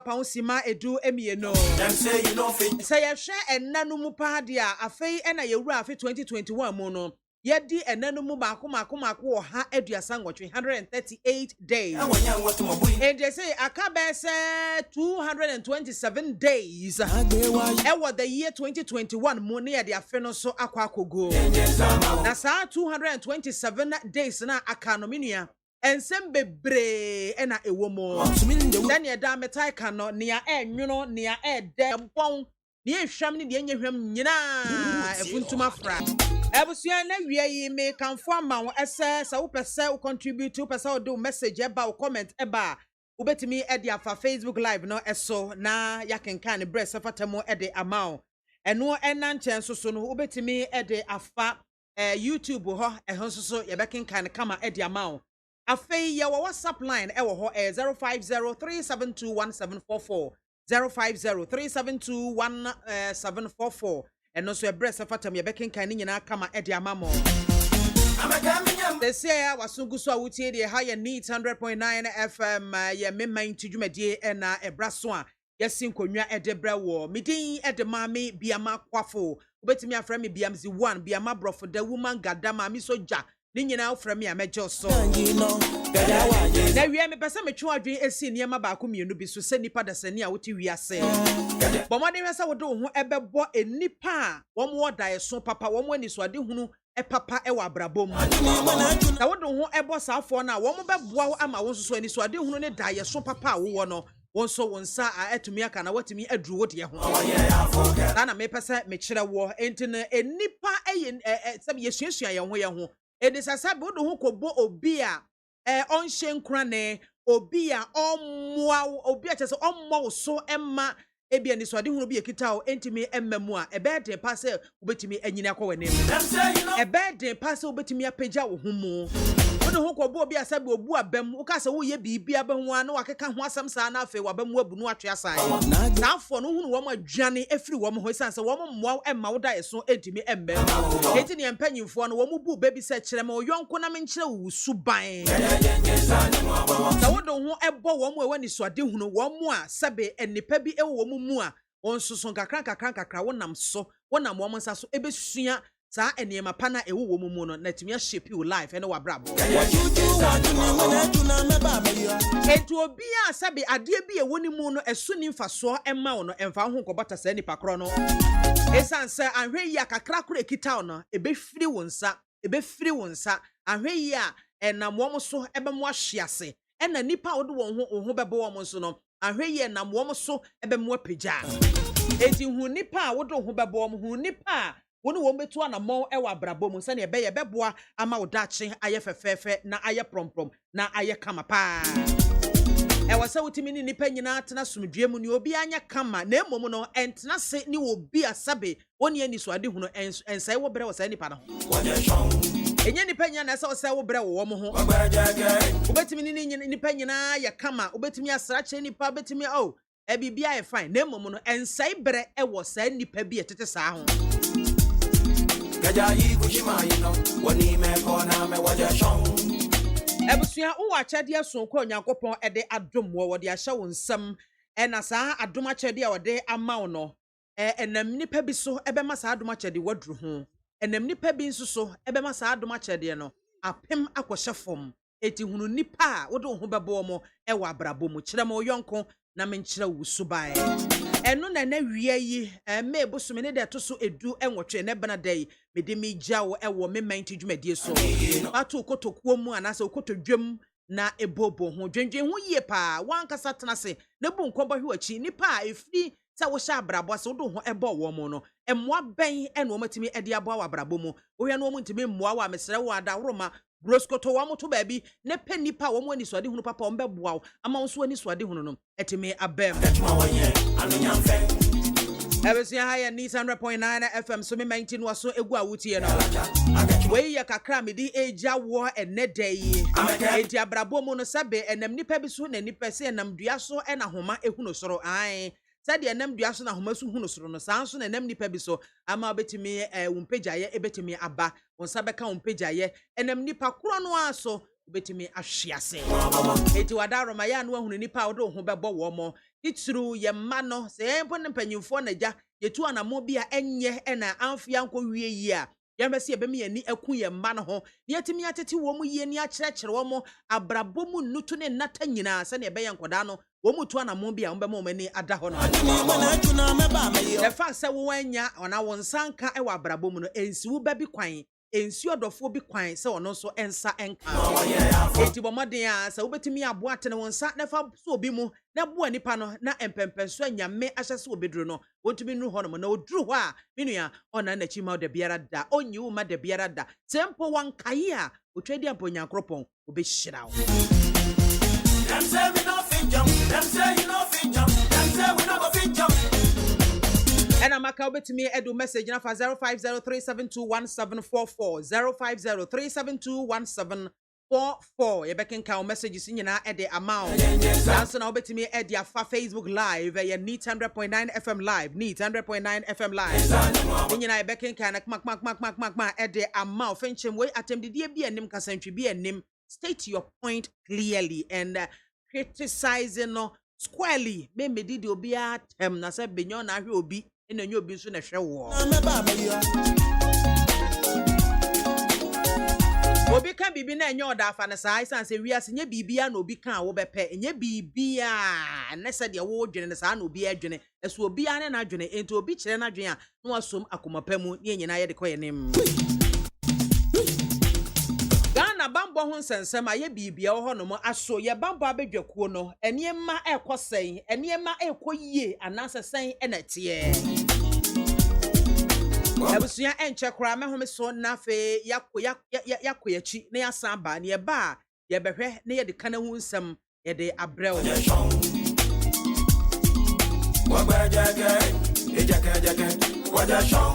Pausima edu emieno. Say ya share enanu mu padia afei ena yewura afi 2021 mu no. Yedi enanu mu mako ha aduasa ngotwe 138 days. And they say akabe say 227 days. Ewo the year 2021 mu ne ya de afi no so akwakogo. Na sa 227 days na akanomia. Ensem bebre ena ewomo. Then ya da metai kano nia nwuno nia de mpon ni ehwam ni de enyehwam nyina efuntuma fra. Ebusua na wie yi me kanfo ama wo ese sa wo pese wo contribute wo pese wo do message eba wo comment eba wo betimi e de afa Facebook live no eso na yakenkan ne breast fatamo e de amao eno ena nchen so no wo betimi e de afa YouTube ho ehon so ye bekenkan kama e de amao. Afei ya WhatsApp line ewo ho 0503721744 0503721744 eno so breast fatam ye bekenkan ni nyina kama e de amamo. They say wasungu so awutie de higher needs 100.9 FM ye memman tidwumadie ena ebraso a yesin konwa edebra wo midin ede MAAME BIAMAH AKWAFO obetimi afra me BIAMZI 1 BIAMAH brofo da woman gadama mi soja ni nyina afra me amejo so na wie me pese me twa adwen esi niema ba ko mienu bi so se nipa da sani a wote wiase bomode hwesa wo do ho ebebo enipa a wo mo da yeso papa wo mo ani so ade hunu papa wa brabom na wo do ho ebo saafo na wo mo beboa ama wo so ani so ade hunu ne da yeso papa wo no won so won sa a etumi aka na watumi aduru wo de ho na me pese me kire wo entine enipa sabe yesuasua ye ho edisasabe wo do ho kobo obi a onhye nkura ne obi a ommoa obi a chese ommo so emma ebia ni so ade hunu bi ekita o entimi emmemu a ebede pase obetimi anyina akwa wane ebede pase obetimi apagya wo humu wo do ho kobo obi a sabe obu abam wo ka se wo ye bibia ba ho ana wakeka ho asam sa na afi wabam abunu atwe asan na afo no hunu wo ma dwane efiri wo mo ho isanse wo mo mmoa emma wo da yeso entimi emmem enti ne empanyimfo no wo mo bu baby se kire ma oyonko na menkyere wo suban na wo do ho ebo wo mo ewani so ade hunu wo mo a sabe enipa bi ewo mo mu a won soso kakra wonam so wonam wo nsa so ebesua sa eniema pana ewo wo mu no na timi shape your life ene wabrabo etu obi a sabe ade bi ewo ni mu no esu ni mfaso emma wo no emfa ho kobata sa nipa kro no esanse anhwe yi akakra kro ekita no ebefiri wo nsa anhwe yi a enam wo so ebemo ahwease ena nipa wo do wo ho bebo wo so no ahwe ye nam wo so ebemu apagya enti hu nipa wo do ho bebo wo hu nipa wo no wo betu anamon e wa brabo mu se ne ye beboa ama wo dache aye fefefe na aye promprom na aye kama pa e wasa wutimi ni nipa nyina atena somdwe mu ni obi anya kama na emom no entena se ni obi asabe woni ani so ade hu no ensai wo bere wo sai nipa no enye nipa nyina na se wo bere wo mo ho obetimi ni nipa nyina ya kama obetimi asra che nipa obetimi bibia e fine na emom no ensai bere e wo sai nipa bi etete saa ho ebusua wo achade aso kwa Onyankopon ede adom wo de ahya wo nsam na saa adom achade a wode ama wo no enam nipa bi so ebema saa adom achade wadru ho enam nipa bi nso so ebema saa adom achade no apem akohye fom eti hunu nipa a wode ho bebo mo wa abrabo mu kire ma oyonko na menkyere wo suban eno na wie yi me bosume ne de to so edu enwotwe ne bana dai mede mi gya wo ewo me manti dwumadie so ato kotokuo mu anase okotodwam na ebobo ho dwendwen ho yie pa wankasa tenase ne bu nkomba hwachi nipa efri sa wo sha abrabo se wo do ho ebo wo mo no emmoa ben eno matimi ede abo wa abrabo mu wo hwe no mo ntimi mmoa wa mesere wo adaworoma broskoto wa moto baabi ne pe nipa wo mo ani so ade hunu papa wo mbeboa wo ama wo so ani so ade hunu no etimi abem Ebesia higher needs 100.9 FM so me 19 was so egu awutie no we ya kakra me di eja wo ene dai enti abrabo mu no sabe enam nipa bi so na nipa se enam dua so na homa ehunu soro ai said enam dua so na homa so hunu soro no san so na enam nipa bi so ama betimi wumpagyaye ebetimi aba won sabe ka wumpagyaye enam nipa kro no aso betimi ahwease enti wadaroma ya no ahunu nipa wo do ho bebo wo mo itru ye mma no se empo ne mpanyimfo na ja yetu anamo bia enye na amfia nko wie yi a yɛmɛse yɛbɛmi yɛni aku yɛ mma no ho ne yɛtimi atete wɔ mu yie ni akyerɛkyerɛ wɔ mu abrabɔ mu nutu ne nata nyinaa sɛ ne yɛbɛyɛ nkɔdaa no wɔ mu tu anamo bia wɔbɛma wɔn ani ada hɔ no the fact sɛ wo anya ona wo nsanka wɔ abrabɔ mu no ensi wo ba bi kwan ensi ɔdɔfo bi kwan sɛ ɔno nso ensa enka eti bɔ mmɔden a sɛ wobɛtumi aboa tene wo nsa na fa so obi mu na boa nipa no na empempɛso anyame ahyɛ sɛ obeduru no wontumi nu hɔ no na oduru hɔ a menua ɔna na chi ma da biara da onyi wo ma da biara da tempo wankae a otwadi amponyankropɔn obehyira wo dem say we no fit jump dem say you no fit jump dem say we no go fit jump. And I'm about to me edu message na for 0503721744 0503721744 ye bekin ka messages nyina e de amount dance na obeti me e dia fa Facebook live ye Neat 100.9 FM live Neat 100.9 FM live nyina e bekin ka na kmak e de amount fenchem we atemdidie bi anim kasantwi bi anim state your point clearly and criticizing no squarely me didi obi atem na se benyo na hwe obi ina nyo bi so na hwe wo obi kan bibi na enyo da afa na sai san se wiase nye bibia na obi kan wo bepe enye bibia na se de wo dwene na sa na obi adwene eso obi ane na adwene enti obi kire na adwene a na wasom akomapamu ne nyina ye de koye nim Ghana bambo ho nsensem aye bibia wo hono mo aso ye bambo abedwakuo no eniema ekosen eniema ekoyie anase sen enete Ebusuya enche kra me home so na fe yakoyachi na yasan ba ne ba ye behwe na ye de kana hu nsem ye de abrew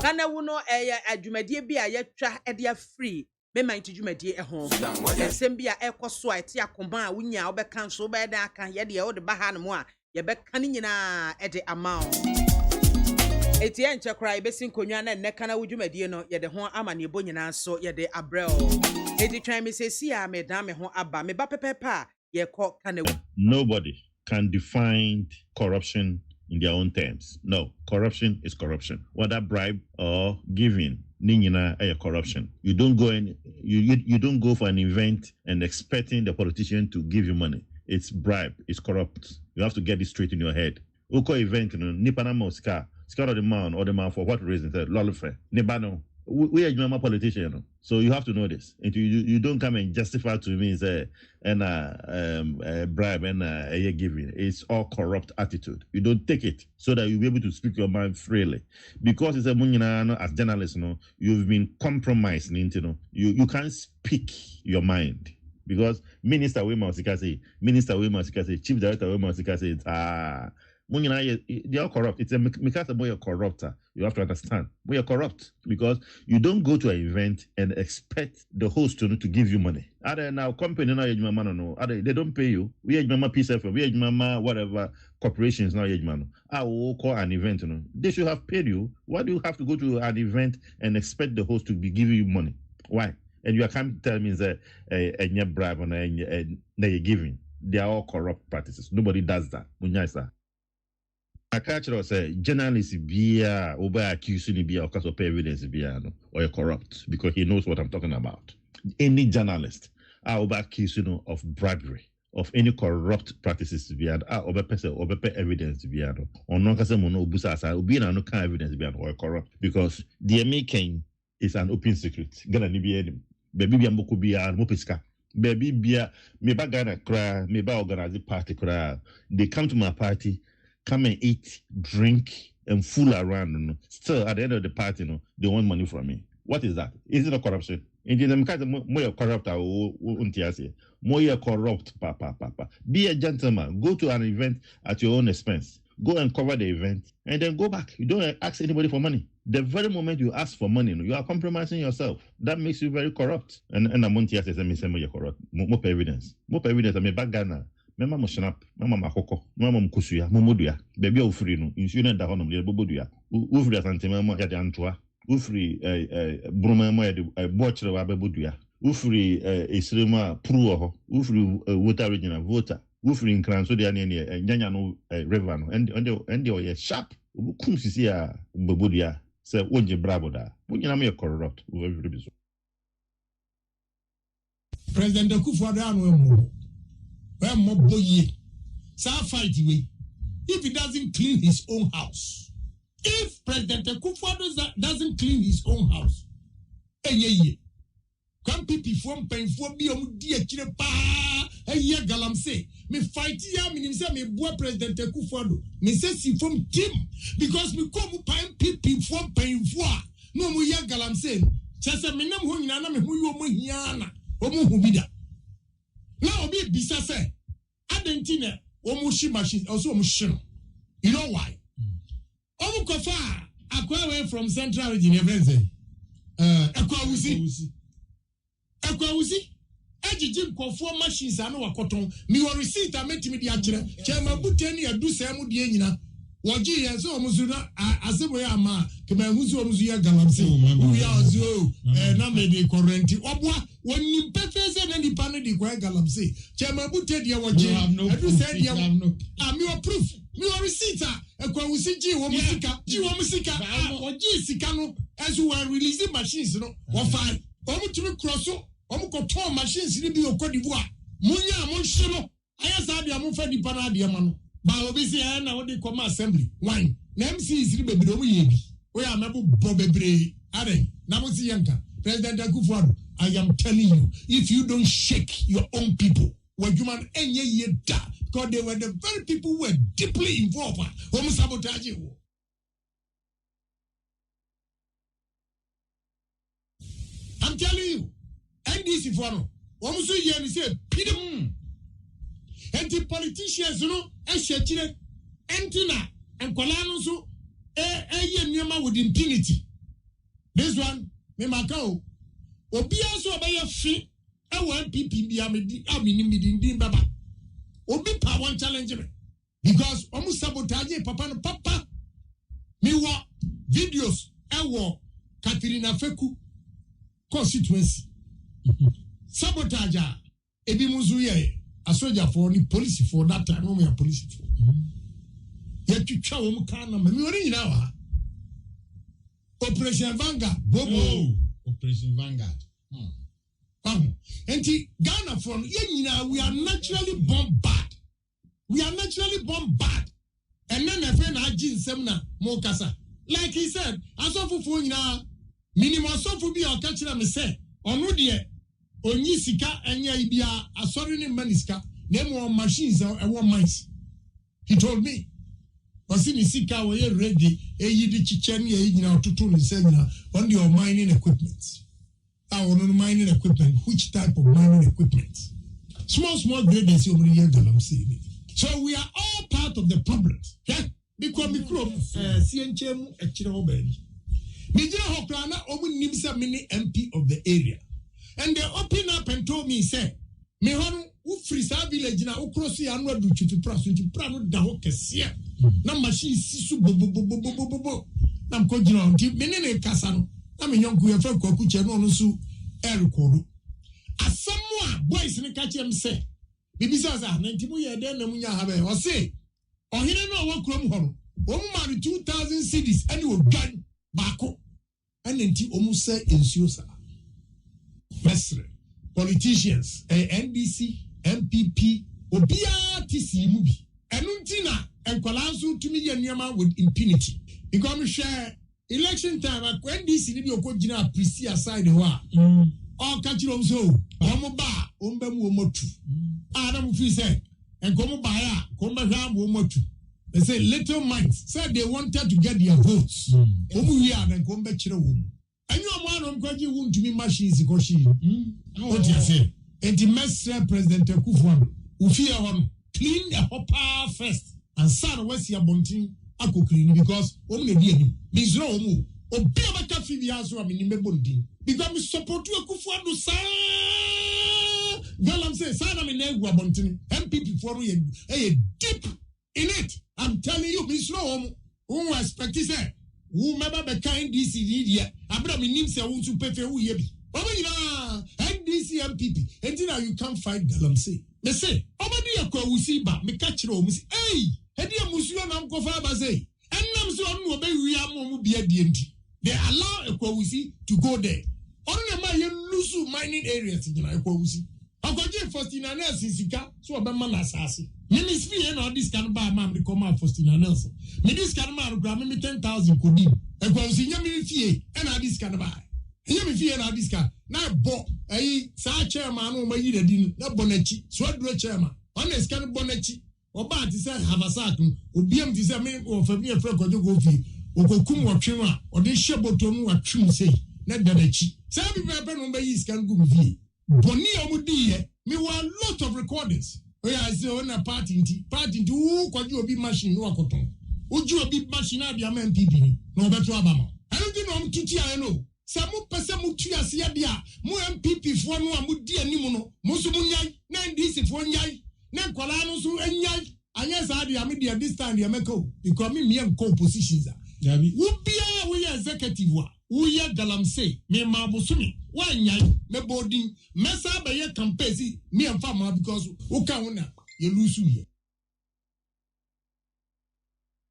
kana wu no adwumadie bi a yetwa e de free me man tijumadi ho ensem bia ekoso a ete akoma a wunya obeka nso be da aka ye de wo de ba ha no a ye beka ni nyina e de amount eti enche kra ibesin konwa na nneka na wudwumadi no ye de ho ama ne ebo nyina nso ye de abrel eti twan me sesi a me dan me ho aba me ba pepepa ye ko kana. Nobody can define corruption in their own terms. No, corruption is corruption. Whether bribe or giving, ningina a corruption. You don't go you don't go for an event and expecting the politician to give you money. It's bribe. It's corrupt. You have to get it straight in your head. Uko event, nipana moska, scar of the man for what reason? Lolofe, nibano. We are a politician, so you have to know this. And you don't come and justify to me say bribe and a giving. It's all corrupt attitude. You don't take it so that you'll be able to speak your mind freely. Because it's a munyana as journalists, you've been compromised. You can't speak your mind. Because Minister Wema say, Chief Director Wema say, they are corrupt. It's a because of you're corrupter. You have to understand. We are corrupt because you don't go to an event and expect the host to give you money. Other now company now they don't pay you. We are peace effort. We are whatever corporations now. I will call an event. They should have paid you. Why do you have to go to an event and expect the host to be giving you money? Why? And you can't tell me that a bribe and they're giving. They are all corrupt practices. Nobody does that. I catch it say journalists be accusing be because of evidence be or you're corrupt because he knows what I'm talking about. Any journalist are accusing of bribery, of any corrupt practices to be over evidence to be or no no kind evidence to be or corrupt because the making is an open secret. Gonna be baby amboku be mopiska. Baby be me bagana cry, me ba organize party cry. They come to my party. Come and eat, drink, and fool around. Still, at the end of the party, they want money from me. What is that? Is it a corruption? In the more corrupt, more corrupt, papa. Be a gentleman. Go to an event at your own expense. Go and cover the event, and then go back. You don't ask anybody for money. The very moment you ask for money, you are compromising yourself. That makes you very corrupt. And Montia says, "Me corrupt. More evidence. More evidence. I'm a bad Ghana. Mama mo snap, mama makoko, mama mkusuya, momoduya, baby ofri no, insurance da honom le boboduya. Ufri asante mama ya de antwa, ufri broma mo ya de bochre wa boboduya. Ufri esrema pro ho, ufri voter regional voter, Woofing Cran, so they are near Yanyano river, and they are sharp. Cum Sisia, Babudia, say, won't you bravo da? Won't you me a corrupt? President Akufo-Addo where more boy, so fight away. If he doesn't clean his own house, if President Akufo-Addo doesn't clean his own house, come people from pain for be dear pa Galamsey. Me fight ya me say me boy President Akufo-Addo. Me say si from team because me come pain people from pain for no mo ya Galamsey. Chese me nam ho nyina na me hu yo mo hiana. Omo hu bida. Na obi bisa say adentina omo shi machine also omo shi no. You know why? Omo kofa akwa from Central Region everything. Akwawusi ejiji nkofo machines anu wakoton mi wo receipt ametimi di akire chema buteni adu semu di enyina woji ye so omuzu na asebo ya ma kema muzu omuzu ya Galamsey ya zo na me di current obwa woni pefese na di pano di kwa Galamsey chema buteni ya woji adu se di mi wo proof mi wo receipt akwawusi ji wo musika woji sika no as we releasing machines no wo fine omutumi cross omukoto machines ni bi okodivo a munya monhye ayasa dia monfa dipa na dia ma no ba obi se na wo de come assembly wine na MCs ni bebre omu ye bi we amabu bobebre are na mo si yanka President Akufo-Addo, I am telling you, if you don't shake your own people, what human enye ye da, because they were the very people who were deeply involved in sabotage. I'm telling you, NDC for no. Almost a year and say, Peter, and the politicians, you know, and Shechine, Antina, and Colano, so a year with impunity. This one, me Macau, Obi also by a fee, I want people be a meeting Baba. Obi pa one challenge me because almost sabotage papa. Me wa videos, I war Katerina Feku. Constituency sabotage ebi muzuye a soldier for the police for that time no me a police for yet you twa wo kan na me ori nyina wa Operation Vanguard bobo Operation Vanguard enti Ghana from ye nyina we are naturally born bad and then a friend agin semna mo kasa like he said asofu fo nyina minimum sofu bi o ka kira me say onu de onyi sika enya ibia asori ni maniska na mo machines e wo mines he told me was in sika we ready eyi di chiche ni eyi nyina otutu ni say nyina on the mining equipment mining equipment which type of mining equipment small grade is over here Galamsey so we are all part of the problem yeah because micro CNCM e kire obedi Nijira Hokrana omu nimsa mini MP of the area. And they open up and told me, say, me honu ufrisa village na ukrosi ya anwa du chutuprano da hoke siya. Na machine sisu bo. Na mkojina onti, menene kasano. Na minyonku ya fwe kwa kuche no nusu record. Asamwa boys ni kache mse. Bibi sasa, na intimu ya dene munya habe. Wase, ohine no wakrom hono. Omu mari 2,000 cities, ani wo gan bako. And until almost say in Susa. Politicians, NDC, MPP, Obia TC movie. And Untina and Kolansu to me and with impunity. Because we share election time at NDC ni bi okojina prisi aside wa. All catch you so. Omo ba, ombe mu omotu. Adam fi say, and komo ba ya, komba hwa mu omotu. They say little minds said they wanted to get their votes. We are then come back to the womb. And you are one of Kwaji womb to me machines. What you say? And the mess President Akufo-Addo, Ufia one clean the hopper first and son was your bunting. I could clean because only him. Miss Romu, or be a cafe viazo, I mean, because we support you Akufo-Addo, sir. Galamsey, son, I mean, bunting, MPP for a deep in it. I'm telling you, Miss Rome, who expect to say, who member the kind DC media, Abraham Nimsa won't to pay for who ye be. Oh, NDC MPP, and now you can't fight Galamsey. me say obadi akwawusi ba me ka kire o mu si hedi amusuo na mkofa ba say enam so onu obe wia mo bia die ndi they allow akwawusi to go there onu na ma ye lusu mining areas gina akwawusi akoje Faustina Nelson sika so obema na asase me sphere na this can ba ma me come out Faustina Nelson me this can ma gra me 10,000 kodi akwawusi nya me fie na this can ba nya me fie na this can na bo sa chairman no ma yire din na bonachi so aduro chairman on is can bonachi oba ti say havasat obiam ti say me o fa mi e fra kojo go fi okokum wotwe a ode hye botom watwem sei na danachi say bi be no ba yi scan go fi boni omudi me wa lot of recordings I say on a party who kojo obi machine no akoton oju obi machine abia ma MPP no beto abama I don't know tuti I know Samu pesa mutu ya siya dia mu MPP fo no amu di anim no mo so munyai na NDC fo nyai na kwala no so anyai anya sa dia me dia this time dia meko because me am compositions dabi wo bia wo ya executive wa wo ya Galamsey me ma bosumi wa nyai me boarding mesa ba ye campaign me am farmer because wo ka wona ye lusu ye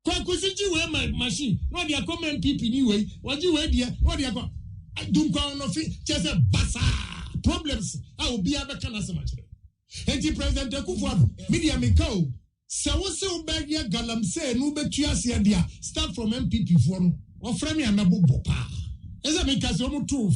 kwa kusiji we my machine no dia come MPP ni we waji we dia no dia kwa Dunkwa no fi chese basa problems a obi abeka na semachire enti president Akufo media mekao se wo se obeg ya Galamsey no betu ase dia start from MPP for no ofra me amebo pa eza meka se omo to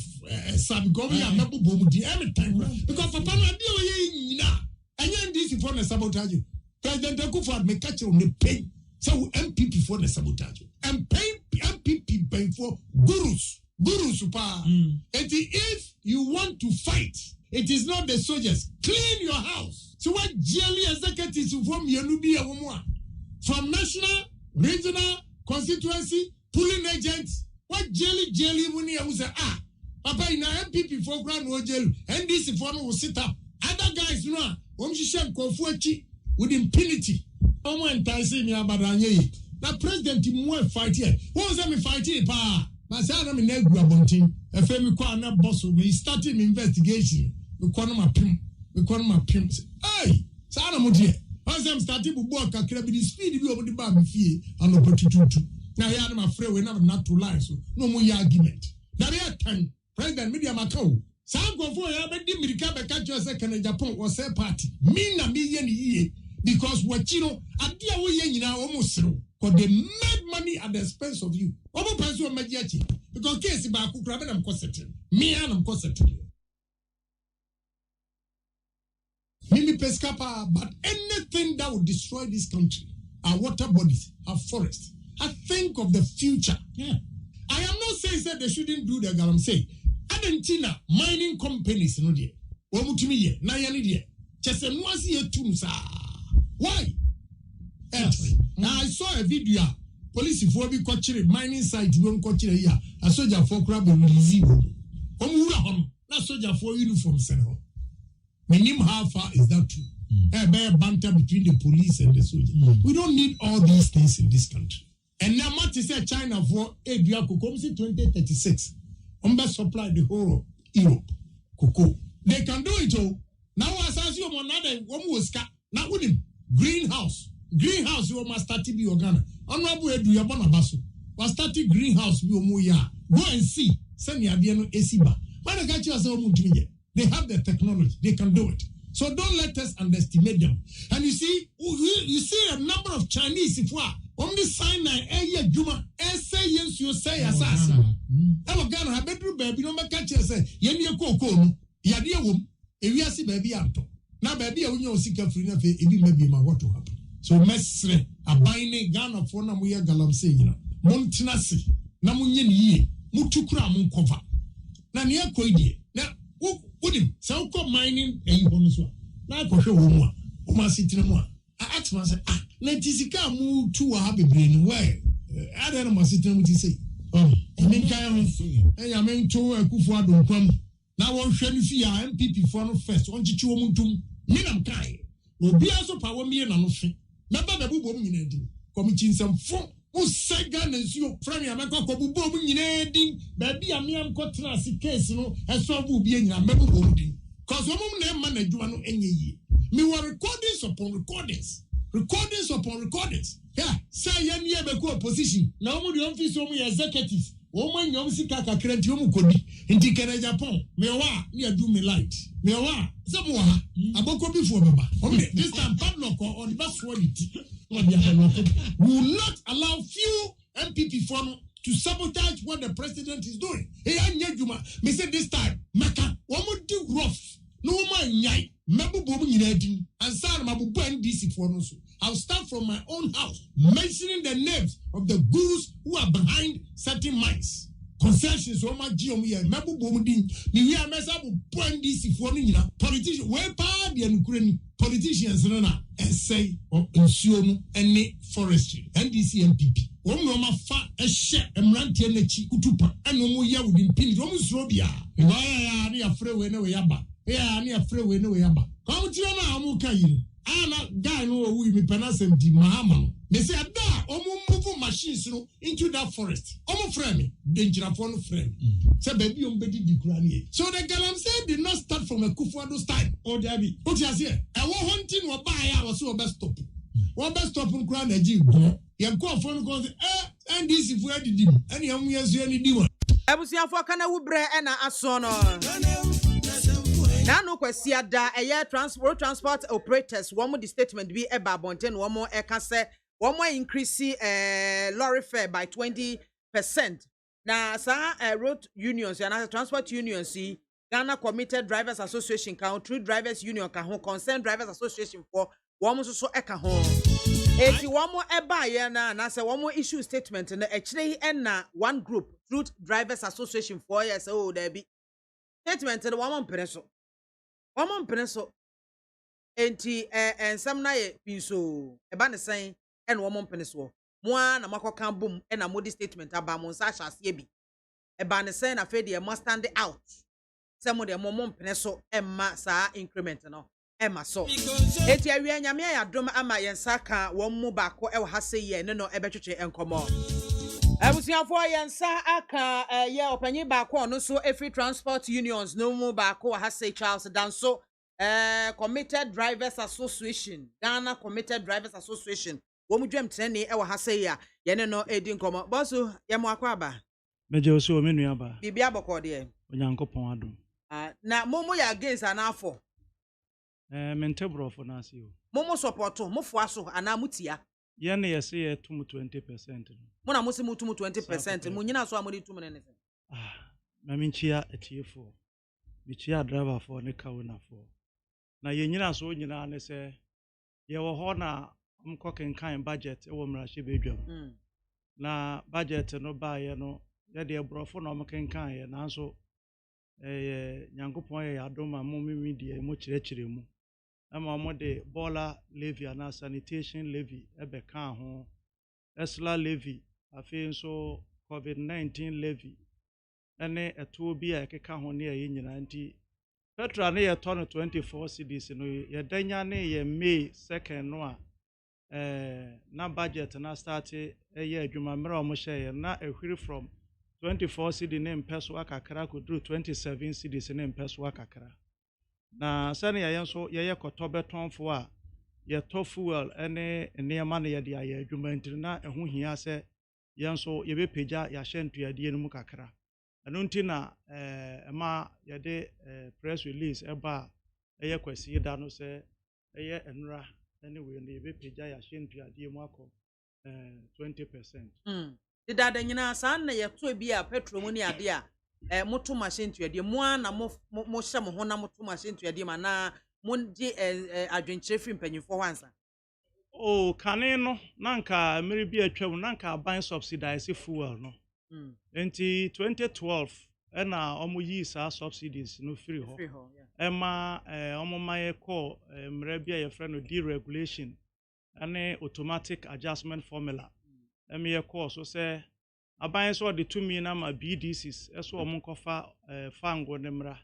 sab go me amebo mu di every time because papa no ade o ye nyina anya ndisi for na sabotage president Akufo meka che o ne pain so MPP for na sabotage and pain MPP pain for gurus pa. If you want to fight, it is not the soldiers. Clean your house. So what jelly executives from Yenubi from national, regional, constituency, pulling agents, what jelly money I say Papa in MPP for grand no jail, and this if one will sit up. Other guys no with impunity. I'm enticing me about now president mu fight here. What was that me fighting pa? But say na me na gu abontin e fe me kwa na boss me starting investigation me kwa no mapim hey say na mo die once am starting bubu akakra bi the speed bi obodi ba me fie an opportunity na ya na ma free we na to lie so no mo ya argument that ya time president media makao say go for ya be di mirika be ka jo say kan Japan was say party me na me ye ni ye because wachiro adia wo ye nyina wo mo sero because they made money at the expense of you. Omo person magiachi because case ba ku kra be na mkosete. Me am mkosete. Mimi pescapa but anything that would destroy this country, our water bodies, our forests. I think of the future. Yeah. I am not saying that they shouldn't do the Galamsey. Argentina mining companies no there. Omutumi ye na ya ni there. Chese nwasi ye tunsa. Why? Yes. Now I saw a video. Police for be coaching mining site won coaching here. A soldier for crab release. Omura hon. Na soldier for uniform send home. Minim how far is that true? A bear banter between the police and the soldier. We don't need all these things in this country. And now what is say China for Adria cocoa 2036? Supply the whole of Europe. Cocoa. They can do it all. Now as you another one was now with him. Greenhouse you must start to be organa. Honorable Edu Yabona Basso was starting greenhouse we omuya. Go and see. Send your Adiano Esiba. When got you as a woman, they have the technology, they can do it. So don't let us underestimate them. And you see a number of Chinese if we only sign a Juma, say yes, you say assassin. I'm gonna have bedroom baby, no matter say, Yenny Coco, Yadia womb, if we see baby Anto. Now, baby, I will see a free enough, it may be my what to happen. So, Mestre, a binding gun of one of we are Galamsey, Montanasi, Namunyan ye, Mutukra mun cover. Nania Koidi. Now, what him? So called mining a bonuswa. Now, I show woman, Oma Sitinamwa. I asked myself, Letisika move to a happy brain. Why? I don't know what you say. Oh, I mean, to a Kufu don't come. Now one shall see our MPP for no first. One chichu mutum. Minam kai. No be also power me and nothing. Remember the boo boom in committing some phone. Who said gun and you from your Mako boom in ending. Baby, I mean, cotton case, no, as so will be in your member holding. Cause one name manage one any ye. Me were recordings upon recordings. Recordings upon recordings. Yeah, say yen ye be ko opposition. Na omo the office omo executives. Omo nyom sika kakra nti omo kodi. Nti kene Japan. Me wa ne do me light. Me wa se mo ha. Aboko bi fo baba. This time padlock on bus quality. Will not allow few MPP from to sabotage what the president is doing. Hey, me say this time, Maka, woman do rough. No man nyai. Mabu bomu nyinedin. And sir, mabu NDC for no. I'll start from my own house, mentioning the names of the gurus who are behind certain minds. Concessions, Roma Giomia, Mabu Bomudin, Niwia Mesabu, NDC for Nina, politicians, where party and Ukraine politicians, and say, or Insuono, and forestry, NDC MPP. Oma fa a share and ranty and Kutupa, and no more within Pin, Romus Robia. Why are you afraid when no yaba? Yeah, I afraid when no yaba. Come to your Amukayin. Ana guy no who me penasem di MAAME. Me say da move machines into that forest. Omo frame me, dangerous for no frame. Say baby bedi di krani. So the Galamsey did not start from a Kufuado's time. Oh Debbie. What you say? I was hunting or buy I was so best stop. One best stop on crown a G. You go phone calls and this if we had him. Any young years any demon. I was here for Kana Ubre and Asono. Now no question da transport operators one more the statement be about bonten one more say one more increase lorry fare by 20%. Now road unions and transport unions see Ghana Committed Drivers Association Country Drivers Union can concerned Drivers Association for one more so eka home. 81 more eba na say one more issue statement and actually na one group Truth Drivers Association 4 years old there be statement and one more peso. One peso enti and some na ye pinso eba ne sen and one peso moa na makoka boom and a modi statement about mon sa hye bi eba ne sen na fe de must stand out some of them one peso emma sa increment no emma so enti awie nyame ya dom ama yensa ka won mu ba ko e ha se ye ne no ebetwetwe enkomo abusiafo yensa aka ye opanyi ba ko no so every transport unions no mu ba ko ha se Charles Danso Committed Drivers Association Ghana Committed Drivers Association wo mu dwam trene e ha se ya ye ne no edi nkomo boso ye mo akwa ba meje oso o menu aba bibia boko de onyankopon adom na momo ya against anafo mentebro for na se o momo support mo fo aso ana mutia ye ne ye se ye tum 20%. Mo na mo se mutum 20%. Mo nyina so amodi tum ne ne se. Na minchia etiefo. Michia driver for ne kawuna for. Na ye nyina so nyina ne se ye wo ho na mkokenkan budget e wo mrahye bedwam. Na budget no ba ye no ye de brofo na mkenkan ye na so nyankopon ye adoma mo mimi de mo kirechire mu. Ama mo de boiler levy and sanitation levy ebe kan ho esla levy afi nso COVID-19 levy ene eto bi a keka ho ne ye nyina nti petrol ne ye ton 24 cedis no ye danya ne ye May 2nd no a na budget na start ye adwuma mra o mo hye na ehwiri from 24 cedi ne mpeso akakra ko dru 27 cedis ne mpeso akakra. Na sani ya yenso ye koto betonfo a ye to fuel ene niam na ye de aye adwuma ntiri na eho hia se yenso ye bepeja ya hyentu ya de mu kakra eno nti na ema ye de press release eba ye kwasi da no se ye enra anyway ne ye bepeja ya hyentu ya de mu akọ 20%. Dida da nyina san na ye to bi a petrol mu ni ade a moto machine to yede mo na mo hye mo ho na moto machine to yede ma na mo di adwenkyere fi mpanyifo wansa o kane no nanka mmiri bi atwam nanka ban subsidize fuel no enti 2012 na omo yi sa subsidies no free ho ema omo maye call mmira bi a yefre no deregulation ane automatic adjustment formula ye call so say aban so de tumi na ma BDCs eso o monkofa fango ne mra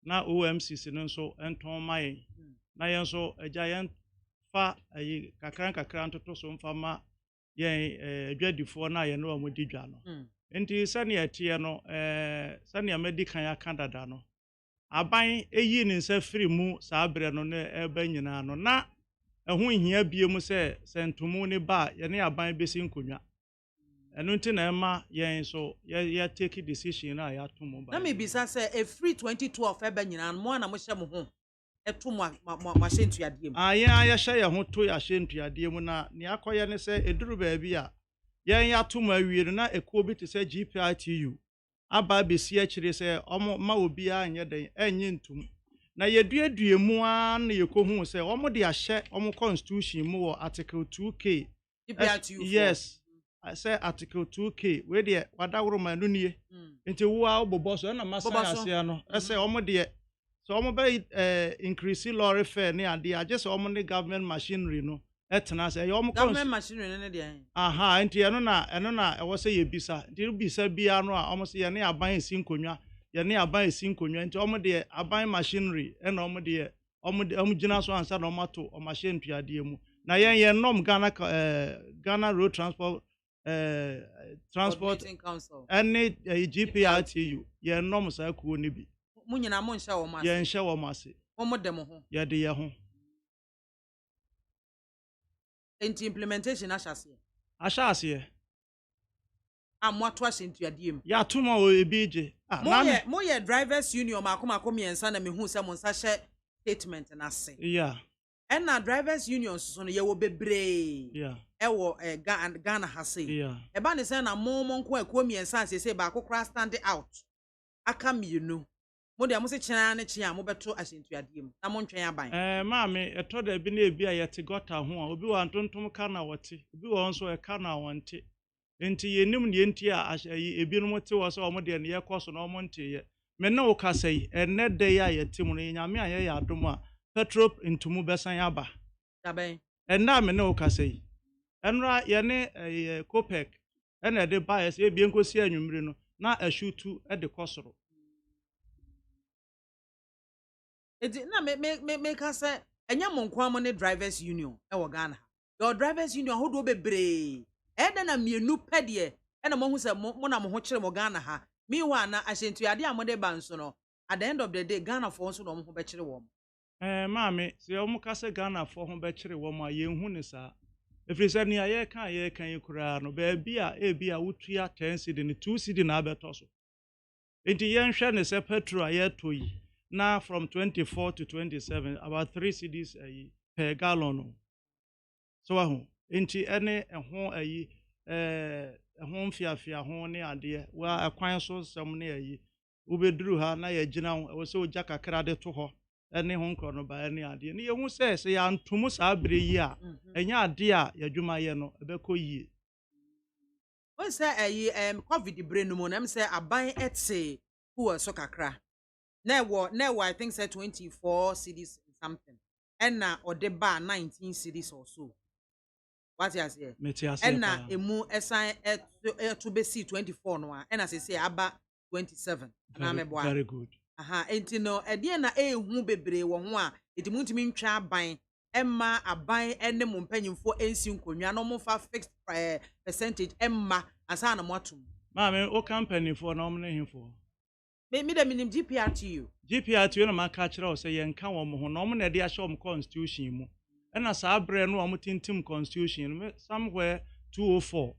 na OMCs no so enton mayen na yen so agya yen fa ayi kakran ntoto so mfa ma yen adwadifo na yen no amodi dwa no enti sane atie no sane amedi kan ya Canada no aban eyi ne nsa firi mu saa bre no ne eba nyina no na ɛho hia bie mu sɛ sentumu ne ba ye ne aban besi nkonwa ɛno nti na ɛma yɛn so ya take decision na ya to mu ba na me bisa sɛ a free 2012 eba nyina mo na mo hye mo ho ɛto mo ahye ntuade mu ya hye ye ho to ya hye ntuade mu na ne akɔyɛ ne sɛ eduru baabi a yɛn ya to mu awie na ekuo bi te sɛ GPITU aba besi akire sɛ ɔmo ma obi a nyɛ den enye ntum na yɛduadue mu a na yɛkohu sɛ ɔmo de ahyɛ ɔmo constitution mu wɔ article 2K yes say article 2K we de wadaworo ma no nie nti wo a obobo so na masa ase no say omo de so omo be increase lorry fare ne ade age say omo ne government machinery no etena say omo government machinery ne de aha nti eno na ewo say ye bisa nti bisa bia no a omo say ye ne aban esi nkonwa ye ne aban esi nkonwa nti omo de aban machinery e na omo gina so ansa na omo to o machine tuade mu na yen nom Ghana Road Transport Council any GPRTU ye nom sa kuo ne bi mo nyina mo nhye wo ma ye nhye wo ma se mo dem ho ye de ye ho enti implementation ahyase mo ato ahye ntuade mu ya to ma o ebi je mo ye drivers union makomako miensa na mehu se mo nsa hye statement na se and na drivers union so no ye wo bebre ewo Ghana ha say eba ne say na mo nko akuo miensa say ba akokra stand out aka mienu mo de mo se kyena ne kye a mo beto ahyentuade mu na mo ntwen aban maame eto da bi na ebi a yete gota ho a obi wa ntontom ka na wote obi wa nso e ka na wonte enti yenim ne enti a ebi no mote wo so mo de ne ye koso na mo nte ye me ne wo ka say enne de ya yete mu no nyame a ye ya adom a petrol ntumu besan aba daben enna me ne wo ka say enra ye ne Copec ena de bias e bi enkosi anwumre no na ashutu e de kosoro edi na me ka say enya monko am ne drivers union e wo Ghana your drivers union hodo bebre e de na mienu pede e na mo hu say mo na mo ho kire mo Ghana ha mi wa na ahyentuade a mo de ba nso no at the end of the day Ghana for nso no mo ho be kire wo maame se o mo ka say Ghana for ho be kire wo ma ye hu ne sa efrisa ni aye kan kura no ba bia e bia wutua 10 cedi ne 2 cedi na abeto so enti yen hwe ne se petrol aye toyi na from 24 to 27 about 3 cedis per gallon so ahu enti ene ho ho mfiafia ho ne ade wa akwan so sem ne ubeduru ha na ye gina wo se oja kakra de to ho ene ho nkro no ba ene ade ne ye hu se ya ntumu sa abre yi a enya ade a yadwuma ye no ebeko yi o se covid bre no mo na me se aban etse who so kakra na wo I think say 24 cities something and na ode ba 19 cities or so what you say and na emu esan to be see 24 no a and as say aba 27 na me boa very good aha enti no ede na ehu bebre wo ho a enti muntimi ntwa aban emma aban ene mo mpanyimfo ensi nkonwa no mo fa fixed percentage emma asa na mo atum maame o company for no mo ne himfo me da minim GPRTU na maka kire o say yenka wo mo ho no mo na de ahye wo constitution mu ena sa abre no wo tintim constitution somewhere 204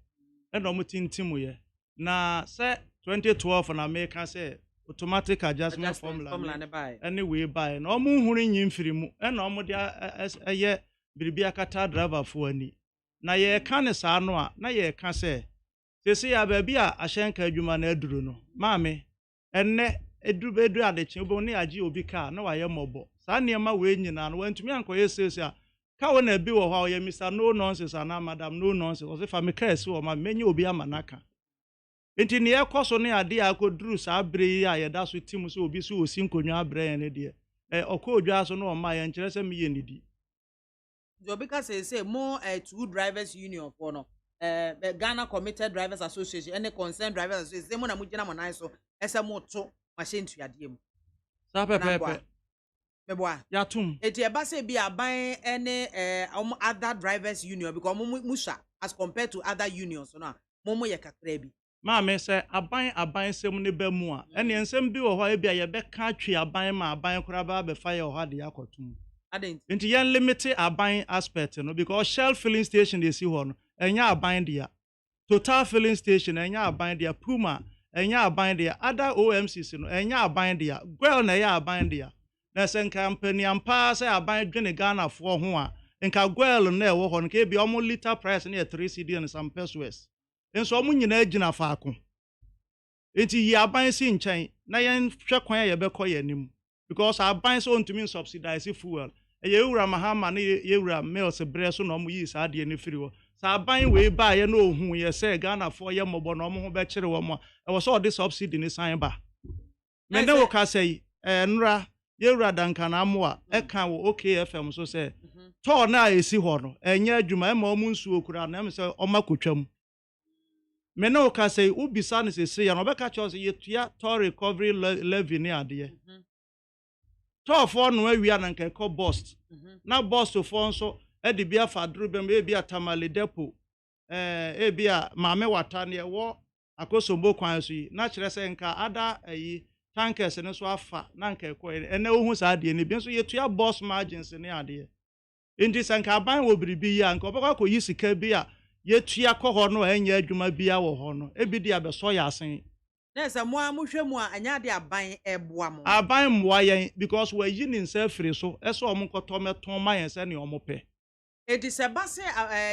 ena wo tintim ye na say 2012 na make say automatic adjustment formula ne buy anyway buy no mo huru nyi mfiri mu ena wo de eye biribia kata driver fo ani na ye ka ne sa no a na ye ka say sesi ya ba bia ahyenka adwuma na aduru no maame enne edu adeche obo ne agi obi ka na waye mobo sa niema we nyina no wantumi ankoye sesi a ka wo na bi wo hwa oye misa no nonsense ana madam no nonsense o se fa me ka esi wo ma menye obi amanaka enti ne ekoso ne ade akoduru sa abre yi a yeda so tim so obi so osi nkonwa abre ne de okodwa so no o ma ye nkire se me ye nidi obi ka say more two drivers union for no Ghana Committed Drivers Association and the Concerned Drivers Association mo na mo gina mo nan so ese mo to machine tuade mu sa pepepe me boa ya tum eti eba se bi aban ene other drivers union because mo musha as compared to other unions no mo ye kakra bi maame sɛ aban sɛm ne ba mu a ɛne nsɛm bi wɔ hɔ ebi a yɛbɛka atwe aban ma aban kora ba bɛfa yɛ hɔ de akɔtum nti yɛn limit aban aspect no because Shell filling station de si hɔ no ɛnya aban dia Total filling station ɛnya aban dia Puma ɛnya aban dia other OMCs no ɛnya aban dia Gwel na ɛyɛ aban dia na sɛ nka mpaniampa sɛ aban dwene Ghanafoɔ ho a nka Gwel na ɛwɔ hɔ no ka ebi ɔmo liter price ne yɛ 3 cedi and some pesos nso ɔmo nyinaa gyina faako enti yi aban si nkyɛn na yɛn hwɛ kwan a yɛbɛkɔ yɛn anim because aban so ntumi subsidize fuel ɛyɛ ewura mahama ne ewura mills brɛ so na ɔmo yi saa deɛ ne firi hɔ saa aban wei ba yɛ no ohun yɛ sɛ Ghanafoɔ yɛ mmɔbɔ na ɔmo ho bɛkyere wɔn a ɛwɔ sɛ ɔde subsidy ne san ba mɛ ne wo ka sɛ nra yɛwura dankana amo a ɛka wɔ OKFM so sɛ tɔɔ na esi hɔ no ɛnyɛ adwuma ɛma ɔmo nsuo kura na ɛm sɛ ɔma kotwam mɛ ne wo ka sɛ ubisa ne sɛ ya na ɔbɛka kyerɛ sɛ yɛtua toll recovery levy ne adeɛ tɔɔfoɔ no awia na nka ɛkɔ bust na bustfoɔ nso ɛde bi afa duro bɛm ebi a Tamale Depot ebi a Maame Wata ne ɛwɔ Akosombo kwan so yi na kyerɛ sɛ nka ada tankers ne so afa na nka ɛkɔ ɛnɛ ohun saa adeɛ ne bi nso yɛtua bus margins ne adeɛ nti sɛ nka aban wɔ biribi yi a nka ɔbɛkɔ akɔyi sika bi a yɛtua kɔ hɔ no ɛnyɛ adwuma bi a wɔ hɔ no ebi di abɛsɔ yɛ asen na sɛ mo a mohwɛ mu a anya de aban ɛboa mo aban mmoa yɛn because wɔayi ne nsa afiri so ɛsɛ ɔmo nkɔtɔ mɛtɔn ma yɛn sɛ ne ɔmo pɛ edi sɛ ba sɛ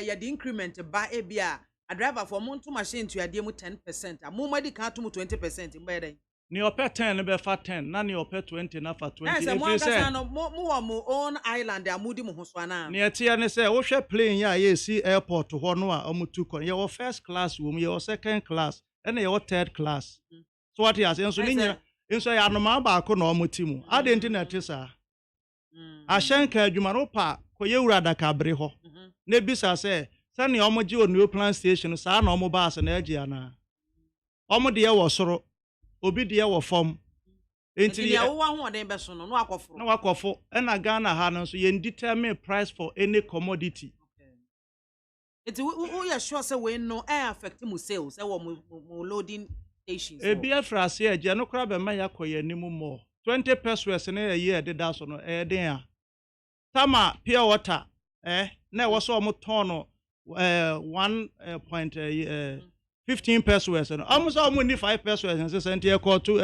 yɛde increment ba ebi a driver for mo nto machine tuadeɛ mu 10% a mo madi ka to mu 20% mbɛ dɛn ne ɔpɛ 10 ne bɛfa 10 na ne ɔpɛ 20 na fa 20 ɛsɛ mo akasa no mo wɔ mo own island a mudi mo ho so ana ne ɛteɛ ne sɛ wohwɛ plane a yɛsi airport hɔ no a ɔmo tu kɔ yɛwɔ first class wɔ mu yɛwɔ second class ɛna yɛwɔ third class so what yɛ nso ne nyina nso yɛ anoma baako na ɔmo ti mu ade nti na ɛte saa ahyɛn ka adwuma no pa kɔ yɛwura dakabre hɔ na bisa sɛ sɛ ne ɔmo gye onio plan station saa na ɔmo baase na agye ana ɔmo de yɛwɔ soro obi de yɛwɔ fam enti ya wo ho den bɛso no akɔfo na wakɔfo ɛna Ghana ha no nso yɛn determine price for any commodity enti wo yɛ sure sɛ we no affect mu sales ɛwɔ mo loading stations ebi afrase agye no kora bɛma yakɔ yɛn anim mo 20 pesos ne yɛ ɛdeda so no ɛden a tama pure water na ɛwɔ so ɔmo tɔn no 1.15 pesos no ɔmo so ɔmo ni 5 pesos nse sɛ ɛkɔ to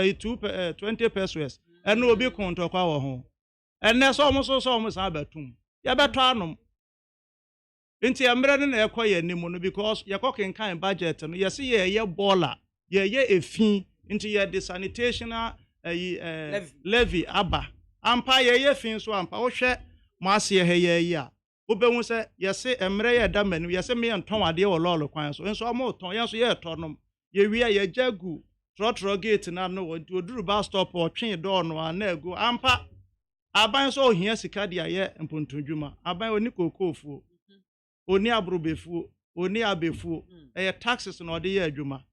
20 pesos ɛno obi kontɔ kwa wɔ ho ɛnɛ so ɔmo so ɔmo san bɛtum yɛbɛtɔ anom nti amrɛ ne na ɛkɔ yɛ anim no because yɛkɔ kenkan budget no yɛse yɛyɛ baller yɛyɛ efi nti yɛde sanitational levy aba ampa yɛyɛ fi so ampa wohwɛ mo ase yɛ yɛ a wobɛhu sɛ yɛse mmerɛ yɛ da manu yɛse me yɛntɔn adeɛ wɔ lɔɔlo kwan so nso ɔmo tɔn yɛn so yɛ tɔnom yɛwia yɛgya gu trɔtrɔ gate na no oduru bus stop ɔtwe dɔɔ no ana agu ampa aban so ohia sika de ayɛ mpontondwuma aban oni kokofuo oni abrobefuo oni abefuo ɛyɛ taxes na ɔde yɛ adwuma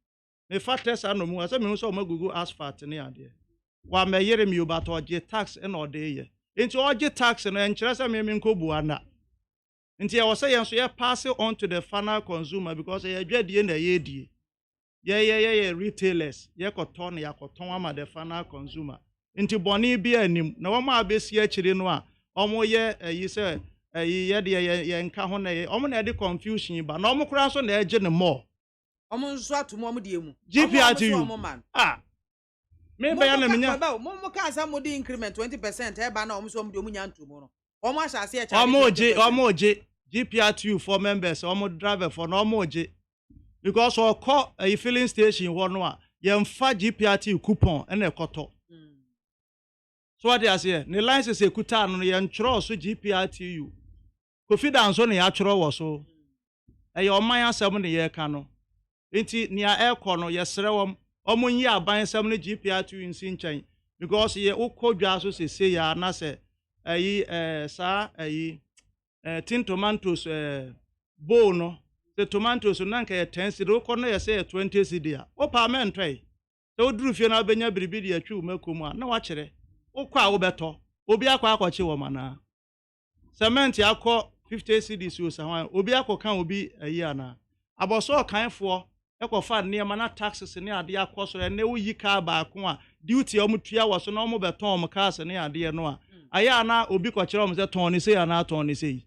me fattest ano mu asɛ me hu sɛ ɔma gugu asphalt ne adeɛ wa mɛyere mi obato ɔgye tax na ɔde yɛ nti ɔgye tax no ɛnkyerɛ sɛ me nkobu ana nti yɛ wɔ sɛ yɛn so yɛ pass it on to the final consumer because yɛ dwadie na yɛ die yɛ retailers yɛ kɔtɔn na yɛakɔtɔn ama the final consumer nti bɔne bi anim na wɔn a bɛsi akyire no a ɔmo yɛ ayi sɛ ayi yɛ de yɛ nka ho na yɛ ɔmo na yɛde confusion ba na ɔmo kora so na ɛgye ne mɔ ɔmo nso atomo ɔmo de emu GPRTU me bɛyɛ na menya mo ka asa mo de increment 20% ɛba na ɔmo so ɔmo de ɔmo nya ntomo no ɔmo ahyase ɛkya ɔmo gye GPRTU for members ɔmo driver for na ɔmo gye because ɔkɔ a filling station hɔ no a yɛmfa GPRTU coupon ɛna ɛkɔtɔ so what they say ne license ekuta no yɛntwerɛ so GPRTU confidence no yɛatwerɛ wɔ so ɛyɛ ɔman asɛm ne yɛka no nti nea ɛkɔ no yɛsrɛ wɔm ɔmo nyi aban sɛm no GPRTU nsi nkyɛn because yɛ wokɔ dwa so sese ya na sɛ ayi saa ayi tin tomatoes bowl no the tomatoes na nka yɛ 10 cedi wokɔ no yɛ sɛ 20 cedi a wopa mentwɛ sɛ woduru fie na benya biribi de atwi wo makom a na wakyerɛ wokɔ a wobɛtɔ obi akɔ akɔkye wɔ mana cement akɔ 50 cedis o sa hwan obi akɔ kan obi ayi ana abɔsɔ kanfoɔ ekofa nneema na taxes ne ade akọ so ne wo yi car baako a duty o mutua wo so na o beton o cars ne ade no a aya na obi ko kire o se ton ne sei ana ton ne sei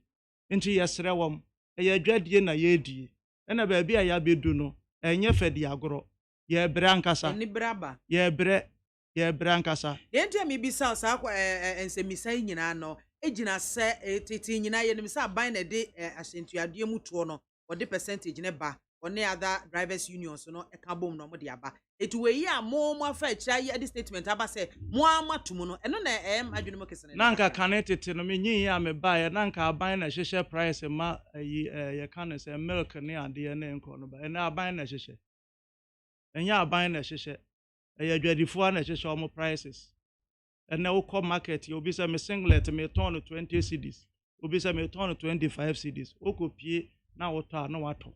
nti yesre wom ye adwadie na ye die na ba bi aya bedu no enye fedi agoro ye bre ankasa ni braba ye bre ankasa yenti mi bisa sa kwa ensemisa nyina no ejina se titi nyina ye nim sa ban na de asentuade mu to no o de percentage ne ba one other drivers unions no e ka bom no mo de aba etu we yi a mo afa kira ye de statement aba se mo amatum no eno na adwene mo kese ne nanka connected no me nyin ya me ba ye nanka aban na hwehwe price ma ye kan se milk ne ade ne nko no ba ena aban na hwehwe enya aban na hwehwe ye adwadifo na hwehwe o mo prices ena wo ko market ye obi se me singlet me ton 20 cedis obi se me ton 25 cedis okopie na wo to na wato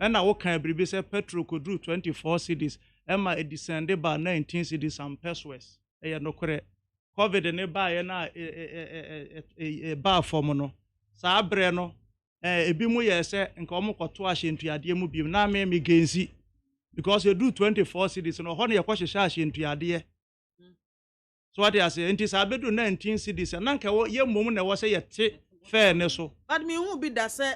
ena wo kan bribi se petrol kodru 24 cedis ema e descend ba 19 cedis and pesos eye nokore covid ne ba ye na ba form no sa abre no ebi mu ye se nka o mkoto ahyentuade mu biem na me genzi because you do 24 cedis no ho na ye ko hwehwe ahyentuade so what you say nti sa bedu 19 cedis na nka ye mom na wo se ye te fair ne so but me hu bi da se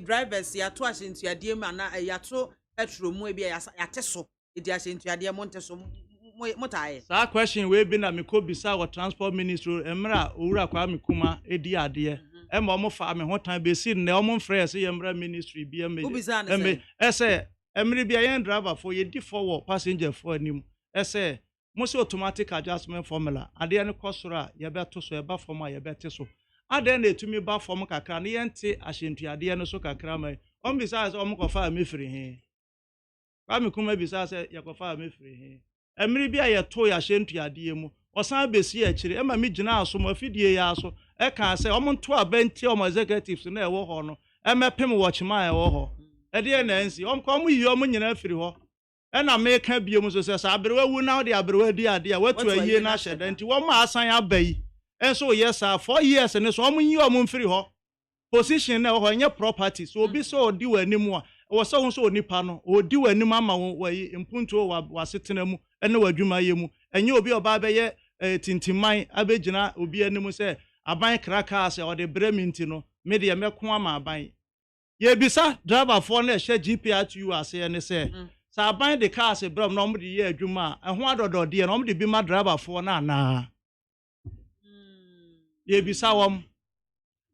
drivers ya to ahyentuade mu na ya to petrol mu e bi ya te so e di ahyentuade mu nte so motaye sa question we bi na me ko bisa wa transport ministry emra owura kwa me kuma edi ade ema omo fa me hotan be si ne omo frɛ se emra ministry bi ese emri bi ayen driver for ye di forward passenger for anim ese mo se automatic adjustment formula ade ne kosora ye beto so ye ba form a ye bete so ade na etumi ba form kakra ne yente ahyentuade no so kakra mai on bisa se omo ko fa me firi he ba me kuma bisa se ye ko fa me firi he emri bi aye to ya hyentuade mu osan besi akire ema me gina aso mo afidie ya aso e kan se omo nto abenti omo executives na ewo ho no emepem watchman ewo ho e de na nsi omo yi omo nyina afiri ho e na me ka biem so se sa abrewa wu na de abrewa di ade a watu ayie na hyeda nti wo ma asan abai enso yes 4 years ne so omo yi omo mfiri ho position na ho nye property so obi so odi wanimu a wo so so onipa no odi wanimu ama wo yi impunto wa setena mu ene wadwuma ye mu enye obi oba beye tintiman abegina obi anim se aban kraka ase o de breminti no me de meko ama aban ye bisa driver for na hye GPRTU ase ne se sa aban de car ase bram no mo de ye adwuma eho adodo de no mo de bi ma driver for na na ye bisa wom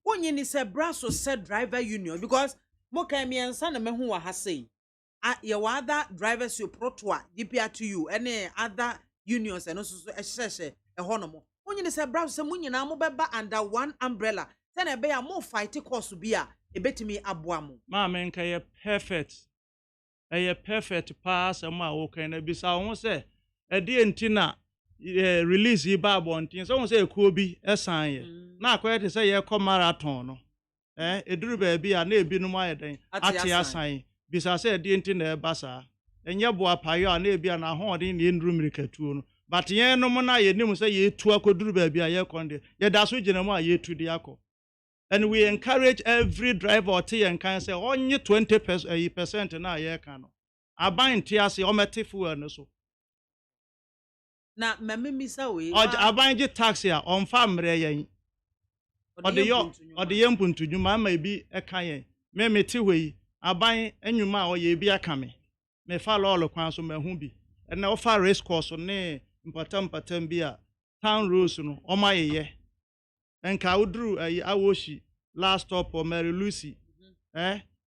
wonye ni se braso se driver union because mo kan mi ensa na mehu wa ha sei ye wa other drivers you protoa GPRTU ene other unions and also ehye eho mo wonye ni se braso se munyina mo beba under one umbrella se na be ya mo fight course bi a ebetimi aboa mo MAAME nka ye perfect pass ma wo kan na bisa ho se e de entina release yi ba abontin so ho se ekuo bi esan ye na akoye te se ye ko marathon no eduru ba bi a na ebinum ayeden ate asan bisa se de entina e basa enye bo apayo a na ebi a na ho de ne nduru mirikatuo no but yen no mo na ye nim se ye tu akoduru ba bi a ye konde ye da so gina mu a ye tu de akọ. And we encourage every driver or tea and can say only 20% na ye can. Aban tiase o metifu no so. Na meme misa we. Aban je taxi a on fa mre yen. O de ye mpuntu dwuma ma bi e kan yen. Me meti hwe aban enwuma a o ye bi aka me. Me fa lolo kwan so mahu bi. E na o fa race course ne mpatam bi a town rules no o ma ye. Enka udru awoshi last stop or Mary Lucy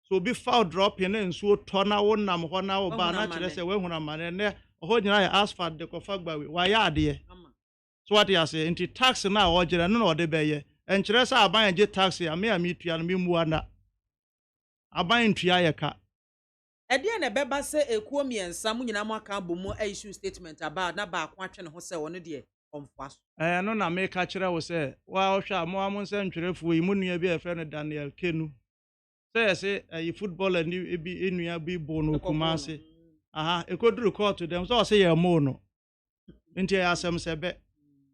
so be foul drop in and so tona wonam ho na wo ba na kire se we huna mane ne ho nyina ya asphalt de ko fagba we wa ya de so what you say into taxi na o jira no de beye en kire se aban je taxi a me tua no me mu ana aban tua ye ka e de na beba se ekuo miensa mu nyina mo aka bomu issue statement about na ba ko atwe ne ho se wono de no na me ka kire wo se wa hwa mo amunse ntwerefo yi munua bi efe no Daniel Kenu se footballer ni bi enua bi bo no kumase ekoduru court dem so se ye mo no nti ya asem sebe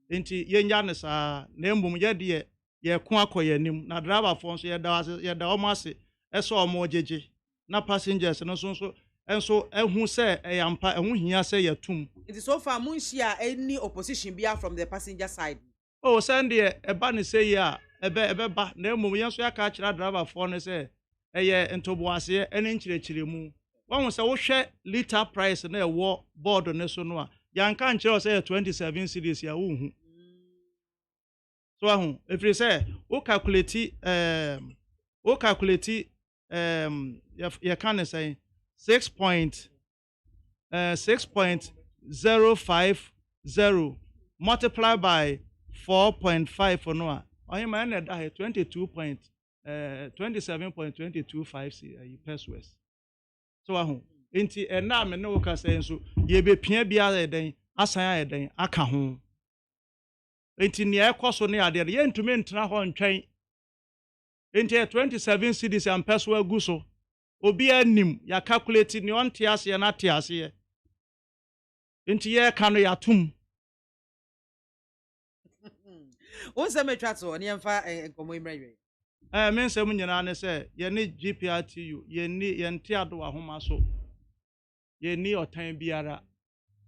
nti ye nya ne sa na embum ye de ye ko akoyanim na driver fo so ye da o mase eso o mo jeje na passengers no so enso ehu say eyampa ehu hia say yatum. It is so far munshia any opposition bia from the passenger side. Oh send there eba ne say ya ebe ba na emom yenso ya ka kira driver for ne say eye ntoboase ene nchirechire mu. Wan say wo hwe liter price na ewo board ne so no a yanka nchire say 27 cedis ya wo hu. So ahu if you say wo calculate you can say 6.050 multiplied by 4.5 for no. I am at 27.225 pesos. So ahu enti na me no ka say so ye be pia bia eden asan eden aka ho. Enti ne ekoso ne ade ye ntumi ntena ho ntwen. Enti 27 cedis and peso agu so. Obi anim ya calculate ni on tiase na tiase. Enti ye ka no ya tum. Won se metwa to ne yemfa enkomo imrewe. Men se mu nyina ne se ye ne GPRTU ye ni ye nte ado ahoma so. Ye ni otan biara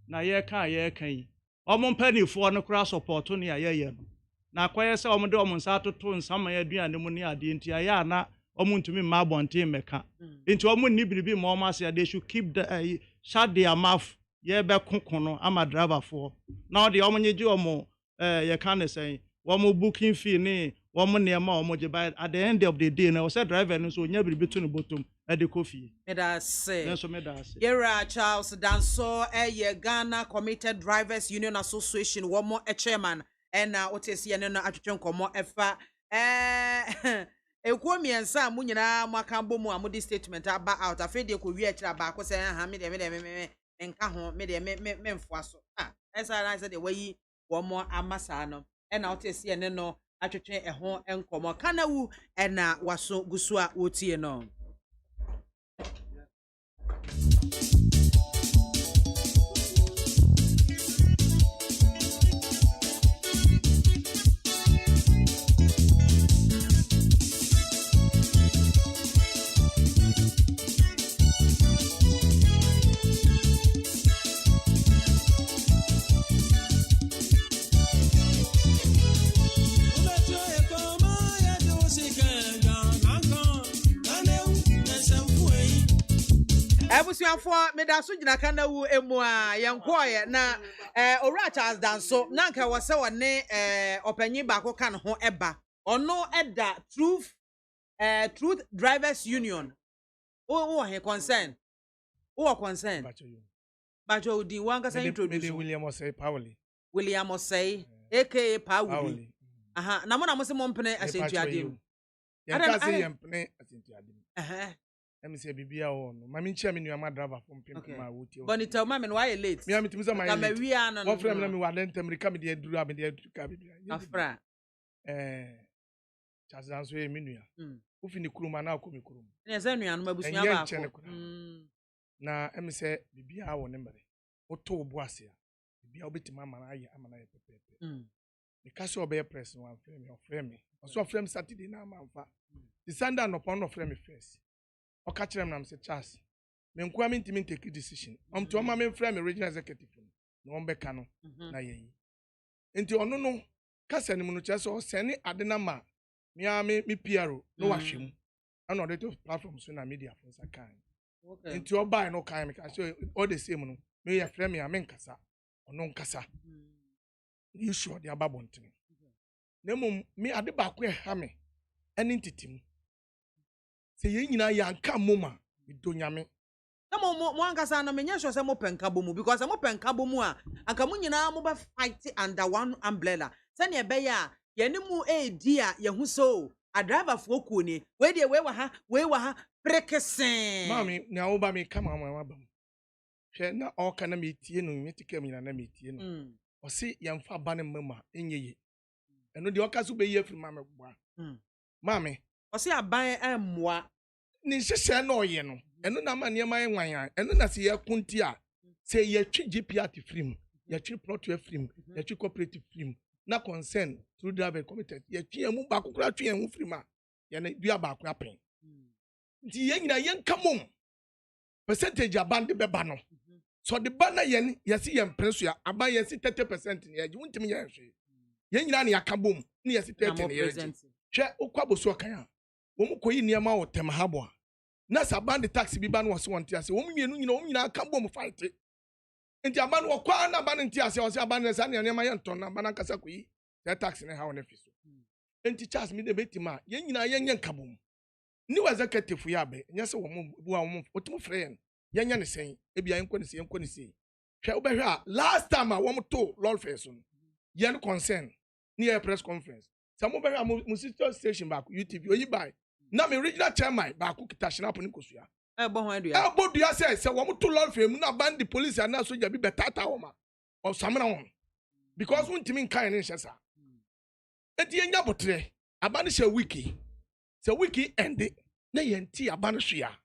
na ye kan yi. Omo mpanifo no kura support no ya ye no. Na kwaye se omo de omo nsa toto nsama ya aduane mu ne ade enti ya na omo ntumi ma bonten meka. Enti omo ni biribi ma omo ase they should keep the shut their mouth ye be kokono ama driver for. Now the omo nyeji omo ye kan say omo booking fee ni omo niema omo je buy at the end of the day na o say driver no so nya biribi to no bottom e de coffee. Meda say. Yes so meda say. Yera Charles Danso ye Ghana Committed Drivers Union Association womo chairman na otesi ye no atwetwe nkomo efa ekuo miensa mu nyina makambo mu amudi statement aba out afede ko wi akira ba ko se ha me de nka ho me de me mfo aso esa na se de wayi womo amasa no na otesi ye no atwetwe eho nkomo kanawu na waso gusu a wotie no. Ebusuafo medaso gina kanawu emu a yenkoye na owura Charles Danso na nka wose wone opanyi ba ko kan ho eba ono eda truth drivers union o he concern o concern bacho di wanga say introduce William Osei aka Pawuli aha na mo na mo se mo mpene asentu ade ya ka se yempene asentu ade me say bibia on mami nchia me nuama driver from pimp ma wuti but it tell mami why late me am timisa my ka wi an no frame na me wa den temrika me de duru me de ka bibia afra Charles Danso e menua ufi ni kuruma na akomi kuruma ne ze nua no mabusunya ba ko na me say bibia wo ne mere oto obo ase a bibia obetima amana aye pepepe me ka se obe press no frame me so frame Saturday na amfa the Sunday no pon no frame first o ka kire na say Charles me nko am ntimi take decision to ma me frame regional executive no on beka no na yeyi enti ono no kasa ni mu no chese o sene ade na ma me PRO no wahwem ana o de platform so na media for sakan enti o buy no kan me ka say all the same no me ya frame ya me nkasa ono nkasa you sure the ababonten na mum me ade ba ko ha me ene ntitim se ye nyina ya nka moma idonyame na mo ankasa no menye sure se mo penka bomu because mo penka bomu a anka mo nyina mo ba fight under one umbrella se ne be ya ye ne mu edi a ye hu so a driver fo ku ni we de we wa ha prekesen mami na wo ba me kama ma ba hwe na o ka na me tie no me tikam nyina na me tie no o se ye mfa ba ne mama enyeye eno de o ka so be ye afiri mama gboa mami o se aban emmoa ni hyehyɛ na ɔyɛ no ɛno na ma nneɛma yɛ nwan ɛno na sɛ yɛkunti a sɛ yɛtwi GPRT film yɛtwi plot film yɛtwi cooperative film na concern through driver committed yɛtwi emu ba kokora twi emu film a yɛne dua ba ko apɛn nti yen nyina yen kamom percentage aban de beba no so the banner yen yesi yen preso ya aban yesi 30% ne yaji wuntimi yen hwe yen nyina ne yakabom ne yesi 30 ne yaji hwe okwa so kan a wo mu koyi niam wo tem habo a na saban de tax bi ba no so wonte ase wo mu mienu nyina wo nyina akabom fight nti aban wo kwa na aban nti ase wo se aban ne sa ne niam yen ton na aban kasa koyi tax ne ha wo ne fiso nti Charles mi de betima yen nyina yen kabom ni executive ya be nyese wo mu bu a wo otum frɛ yen nya ne sen ebia yen kɔ ne sei hwɛ wo bɛhwɛ a last time a wo mu to lol face no yen concern ni a press conference some bɛhwɛ a mu sister station back UTV oyi bai na me regional chairman back kita snap ni kosua bo ho adua bo dua say wo mu to lol face mu na band the police and na soldier bi betata wo ma o samena wo because untimi nkan ne nhye sa enti enya botre abane hye wiki se wiki end na yenti abane hwea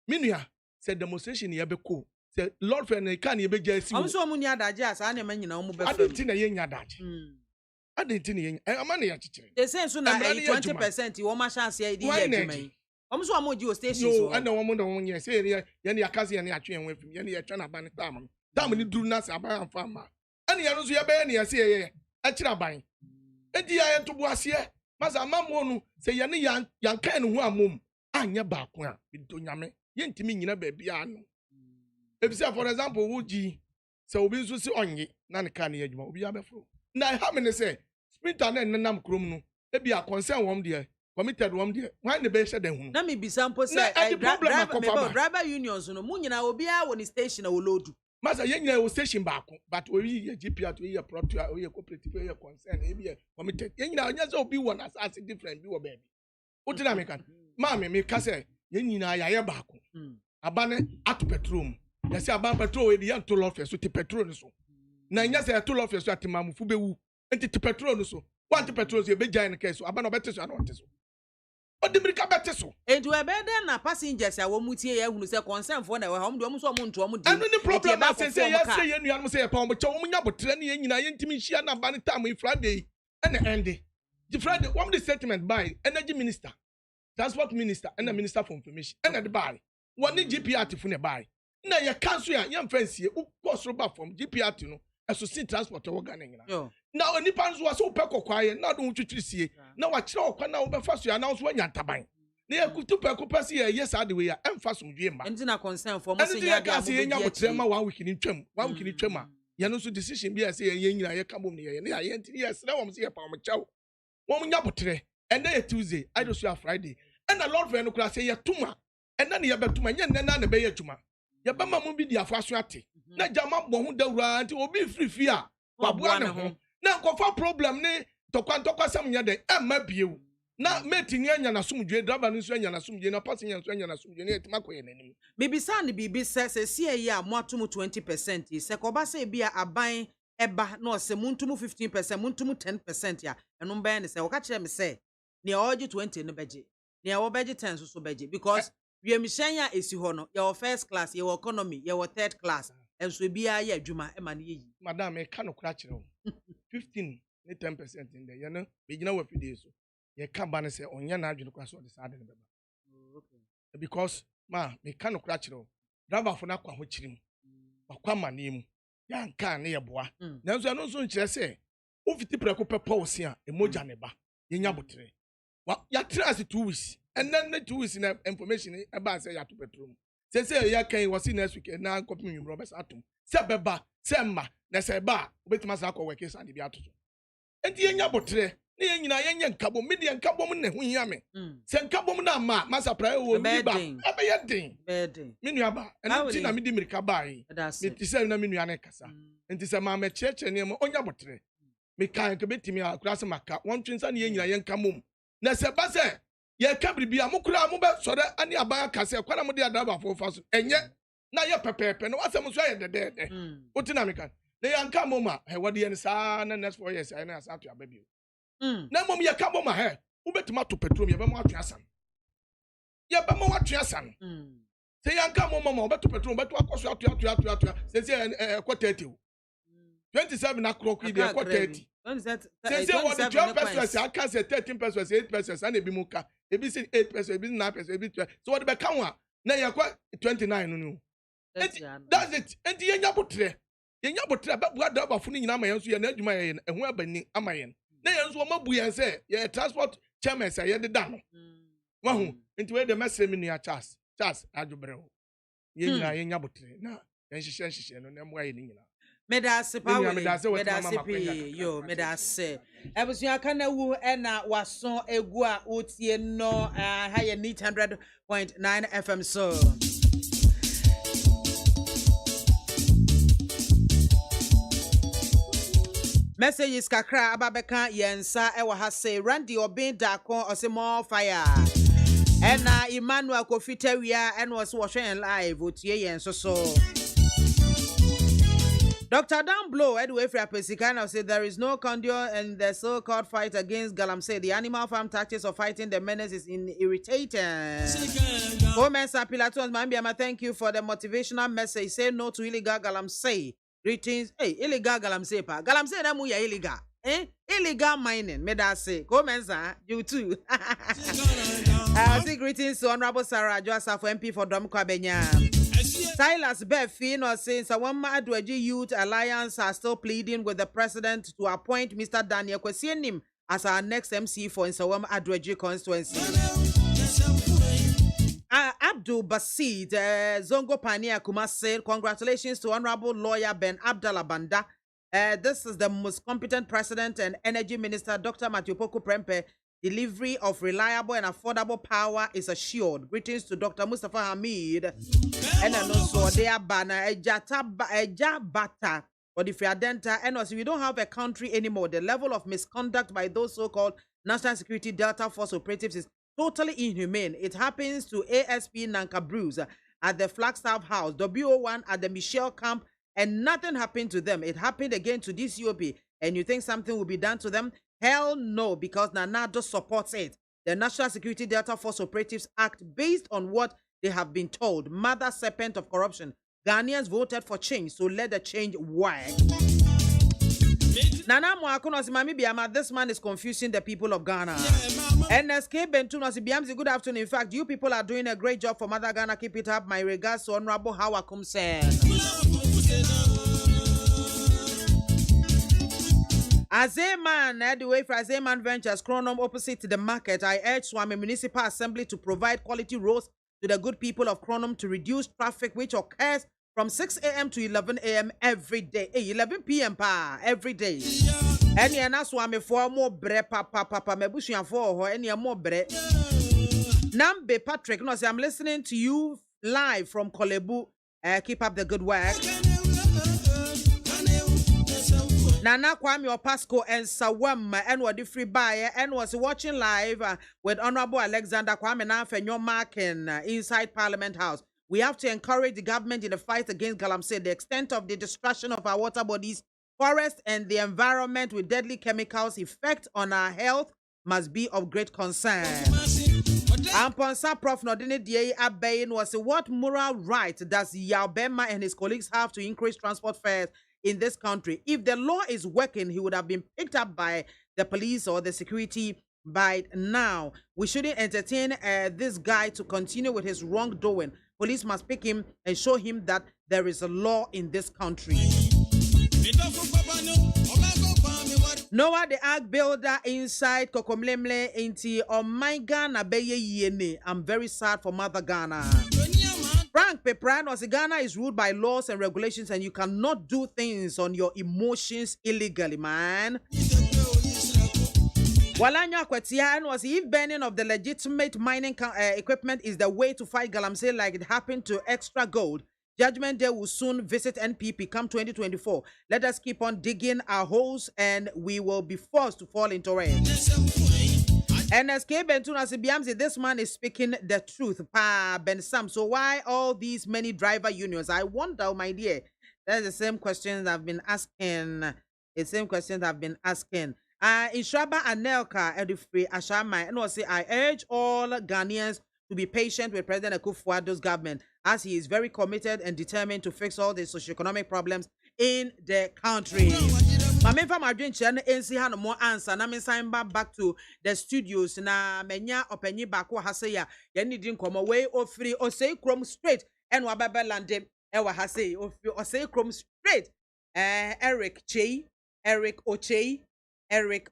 minua se demonstration ye beko se lord friend na kan ye beja asi wo so mu ni adaje asa na manyina wo mu be fam adenti na ye nya adaje adenti na ye amane ya chichire they say so na 20% wo ma chance ye di ye adwuma wo so mo ji station so and wo mo no nye se ye ne yakase ye ne atwe en wafim ye ne ye twa na abane tam ni duru na se aban fa ma ane ye no so ye be ne ye se ye akira ban enti ya ye to boase masa mammo no se ye ne yan kan no ho amom anya ba ko a do nyame yentimi nyina ba bia no ebisa for example wuji se obi nso si onye na ne kan ye adwuma obi abefro na ha me ne se sprinter na nenam krom no ebia concern wom de committed wom de wan ne be hye den hu na me bisa mpo se driver unions no mu nyina obi a wo ni station wo lodu masa ye nyina wo station ba ko but oyi ye GP to ye prop to ye cooperative ye concern ebia committed ye nyina anya se obi won as different bi wo baby utina me kan MAAME me ka se ye nyina ya ye ba ko abane ato petrol yesi aban petrol e yan to lofes so ti petrol no so na nya se to lofes so atimamufu bewu enti ti petrol no so want petrol so e bejan ne kai so aban obete so ana onte so odimirika bete so edu e be den na passengers a wo mutie ye hunu se concern for na we hom do mo so mo nto mo di anu ni problem na se ye nua mo se ye pa mo che wo nya botre ne ye nyina ye ntimi hia na ban time Friday ene ende the Friday one the statement by energy minister transport minister and the minister for information and the buy one GPR to fune buy na ye cancel ya yam fancy u cost ba from GPR to no eso see transport organ nyina na oni panzo wa so pe kokwaye na do twitwiri sie na wa kire okwa na wo be fa so ya na so anya taban na ye kutu pe ko pese ye yes ade we ya emfa so dwe ma enti na concern for mo se nya ga mo ye nya botre ma 1 week ni twam 1 week ni twam a ye no so decision bi ya se ye nyina ye kabom ne ye na ye enti yes na wo mo se ye pa mo chaw wo mo nya botre and then Tuesday I do so Friday and the Lord for no class say tuma and then ye betuma nye nna na be ye tuma ye ba ma mo bi di afaso ate na jama bo hu dawura nti obi free a waboa ne ho na kofa problem ne tokwa sam nya de emma biewu na meeting anya na sumdwe driver nso anya na sumdwe na passenger nso anya na sumdwe ne etima koye nanim bibisa ne bibi se sie ye a mo atom 20% se ko ba se bia aban eba na se muntum 15% muntum 10% ya eno mba ne se wo ka kire me se ne oje 20 no beje ne wo beje 10 so beje because we mission ya esi ho no your first class your economy your third class enso bia ya adwuma e ma ne yi madam e ka no kura kire 15 ne 10% in there you know be gina wa fide so ye ka ba ne se onya na adwene kwa so de sa de ne beba okay because ma me ka no kura kire driver fo na kwa ho kirim wakwa mane mu ya nka ne ye boa nanso eno so nkire se o fiti preko pepa o se a emoja ne ba ye nya botre ya trust 2 weeks and then the 2 weeks in information about say ya to petrol say ya kan was next week na copy me Robert atom say beba say ma na say ba obetima sa akọ work stand bi atoso enti ye nya botre na ye nyina ye nya nkabom me de nkabom ne ho hia me say nkabom na ma masa prae wo mi ba ebe ye den me nua ba enti na me di mirika ba yi me ti say na me nua na kasa enti say ma me cheche ne mo onya botre me kan ke betimi akura se maka won twinsa ne ye nyina ye nkamom na se ba se ye kabri bia mukura mu be sore ani aban kase kwara mu de adaba fofa so enye na ye pepepe no asem so ye de utina me kan na ye nka moma he wode ye ne sa na next 4 years na asa to ababio na mom ye ka moma he u betima to petrol ye be mo atwe asan ye be mo atwe asan se ye nka moma mo beto petrol beto akoso atu se kwota 30 27 na krok ide kwota 30 say what the 12 pesos I can say 13 pesos 8 pesos and be muka ebi say 8%, ebi 9%, ebi 12%. So what the count? Na yakwa 29 no. That's it. Enti yenya botre. Yenya botre ba bua da ba funu nyina ma yenso ye na adwuma ye ehu abani ama ye. Na yenso ma bu yen say ye transport chairman say ye de da no. Wahu enti we de mesre mi nia Charles adwobre ho. Ye nyina yenya botre na yen hihye no na mo aye ni nyina. Medase yo medase ebusu aka na wu na waso egu a otie no ha ye 100.9 FM so messages kakra ababeka yensa ewa ha say Randy Obin Dako ose more fire na Emmanuel Kofitawia was watching live otie yen so Dr. Dan Blow, Edway Frapesikano said there is no condone in the so-called fight against Galamsey. The animal farm tactics of fighting the menace is irritating. Gomez Pilatos Mambiama, thank you for the motivational message. Say no to illegal Galamsey. Greetings. Hey, illegal Galamsey pa. Galamsey na muya illegal. Illegal mining. Me da say. Gomez, you too. Say greetings to Honorable Sarah Joseph MP for Domko Abenya. Silas Beffin was saying Sawama Adwaji Youth Alliance are still pleading with the president to appoint Mr. Daniel Kwesienim as our next MC for Sawama Adwaji constituency. Abdul Basid Zongo Pania Kuma said, congratulations to Honorable Lawyer Ben Abdallah Banda. This is the most competent president and energy minister, Dr. Matthew Poku Prempe. Delivery of reliable and affordable power is assured. Greetings to Dr. Mustafa Hamid. And also, they are banner, bata, or the Fiadenta. And also, we don't have a country anymore. The level of misconduct by those so-called National Security Delta Force operatives is totally inhumane. It happens to ASP Nanka Bruce at the Flagstaff House, WO1 at the Michelle Camp, and nothing happened to them. It happened again to this UOP. And you think something will be done to them? Hell no, because Nanado supports it. The National Security Delta Force operatives act based on what they have been told. Mother serpent of corruption. Ghanaians voted for change, so let the change work. Nana Mwakuno Simami BIAMAH, this man is confusing the people of Ghana. NSK Bentuno Biamzi, good afternoon. In fact, you people are doing a great job for Mother Ghana. Keep it up. My regards to Honorable Hawakum Sen. Azeman, the way for Azeman Ventures, Chronom opposite to the market, I urge Swami Municipal Assembly to provide quality roads to the good people of Chronom to reduce traffic which occurs from 6 a.m. to 11 a.m. every day. 11 p.m. every day. And yana Swami for more bre papa mebusian for her any more bre. Nambe Patrick, no, say I'm listening to you live from Kolebu. Keep up the good work. Nana Kwame Opasco and Sawam and what the free buyer and was watching live with Honorable Alexander Kwame Nafenyo Markin inside Parliament House. We have to encourage the government in the fight against Galamsey. The extent of the destruction of our water bodies, forests, and the environment with deadly chemicals' effect on our health must be of great concern. Amponsa Prof. Nodine D.A. Abayin was what moral right does Yaubema and his colleagues have to increase transport fares in this country? If the law is working, he would have been picked up by the police or the security by now. We shouldn't entertain this guy to continue with his wrongdoing. Police must pick him and show him that there is a law in this country. Noah the Ark Builder inside Kokomlemle inti Omaiga na beye yene. I'm very sad for Mother Ghana. Frank Peprano, Ghana is ruled by laws and regulations, and you cannot do things on your emotions illegally, man. Walanya Kwetian was if banning of the legitimate mining equipment is the way to fight Galamsey like it happened to Extra Gold. Judgment Day will soon visit NPP come 2024. Let us keep on digging our holes and we will be forced to fall into it. NSK Bentuna Sibiamzi, this man is speaking the truth. Pa Ben Sam. So why all these many driver unions? I wonder, my dear. That's the same questions I've been asking. The same questions I've been asking. Inshaba Anelka Edifree Ashama and say I urge all Ghanaians to be patient with President Akufo-Addo's government, as he is very committed and determined to fix all the socio-economic problems in the country. Mame fa madwen kire no ensi ha no mo answer na me sign back to the studios na menya opanyi baako ha se ya ye ni di nkomo we ofiri osei krom straight en wa baba lande e wa ha se ofiri osei krom straight Eric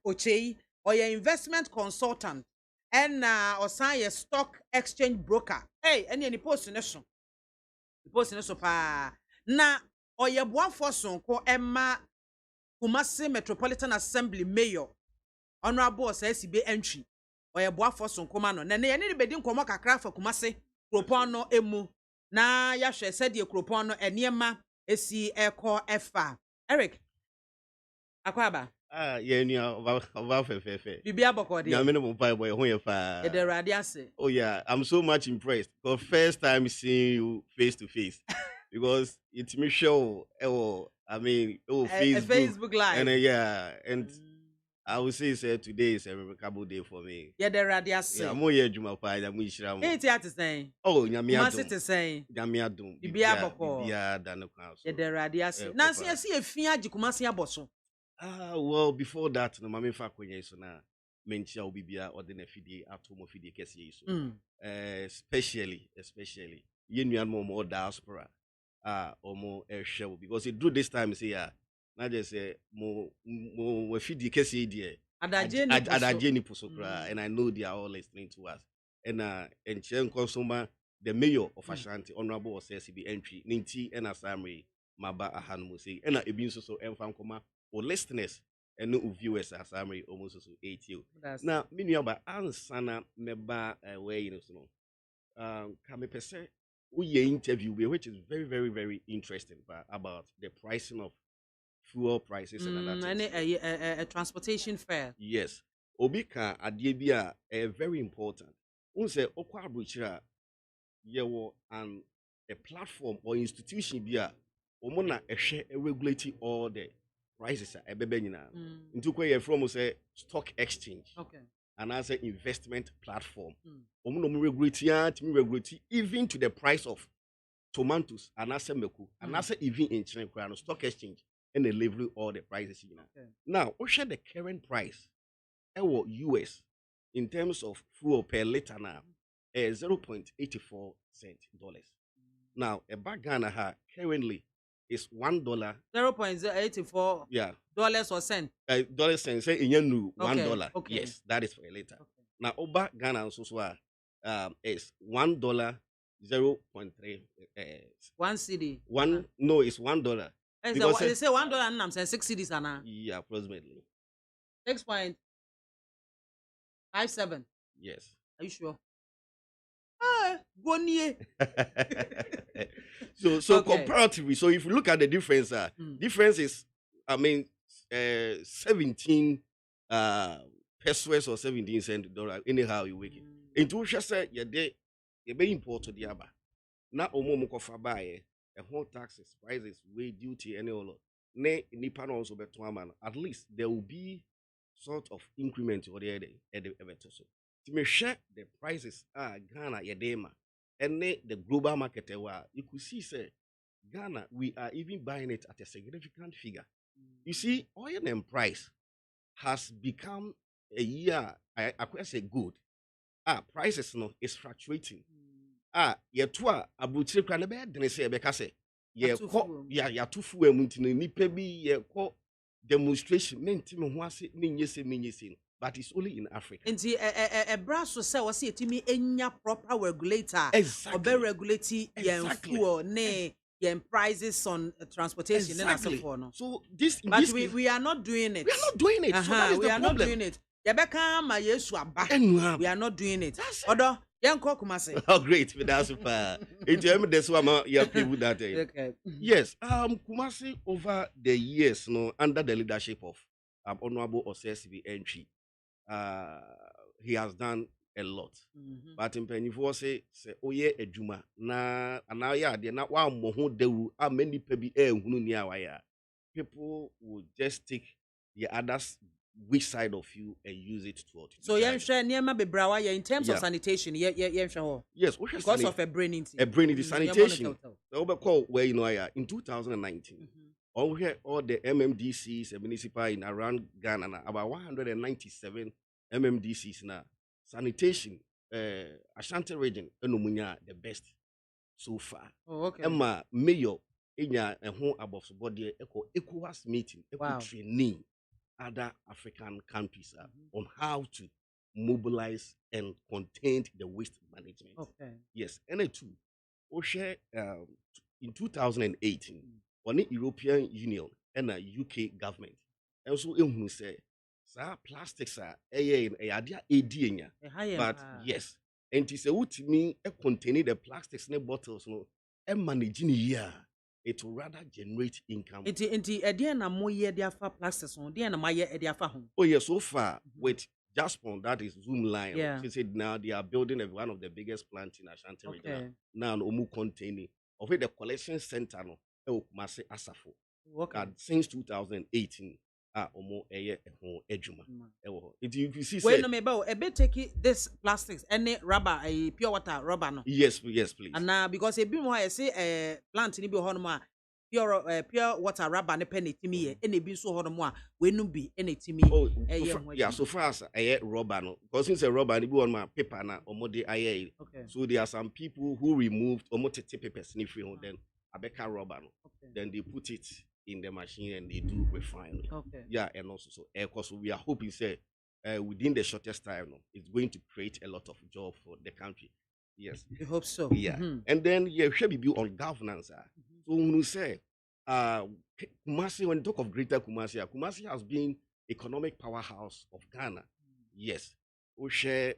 Ochei or your investment consultant and osan ye stock exchange broker hey any post ne so pa na oye boafo sonko emma Kumasi Metropolitan Assembly Mayor Honorable Osesibe entry oye boafo sonko ma no na ye ne bedi nkomo kakra fa Kumasi kropon no emu na ya hwe se de kropon no eniema esi eko efa Eric Akwaba yeah, over fe. Bibia bokodi. Yeah, minimum boy who you fa. The radiance. Oh yeah, I'm so much impressed. Because first time seeing you face to face. Because it's me show Facebook Live. And yeah, and I would say today is a remarkable day for me. Yeah, the radiance. Yeah, mo ye juma pa ya mo ishira mo. Hey, to say. Oh, nyame adom. Must to say. Nyame adom. Bibia boko. Bibia dan kwa so. Yeah, the radiance. Na see efia Kumasi aboso. Well, before that, no mame fa kwenye so na mentia obibia ordinary fidie atomo fidie kesi so. Especially yenu more diaspora omo share because it do this time say na just say mo fidie kesi die adaje ni posokra and I know they are all listening to us and chen consumer the mayor of Ashanti honorable Osesibe entry ninti and summary maba ahanmu say and ebin so emfam koma or listeners and no viewers as summary almost so 80. Now many about ansana meba where you know come person we interview which is very interesting about the pricing of fuel prices and other things. And a transportation fare. Yes. Obika adie very important. Unse okwa abrochira yewo and a platform or institution bia omona ehwe regulating all the prices are ebebe nyina into kwe from say stock exchange and as an investment platform omuno regulate even to the price of tomatoes and as meku and as even in China stock exchange and they level all the prices now we share the current price US in terms of fuel per liter now 0.84 dollars now a bag Ghana currently is $1. 0.084 dollars or cent. Dollar cent say in new $1. Okay. Yes, that is for a liter. Okay. Now over Ghana also is $1 0.3 1 CD. No, it's $1. Because they say $1 and I'm saying 6 CDs are yeah, approximately 6.57. Yes. Are you sure? Go near. So comparatively, so if you look at the difference, difference is 17 pesos or 17 cents dollar. Anyhow you make it. Into just say you be important the aba. Na omo kofa buy a whole taxes, prices, way duty, any all. Ne nipa no also beto man. At least there will be sort of increment or the other so. To me share the prices Ghana yedema. And the global market, you could see, say, Ghana, we are even buying it at a significant figure. You see, oil and price has become a year, I could say good. Prices no is fluctuating. Yetua abutire kra na be dene se be ka se ye ko ya tufu amuntine nipa bi ye ko demonstration mentime ho ase menyese but it's only in Africa. And a brasso say was it me enya proper regulator or be regulate fuel ne prices on transportation no. So we are not doing it. We are not doing it. So that is we are problem. Not doing it. Yebeka ma yesu aba. We are not doing it. Odo yenko Kumasi. Oh great, that's super. This one you people that okay. Yes, Kumasi over the years under the leadership of Honorable Osesibe entry. He has done a lot. But in Pennyfo say oye ejuma na anaya de na wa moho dewu many pebi hunu ni awaya. People will just take the others which side of you and use it to. So niema bebrawa in terms of sanitation yes, because of a brain sanitation. The call where in 2019 all the MMDCs and municipal in around Ghana now, about 197 MMDCs now. Sanitation, Ashanti region, Enumunya the best so far. Oh, okay. Emma mayor inya home above body ECOWAS meeting, training other African countries on how to mobilize and contain the waste management. Okay. Yes, and too. Oshe in 2018, on the European Union and the UK government, and so who say, "Sir, plastics are but yes, and it is me containing the plastics in the bottles no, and managing here." It will rather generate income. Oh yes, so far with Jaspon, that is Zoom line. Yeah. She said now they are building one of the biggest plants in Ashanti region. Now Omu containing of it the collection center no Kumasi Asafo. And since 2018, Omo ejuma. If you see, wait, no, maybe a bit take this plastics, any rubber, a pure water rubber, no. Yes, please. And now because a bit more, I say a plant in the pure water rubber, and a penny to me, any be so hard more, when no be any to me. Oh, yeah, so far as I rubber, no, because since a rubber, and on my paper now, Omode IA. Okay. So there are some people who removed Omote paper sniffing, then a becker rubber, no. Then they put it in the machine and they do refining. Okay. Yeah, and also so because we are hoping say within the shortest time, no, it's going to create a lot of job for the country. Yes. We hope so. Yeah. And then should be on governance. So when you say Kumasi, when you talk of Greater Kumasi, Kumasi has been economic powerhouse of Ghana. Yes. We share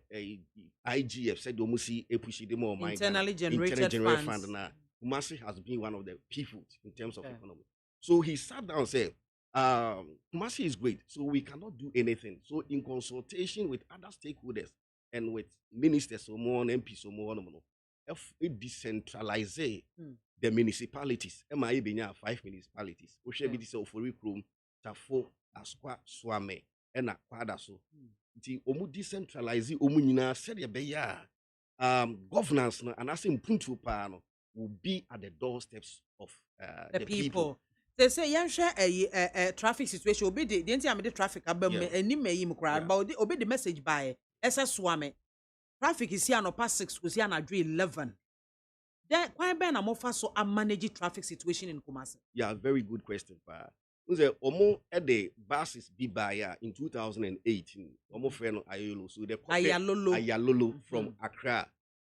IGF said Domusi Epushi Demo internally generated funds. Now. Kumasi has been one of the people in terms of economy. So he sat down and said, Kumasi is great, so we cannot do anything. So in consultation with other stakeholders and with ministers, so more MPs, so more, if we decentralize the municipalities, MIA Benya 5 municipalities, Oshebi is Ofori Krum, Tafo, Asqua, Swame, and Akwada so. The Omu decentralize Omunina said beya governance and as in Puntu Pano will be at the doorsteps of the people. They say young share a traffic situation obey the anti traffic about me and me about obey the message by SS Swame. Traffic is here no past 6 was here na 11. Then why ben am offer so a manage traffic situation in Kumasi? Yeah, very good question, pa. Omo at the buses be by in 2018. Omo friend Ayolo, so the Ayalolo from Accra.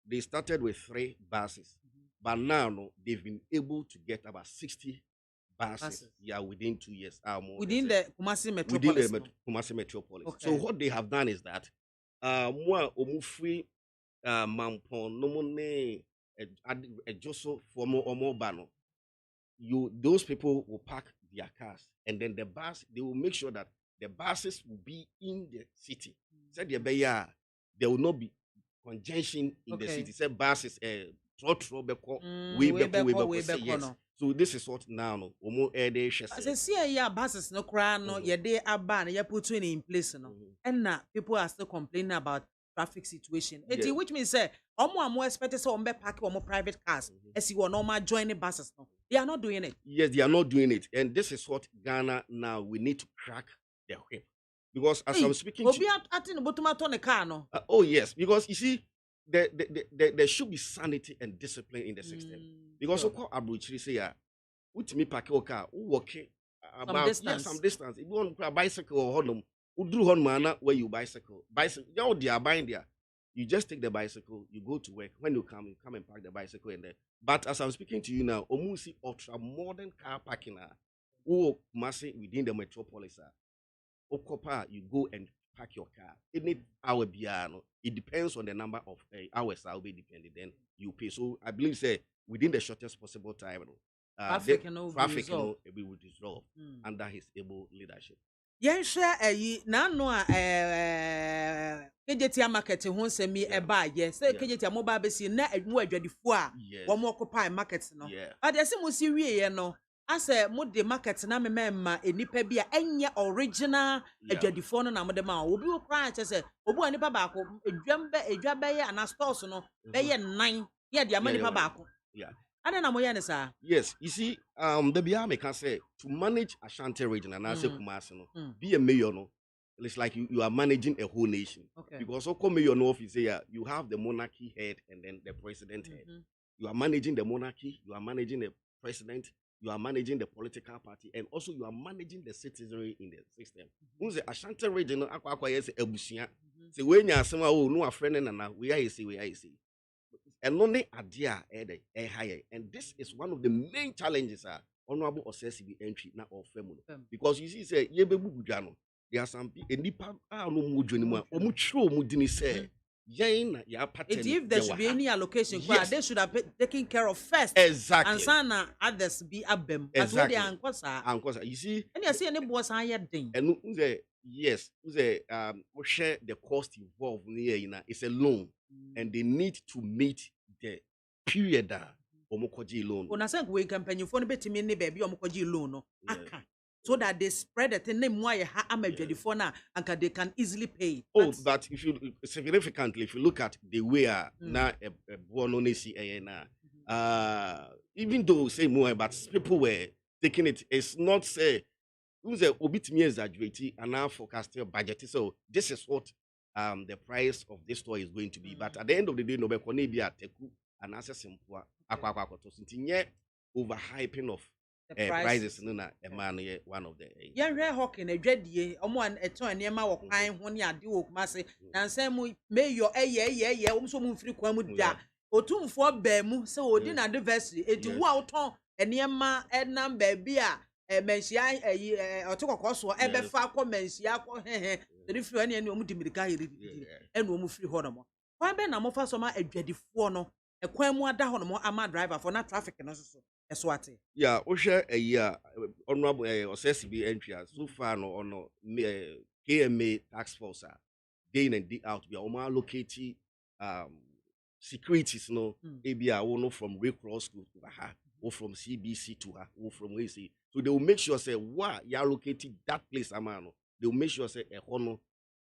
They started with 3 buses, but now they've been able to get about 60 buses. Yeah, within 2 years. Within the Kumasi metropolis. Within the Kumasi metropolis. Okay. So what they have done is that more free mampon no money joso for more bano. Those people will park their cars and then the bus they will make sure that the buses will be in the city. Said there will not be congestion in the city. Said buses yes. So this is what now no omo ede hwese. I see ya buses no cry no ye dey aban ye put in place no. And now people are still complaining about traffic situation. Which means say omo expect say omo park omo private cars. As you normal join the buses no. They are not doing it. Yes, they are not doing it. And this is what Ghana now we need to crack the whip. Because as I'm speaking to oh yes, because you see there should be sanity and discipline in the system. Because so called Abuchiri say with me park your car, walk about some distance. If you want a bicycle or honum, who do on mana where you bicycle. You they are buying there. You just take the bicycle, you go to work. When you come and park the bicycle in there. But as I'm speaking to you now, almost ultra modern car parking Kumasi within the metropolis. Okopa, you go and park your car. It need hour piano. It depends on the number of hours I'll be dependent. Then you pay. So I believe say within the shortest possible time, traffic will be resolved under his able leadership. Yen share na no KJT market ho semi e ba ye say KJT mobile besi na mu adwadifo a wo mo occupy market no but dey say mo si wie ye no ase mo de market na memma enipa bi a enye original adwadifo no na mo de ma obi wo kra che say obu anipa ba ko edwamba ye ana stores no be ye 9 ye de amanipa ba ko Ada na moya ne sa. Yes, you see, the BIAMAH can say to manage Ashanti region and I say Kumasi no, be a mayor no. It's like you are managing a whole nation. Okay. Because so come mayor no office here, you have the monarchy head and then the president head. You are managing the monarchy, you are managing the president, you are managing the political party, and also you are managing the citizenry in the system. Who's the Ashanti region? Akwa yes ebusia. Say when you are someone who no a friend and now we are see. And only idea higher. And this is one of the main challenges honorable Osesibi entry now of family. Because you see, say there are some people nipa no mujo ni mu omuchro mudini say if there should be any allocation, yes. They should have taken care of first. Exactly. And sana others be abem. Exactly. You see, and you see any boss higher thing. And yes, share the cost involved in it's a loan, and they need to meet the period omokoji loan. When I say we company for the me ne baby omokoji loan no. So that they spread it in name why I'm a na and they can easily pay. Oh, but if you significantly, if you look at the way now even though say more, but people were taking it, it's not say who's a bit me exaggerating and now forecasting budget. So this is what the price of this store is going to be. But at the end of the day, no be teku and access simple overhyping of prices no na man one of the yeah rare hawk in a dreadie omo eton niema wo kwan ho ne ade wo kumase na nsem mu mayor so mu mfiri kwan mu da otumfo ba mu se odi na anniversary edi wo a woton niema enam ba bi a menhia otokoko so ebe fa akọ menhia akọ the free ne omu dimirika yiri ene omu free ho no mo kwan be na mo fa so ma adwadifo no ekwan mu ada ho no mo ama driver for na traffic no so Eswati. Yeah, Osha a year honorable Osesibi entry so far no KMA tax force day in and day out. We are locating securities no ABI no from Red Cross to her or from CBC to her or from AC. So they will make sure say why you are locating that place amano. They will make sure say a hono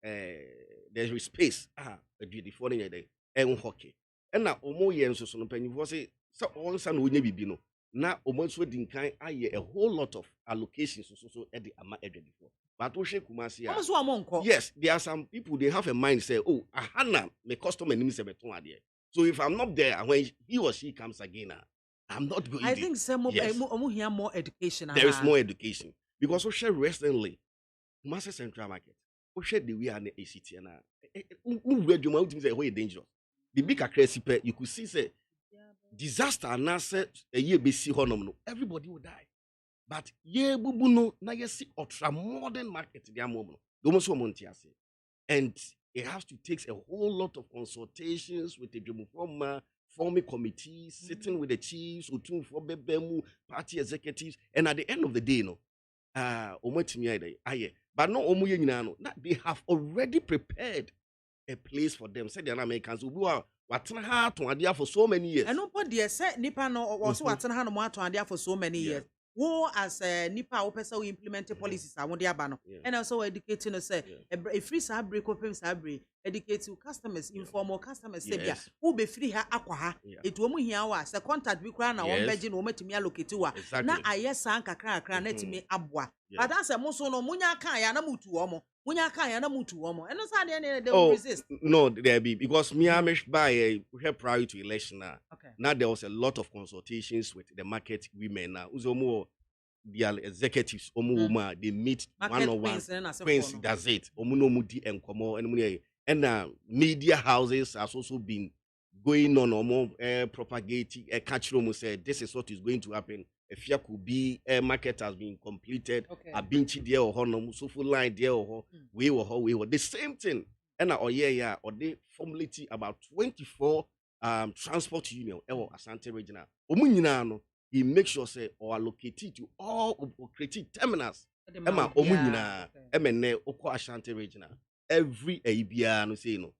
there is space a beautiful day and hockey. And now omo yen so no penny was say so all san we be no. Now, almost wedding kind a whole lot of allocations so at the ama before. But we shake Kumasi. Yes, there are some people they have a mind say, oh, Ahana, my customer name is a beton idea. So if I'm not there when he or she comes again, I'm not going. I think some more education. There is more education because we share recently Kumasi Central Market. We share the way and the ACT and very dangerous. The big crazy you could see say. Disaster and a year BC honor, everybody will die. But ye bubuno na ye see ultra modern market the moment. And it has to take a whole lot of consultations with the forming committees, sitting with the chiefs, for party executives, and at the end of the day, but no they have already prepared a place for them. Said the Americans who are watching her to idea for so many years. And nobody said Nipa no also watching her no to idea for so many years. Who as Nipa opesa we implemented policies I want the abano. And also educating us say a free sabri open sabri educate to customers, informal customers say who be free her aqua it will here was a contact we crown our virgin woman to me allocate to her. Now I yes sanka cran net me abwa. But that's a moso no munya kaya na mutu omo. Munya kaya na mutu omo. And that's they will resist. No, there be because MAAME by prior to election now. Now there was a lot of consultations with the market women now. Uzomo the executives they meet one-on-one. That's it. And media houses has also been going on propagating a catch room said this is what is going to happen. If there could be a market has been completed, a binchi there or so full line there or we were the same thing. And or they formulated about 24 transport union or Asante regional. He makes sure say or allocated to all creative terminals. Emma Omunina, MNA Oko Ashanti regional. Every ABR no say no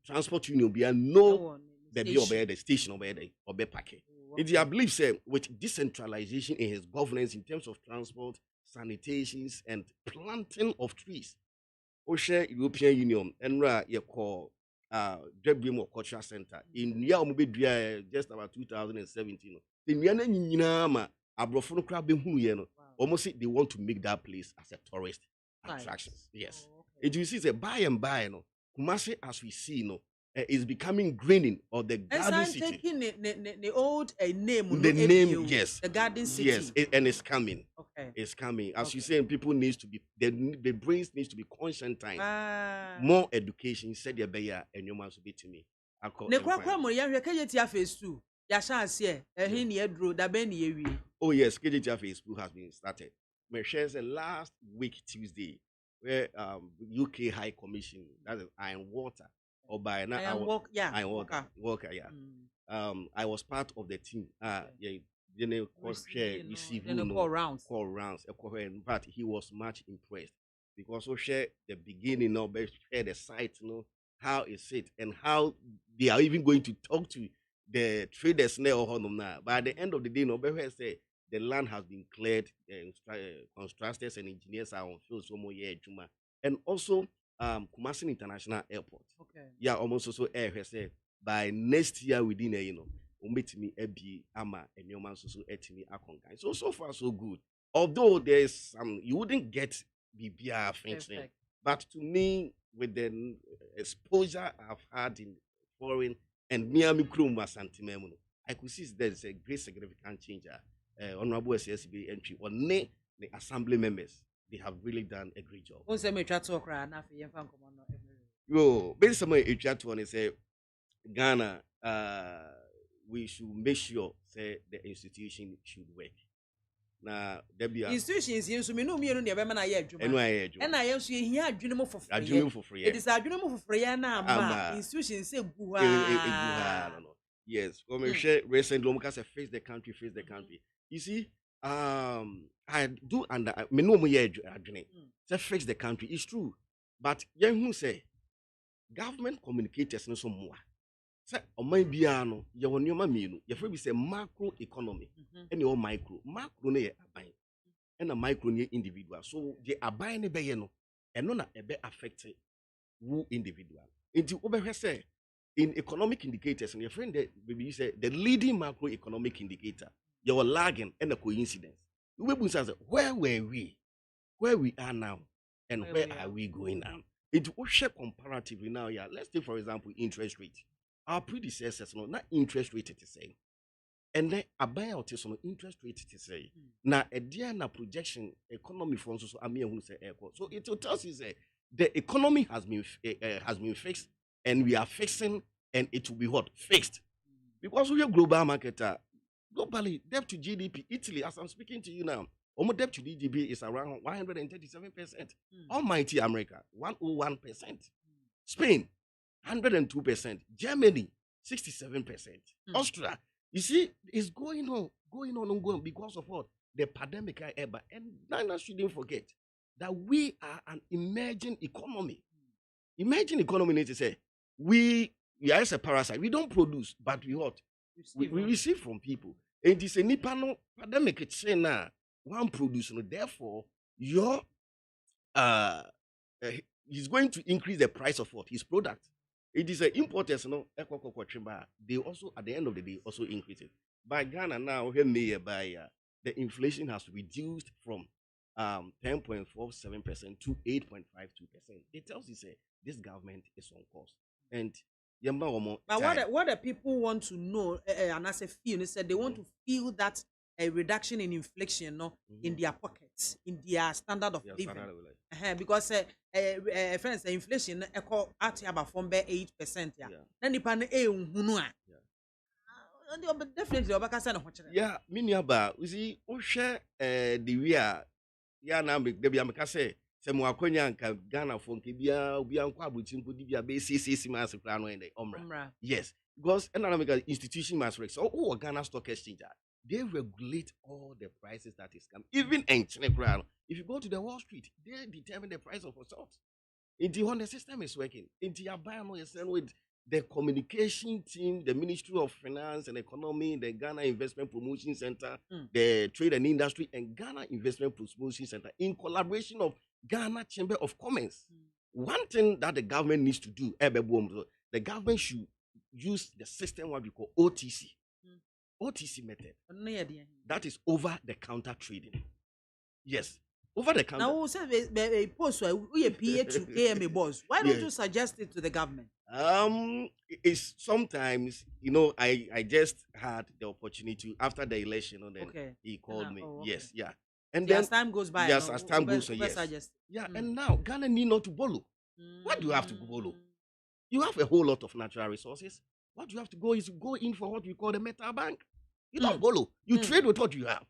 transport union be no baby obey the station obey packet. It I believe say with decentralization in his governance in terms of transport, sanitations, and planting of trees. Oshe European Union and ye call Debriefing Cultural Center in just about 2017. The Nyana Abrofon crab being almost they want to make that place as a tourist attraction. Yes. It you see the by and by, Kumasi, as we see, is becoming greening or the garden city. Taking the old name. The name, yes. The garden city. Yes, and it's coming. Okay. It's coming. As you say, people needs to be the brains needs to be conscientized. More education. Said the bear and your man to be to me. Phase 2. Oh yes, KJTF Phase 2 has been started. Shares last week Tuesday, where UK High Commission, that is Iron Water, or by now Iron Walker, yeah. I was part of the team. Call rounds. But he was much impressed because we share the beginning, share the site, how is it, and how they are even going to talk to the traders now. But at the end of the day, say the land has been cleared, constructors and engineers are on field so more year, and also Kumasi International Airport. Okay. Yeah, almost also air say by next year within me ebi ama and your man so etimi akonkai. So far so good. Although there's some you wouldn't get BBR functioning, but to me with the exposure I've had in foreign and Miami Kruma Santimemo, I could see there's a great significant change. Honorable SSB entry or the assembly members, they have really done a great job. Yo, basically, if you want to say Ghana, we should make sure say the institution should work. Now, there be institutions in so many no never man aye adwuma. And I also here adwuma for free. Adwuma for free. It is adwuma for free na ma institutions say guha. Yes, come share recently say face the country. You see, I do under me no more adwene. Say face the country. It's true. But yen who say government communicators no so more. Say o man bia no ye won nyoma mienu ye fa bi say macro economy and your macro no ye aban and a micro ne individual so the aban ne be ye no eno na e be affect who individual enti obehwe say in economic indicators and your friend that baby you say the leading macroeconomic indicator you were lagging and a coincidence we be say where were we are now and where are we going now it will share comparatively now. Yeah, let's take for example interest rate. Our predecessors, not interest rate to say, and then a buyout is on interest rate to say. Now a dear na projection economy funds so Amir who say so it will tell you say the economy has been fixed and we are fixing and it will be what fixed because we are global marketer. Globally, debt to GDP, Italy, as I'm speaking to you now. Almost debt to GDP is around 137%. Almighty America, 101%. Spain, 102%. Germany, 67%. Austria, you see, it's going on because of what? The pandemic ever. And Nana shouldn't forget that we are an emerging economy. Emerging economy needs to say, we are as a parasite. We don't produce, but we what? We receive from people. And it's a Nipano pandemic, it's saying now. One producer, therefore, your he's going to increase the price of what his product. It is an importers, they also at the end of the day also increase it. By Ghana now, the inflation has reduced from 10.47% to 8.52%. It tells you say this government is on course. And but what the people want to know, and as a feel, they said they want to feel that a reduction in inflation in their pockets, in their standard of living. Because friends, the inflation at about 8%. Then the pan definitely yeah, miniaba. You see, share the we now make the say mo akonya nka Ghana for nke bia obi anko abutimpo di bia be CCC mass plan in the omra. Yes, because economic institution must work. So Ghana Stock Exchange, they regulate all the prices that is coming. Even in China, if you go to the Wall Street, they determine the price of salt. When the system is working, with the communication team, the Ministry of Finance and Economy, the Ghana Investment Promotion Center, the Trade and Industry, and Ghana Investment Promotion Center, in collaboration of Ghana Chamber of Commerce. One thing that the government needs to do, the government should use the system what we call OTC. OTC method. That is over the counter trading. Yes. Over the counter. Now, who said a post we a PA to KMA boss? Why don't you suggest it to the government? It's sometimes, I just had the opportunity after the election, and then he called me. Okay. Yes, yeah. And then as time goes by, yes, as time goes on, yes. Yeah, and now Ghana need not to borrow. What do you have to borrow? You have a whole lot of natural resources. What you have to go is go in for what we call the metal bank. You don't borrow. You trade with what you have.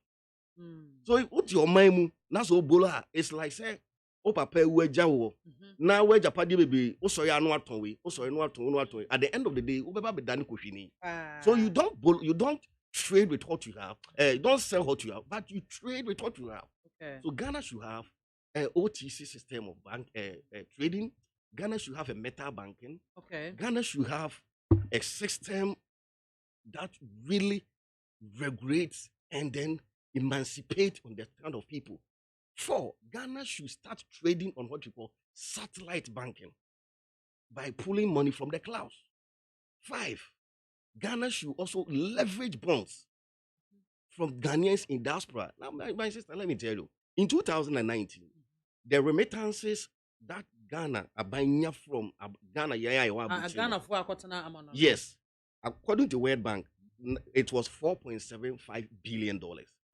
So what your mind that's all bola. It's like say, oh papa we jawo. Now we Japadi baby. Also ya no aton we. Also no aton. At the end of the day, we be done koshini. So you don't borrow. You don't trade with what you have. You don't sell what you have, but you trade with what you have. Okay. So Ghana should have an OTC system of bank trading. Ghana should have a metal banking. Okay. Ghana should have a system that really regulates and then emancipate on the kind of people. 4, Ghana should start trading on what you call satellite banking by pulling money from the clouds. 5, Ghana should also leverage bonds from Ghanaians in diaspora. Now, my sister, let me tell you, in 2019, the remittances that Ghana are buying from Ghana, yes, according to World Bank, it was $4.75 billion.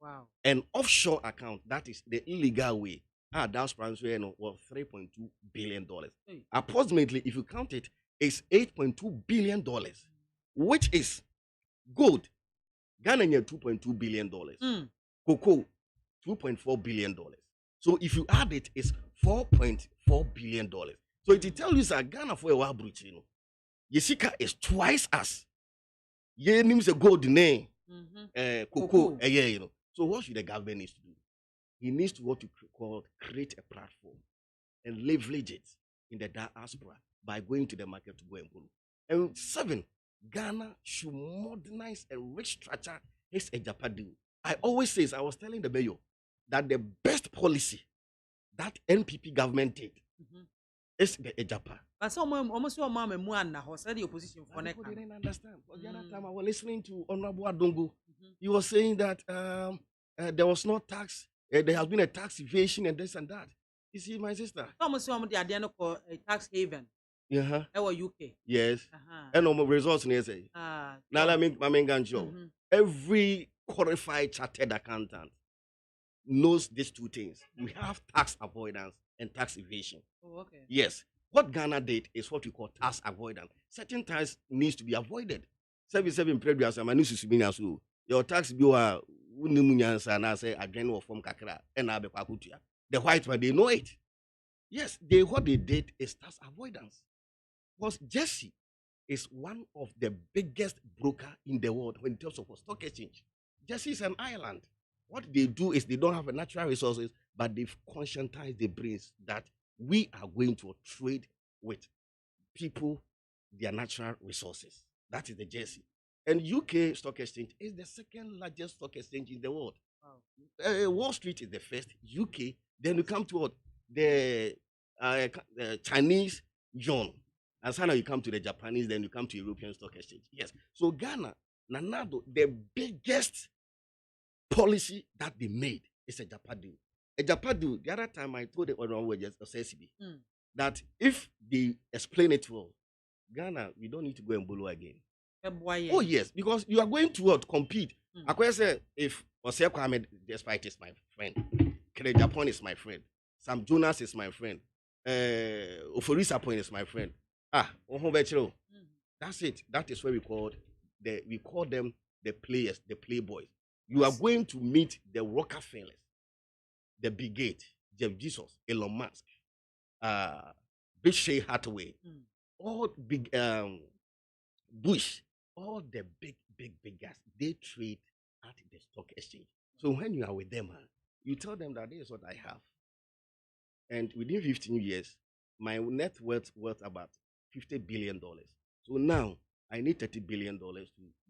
Wow. An offshore account, that is the illegal way, diaspora was $3.2 billion. Approximately, if you count it, it's $8.2 billion, which is gold. Ghana had $2.2 billion. Cocoa, $2.4 billion. So if you add it, it's $4.4 billion. So it tells you that Ghana for a while, Yesika is twice as. Ye names a gold name. Cocoa. So what should the government need to do? He needs to what you call create a platform and leverage it in the diaspora by going to the market to go and borrow. And 7, Ghana should modernize and restructure his Ejapa. I always say, I was telling the mayor that the best policy that NPP government did is the Ejapa. But some almost your mom and Muana who said the opposition for next. I didn't understand. The other time I was listening to Honorable Adongo. He was saying that there was no tax, there has been a tax evasion and this and that. You see, my sister. Almost some of the idea for a tax haven. Yeah. Our UK. Yes. And no more results in SA. Now I mean, every qualified chartered accountant knows these 2 things. We have tax avoidance and tax evasion. Oh, okay. Yes. What Ghana did is what we call tax avoidance. Certain tax needs to be avoided. 77 previous your tax bill are say again or from kakra and the white man they know it. Yes, what they did is tax avoidance. Because Jesse is one of the biggest broker in the world in terms of stock exchange. Jesse is an island. What they do is they don't have a natural resources, but they've conscientized the brains that we are going to trade with people, their natural resources. That is the Jesse. And UK stock exchange is the 2nd largest stock exchange in the world. Wow. Wall Street is the first, UK. Then you come to what? The Chinese yuan. And so now you come to the Japanese, then you come to European stock exchange. Yes. So Ghana, Nanado, the biggest policy that they made is a Japadu. A Japadu, the other time I told the other just that if they explain it well, Ghana, we don't need to go and borrow again. Oh yes, because you are going to what? Compete. I say if Osei Kwame, despite is my friend, Kere Japan is my friend, Sam Jonas is my friend, Oforisa Point is my friend. That's it. That is what we call them the players, the playboys. You are going to meet the Rockefellers, the Bill Gates, Jeff Bezos, Elon Musk, Big Shea Hathaway, all big Bush, all the big guys, they trade at the stock exchange. So when you are with them, you tell them that this is what I have. And within 15 years, my net worth about $50 billion. So now I need $30 billion to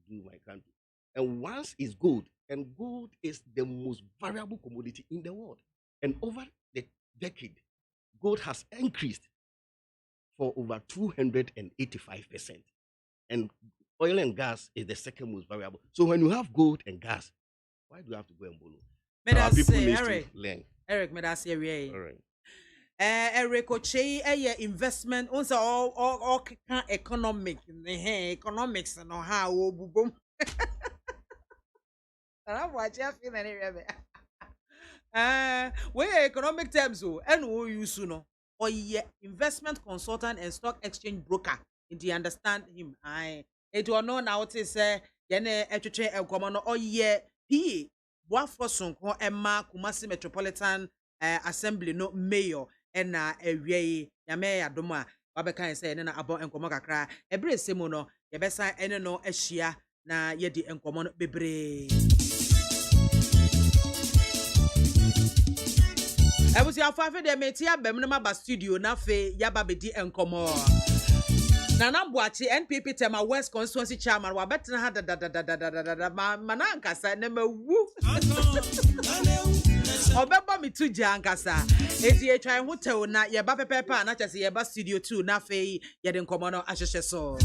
do my country. And once it's gold, and gold is the most valuable commodity in the world. And over the decade, gold has increased for over 285%. And oil and gas is the second most variable. So when you have gold and gas, why do you have to go and borrow? Our people need to learn. Eric, may I say, All right. Eric Oche, investment, also all economic, economics, and how boom. I'm watching feeling where economic terms, and who you soon, or investment consultant and stock exchange broker. If you understand him, it will know now to say, Yene Etuche El Commono, or P. Boafoson, Emma Kumasi Metropolitan Assembly, no mayor, and a Yame Adoma, Babaka say, and about Encomoga cry, a brace Simono, Yabesa, and no Eshia, na Yedi Encommon Bebre. I was your father, the Metia Bemnama Studio, Nafe, Yababedi Encomo. Nana Boachi NPP tema West Constituency Chairman wa betina ha da mananka sa na mawu obeba mi tu jankasa eti e twan hotel na ye ba pepepa na chese ye ba studio 2 na fe ye de nkomo no ahwehwe so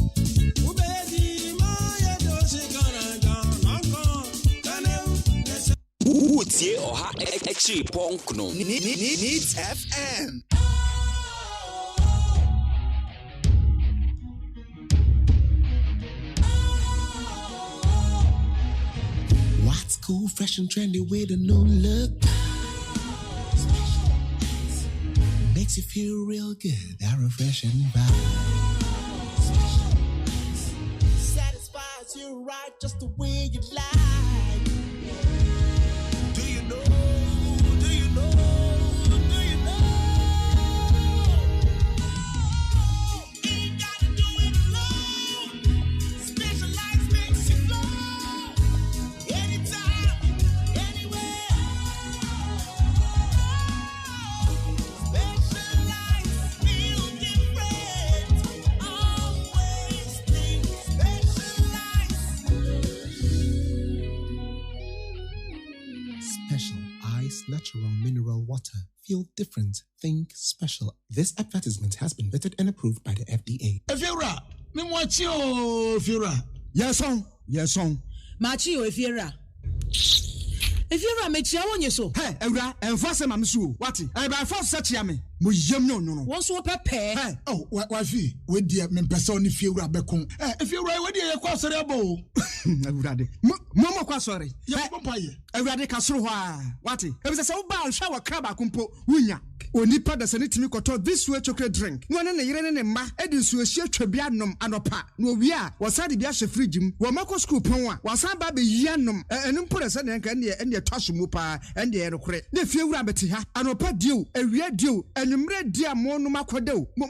Utie oha extra punk no Needs FM. What's cool, fresh and trendy with a new look? Makes you feel real good, that refreshing vibe. Satisfies you right just the way you like. Do you know? Do you know? Do you know? Ain't gotta do it alone. Specialized makes you flow. Anytime, anywhere. Specialized feel different. Always think specialized. Special ice, natural mineral water. Feel different. Think special. This advertisement has been vetted and approved by the FDA. Efiora, me mwachi o Efiora. Yes on. Machi o Efiora. Efiora mechi awon yeso. Hey, Ewura, enfase ma mesu. Wati? E ba force search ya me. Mo yem no. Won so pepe. Hey, oh, wa fi. We dia me pese oni Efiora bekon. Efiora we dia ye kwa sori abo. Ewura de. Mo kwa sori. Ye pompa ye. Ewura de ka soro ho a. Wati? E be se wo ba hwa wa kraba kumpo wunya. Onipa da sane timi koto this way chocolate drink. No ne yire ne mma e di nsu ehia twabia nom anopa. No wi a wasade bia hye fridge mu. Wo mako school pon a wasan ba be yia nom. Enu mpore se ne nka ne twaso mu pa ende e rekore. Na fie wura beti ha. Anopa dio, ewia dio, enumre dia mo no makoda o. Mo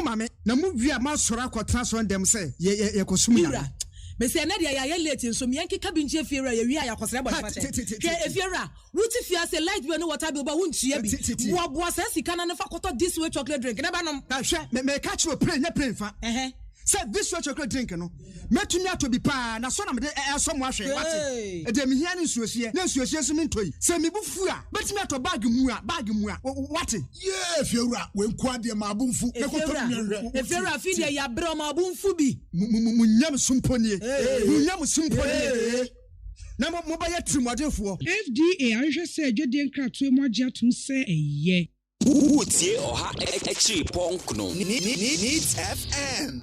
mame. Na mu wi a ma soro akotra so ndem se ye kosum ya. Mesi na dia ya late nso mi yanke kabinje Efiora ya wi a yakosere body pache. Ke Efiora, wuti fia se light bill no water bill ba wuntua bi. Wo boa se sika na fa koto this way chocolate drink. Na ba nom. Ta hwe me catch you play fa. Say this way chocolate drink no. Metumi ato bi pa na so na me de so mo ahwe wate. E de me hia ne nsuohie. Na nsuohie so me ntoi. Se me bufu a, betumi ato bag mu a. Wate? Yeah, Efiora, we nko ade ma abunfu. Efiora fi de ya bre ma abunfu bi. Munyam sumponie. Munyam sumponie. Na mo ba ya trimodefo. FDA ahwehwe se adwede nkrato mu agye atum se eye. Utie oha extra punk no Needs FM.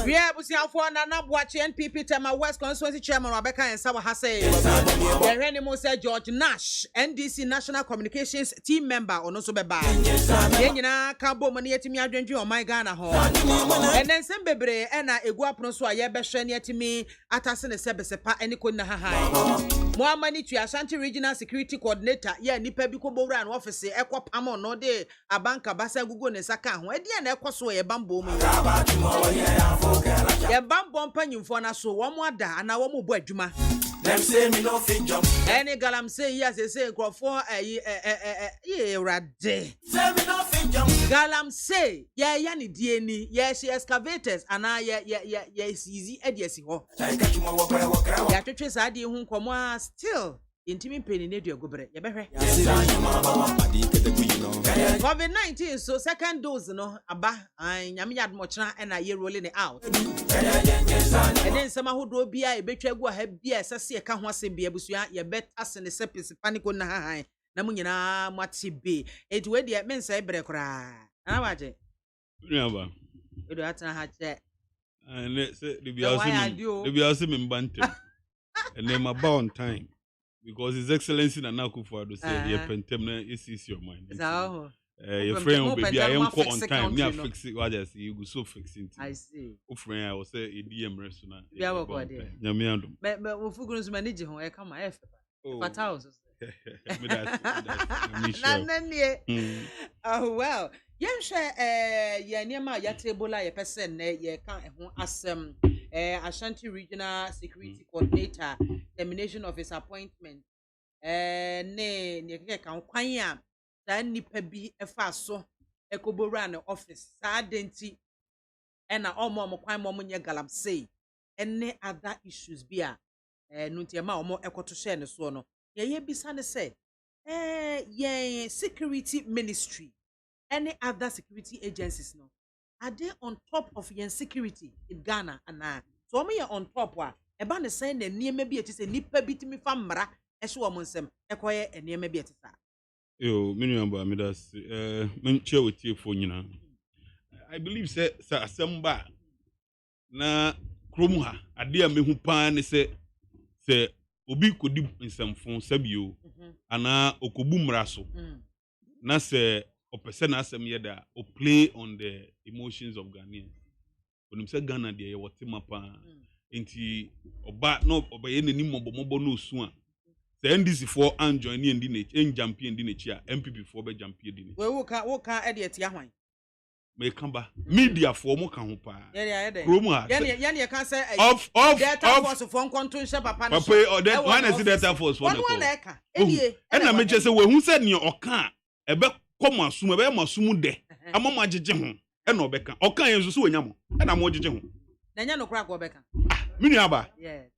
Yeah, we see how far Nana Boachi NPP tema West Constituency Chairman Rebecca and Sawa Hase. The Renimo said George Nash, NDC National Communications Team Member, or no so beba. Yenina Cabo Manietimi Adrenju or my Ghana home. And then Sembebre and a guaproso a yebeshen yetimi atasin a sebesepa any kuna high. More money to Ashanti Regional Security Coordinator, yeah, Nipebiko Boran office, Equa Pamo, no de a banka Basa Gugu and Saka, where the Equaso a bamboo. The bamboo penny for us so one more da and our more boy Juma. Them say me no fit jump. Any Galamsey, yes, they say, go for a rade. Say me no fit jump. Galamsey, yeah, Yanni Dieni, yes, she excavators, and yes, easy, Ediesi. Yeah, to trace ID whom come still. intimi penny ne dua gobre ye behwe COVID-19 so second dose no aba nyame yadmo chena na ye rolling it out and then some ahodo bia e betwa gu ha bia esese ka ho asem bia busua ye bet asene sepis panic na han na munyina mate be it we de men say bre kra na waje nyaba edo atana ha che and say the biase me mbante and them about on time because his excellency Nana Akufo-Addo said ye pentem na is your mind so your friend will be I am on time me fix it what I see you go so fixing I see o friend I will say e DM restaurant bia wo ko de nyame andom me wo fugunu so manage ho e kama e fata house me that's oh well yenhwe ye niema ya table ye person na ye kan ho asem Ashanti Regional Security Coordinator termination of his appointment ne kan kwan a da nipa bi efa so ekobora na office sa denti na omo kwan mo nye Galamsey ene other issues bi a nuntiema omo ekoto share ne so no ye bisa ne say ye security ministry any other security agencies no are they on top of your security in Ghana and so me on top wa e ba ne say na niema bi eti say nipa bi timi fa mmara e so wo nsem e koye niema bi eti sa yo minimum me das men share with you for nyina I believe say assemba na krom ha ade a mehu pa ne say obi kodi nsemfon sabio ana okobu mmara so na say opese na asem ye da o play on the emotions of Ghanaians onim say Ghana de ye wote mapa enti oba no obaye nani mobo no su a say NDC for an join ni ndi na en champion ndi na chi a MPP for be champion ndi we wo ka e de tia hwan me kamba media for mo ka ho pa krom ha ye kan say of data force for nkonto nhye papa no papa or that one is data force for no one eka edie na me che say we hu say ne oka ebe komo asum ebe masum de amama agege ho e na obeka oka yen so wanya mo e na mo agege ho na nya no kra ko obeka mini aba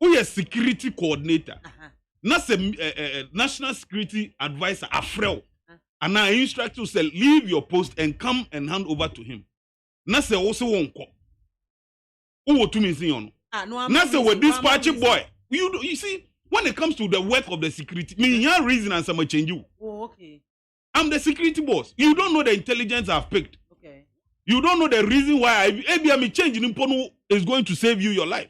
who is security coordinator na say national security advisor afrel and I instruct you say leave your post and come and hand over to him na say wo se wonko wo to me sin yon na say with this party boy you see when it comes to the work of the security me here reason and some change you okay I'm the security boss. You don't know the intelligence I've picked. Okay. You don't know the reason why ABM change in Impono is going to save you your life.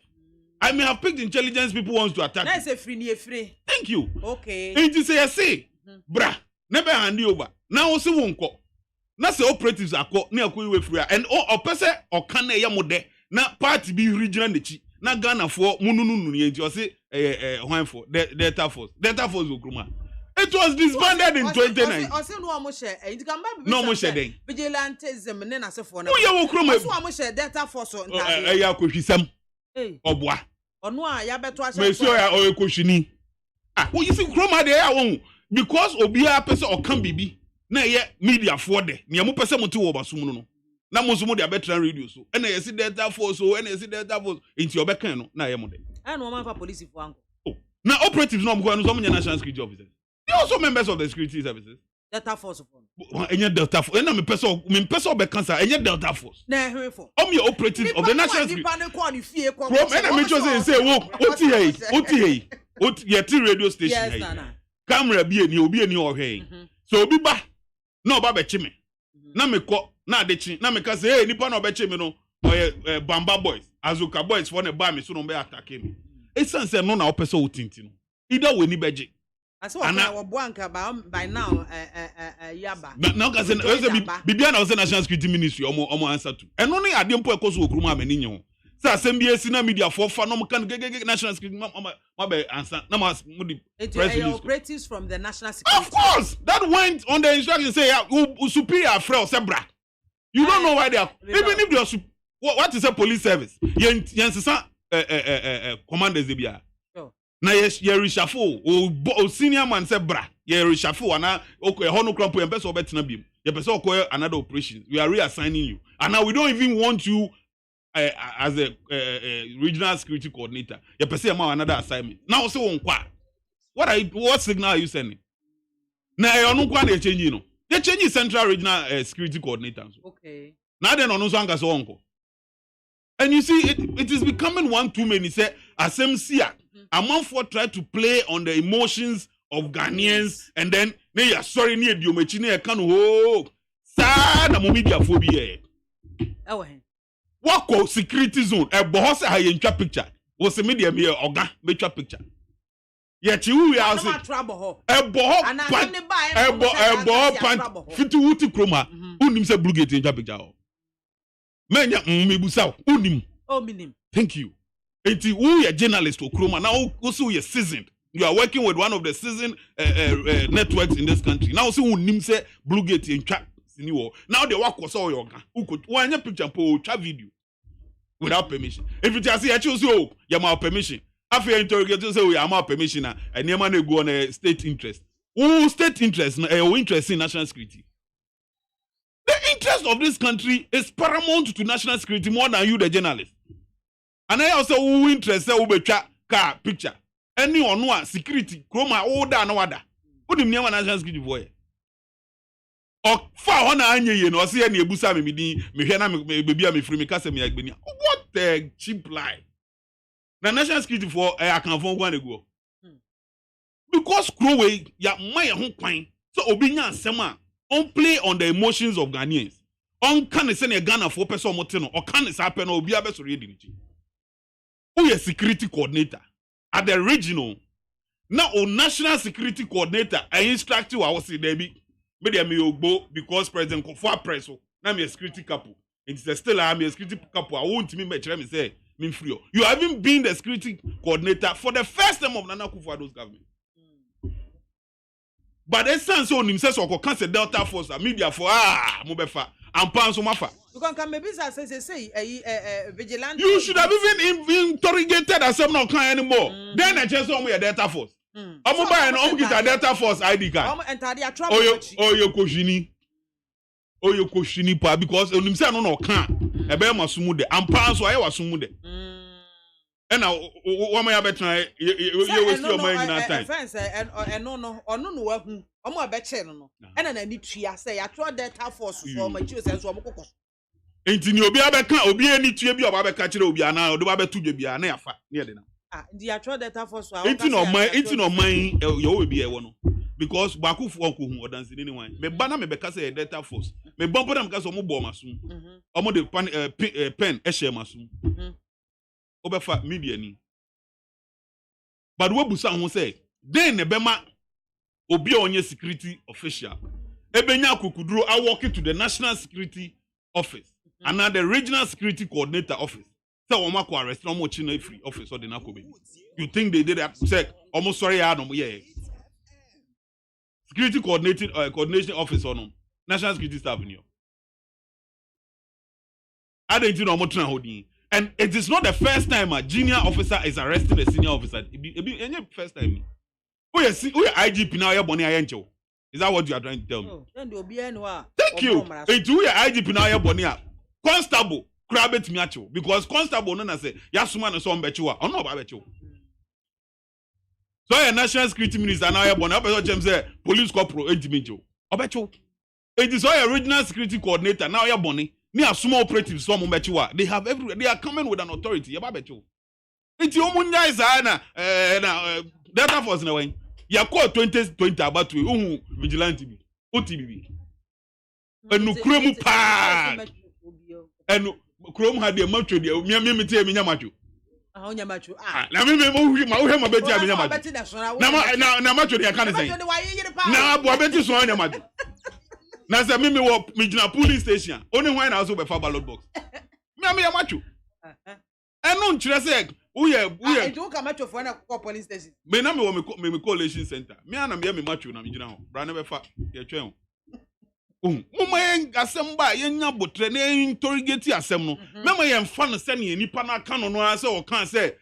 I may have picked intelligence people wants to attack. That's a free. Thank you. Okay. And you say, bra, never hand you over. Now also won't call. Now say operatives are called near Kuiwe free. And or person or can ya mode. Now party be regional nechi. Now Ghana for mununu you say for Delta Force. Delta Force Ukruma. It was disbanded in 2009. No more shedding. Vigilantism, Nena Sefona. Oh, you will come. So share data force on that. Obwa. Onwa, Yabeto, Monsieur or Kushini. Ah, well, you see, Chroma there because Obia person or can be. Na ye media for de. Niamu person mutu over Sumuno. Na Musumu de veteran radio so. And I see data force so, and I see data force into your backend. Na Yamode. I know man for police for uncle. Oh, now operatives no go on some national security officers. They are also members of the security services. Delta Force. Any Delta Force. And I'm person be cancer. Any Delta Force. Na here for. Your operatives of the national security. From and I'm just say, what radio station. Yes, camera be any obi any or hey. So obi ba no ba be chime. Na me ko na de chi na me ka say hey nipa no be chime no or Bamba boys, Azuka boys for the ba me so no be attack me. E sense no na opese otinti no. Either we ni beje. So by now yaba now ka say bibia na say national security ministry omo answer to and only ade mpo ekoso okruma amani nye ho say assembly esi na media for fa no kan national security ma be answer na ma di press release operatives from the national security. Of course that went on the instruction say superior afrel sebra you don't know why they are even if they are what is a police service yen commanders dey bia na ye reshuffle o senior man say bra ye reshuffle ana okay hono crampo ye person obetina bim ye person okoye another operation we are reassigning you and now we don't even want you as a regional security coordinator ye person ma another assignment now say won kwa what signal are you sending? Now you no kwa dey change no. They change central regional security coordinator. Okay. Now then on so uncle. And you see, it is becoming one too many. Say, Asemsia, among for try to play on the emotions of Ghanaians, and then they are sorry near the Omechine can ho. Sad amomedia what called security zone? A boss a high picture was a media me organ picture. Yet you are trouble. A boho pant fitu wuti kroma unim se blue gate in picture. Menya mebusa unim. Oh minim. Thank you. Enti who a journalist or kroma now also you seasoned. You are working with one of the seasoned networks in this country. Now see unim se blue gate in chat. Now they work was all your who could one picture po video without permission. If you just say I choose you, you have permission. After you interrogate you say we have permission and you man go on a state interest. Who state interest interest in national security? The interest of this country is paramount to national security more than you, the journalist. And I also who interest who be car picture. Anyone who security, chroma, order, no other. Who the national security for? Or far on anye no see any ebusa me din me hwe na me baby me free me kase me agbeni. What the cheap lie. Na national security for akanfo gwan ego. Because Croway ya man ho kwan so obi nya asem a on play on the emotions of Ghanaians. On can say na Ghana for person mote no, or can say happen obi abesori edi nchi. Who is security coordinator at the regional. Now on national security coordinator I instruct you I was say there be media me ogbo because President Kofo press na me a security couple. It's still I'm a security couple. I won't me me say me free. You haven't been the security coordinator for the first time of Nana Akufo-Addo's government. But the sense on himself so can say Delta Force media for mo befa ampa so mafa. You can come maybe say vigilante. You should have even interrogated as some not can anymore. Then I just saw me a Delta Force. Omo buy no get a Delta Force ID card. Omo enter their trouble. Oyo koshini pa because onim say no kan e be masumu de ampa so aye wasumu de. And now what may I better you waste your mind in time. Friends and no wahu omo abeche no and na ni tua say ya tro Delta Force so ma chi say so omo kokos. Enti ni obi abeka obi ani tua bi oba abeka kire obi ana odo ba betu dwa bi ana yafa ne ye de na. Ndi ya tro Delta Force so enti no man yo we bi e wo no because baku fu onko hu odansi ni wan me ba na me beka say Delta Force me bombo na me ka so omo bo masum omo de pen e share masum obefa media ni but we busa ho say den ne bema obi onye security official ebenya akukuduro I walk to the national security office and now the regional security coordinator office say o mako arrest omo chi na free office or the nakobe. You think they did that? Say almost sorry ya no yeah. Security coordination office or no national security staff in you. I don't know what holding. And it is not the first time a junior officer is arresting a senior officer. It be any first time. Who is IGP now? You're Bonnie Ayencho. Is that what you are trying to tell me? Thank you. It's who IGP now? You're Bonnie. Constable, grab it miacho because constable no na say yasuma no so mbechiwa. Ono ba bechiwa. So a national security minister now you're Bonnie. Opeso James say police corporal entimecho. Obecho. It is all a regional security coordinator now you're Bonnie. Near small operatives, some they have everywhere. They are coming with an authority. Yababecho. It's your munya is Delta Force in a way. You call 2020 about to vigilante be OTB. And no chrome pa. And chrome had the macho. Me tell me Yamacho. Yamacho. Now me my betty Yamacho. Now macho they can't say. Now Boabeti so Yamacho. Na say me wo me jina police station only when na so be fa ballot box me amachu eno nkyere say wo ye do ka macho for na police station me na me wo me coalition center me ana me machu na me jina ho bra na be fa ye twen ho mo yen asem ba ye nya botre na interrogate asem no me mo yen fa no se ne nipa na aka no no ase o kan say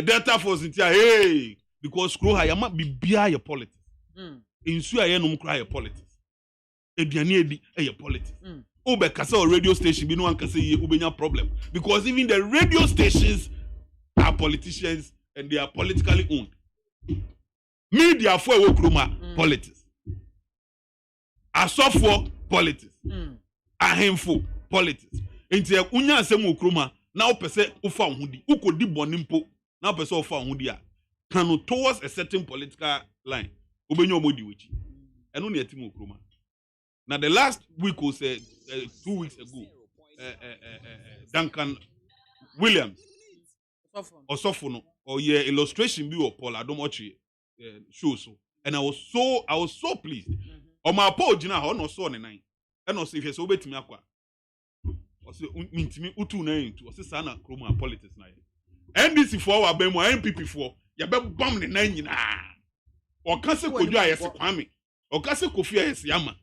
Delta Force ntia hey because screw ha ya ma bibia ye politics insu aye no mkra ye politics Ediani edi eye politics. Ube kasa or radio station bi no an kasa ye ubenya problem because even the radio stations are politicians and they are politically owned. media for wo kroma politics asofo politics ahemfo politics enti unya asem wo kroma na wo pese wo fa hodi ukodi bonimpo na wo pese wo fa hodi a kanu towards a certain political line obenyo omodi wechi eno na yatim wo kroma na the last week was 2 weeks ago Duncan Williams Osofo no or yeah illustration bi of Paul Adomochi show so and I was so pleased on my page na ho no so ne nan and no say if so betimi akwa o say mintimi utu na into o say sana kroma politics na NDC for wa ban mu MPP for ya be bam ne nan nyina o ka se kodu ayese kwame o ka se kofi ayese yama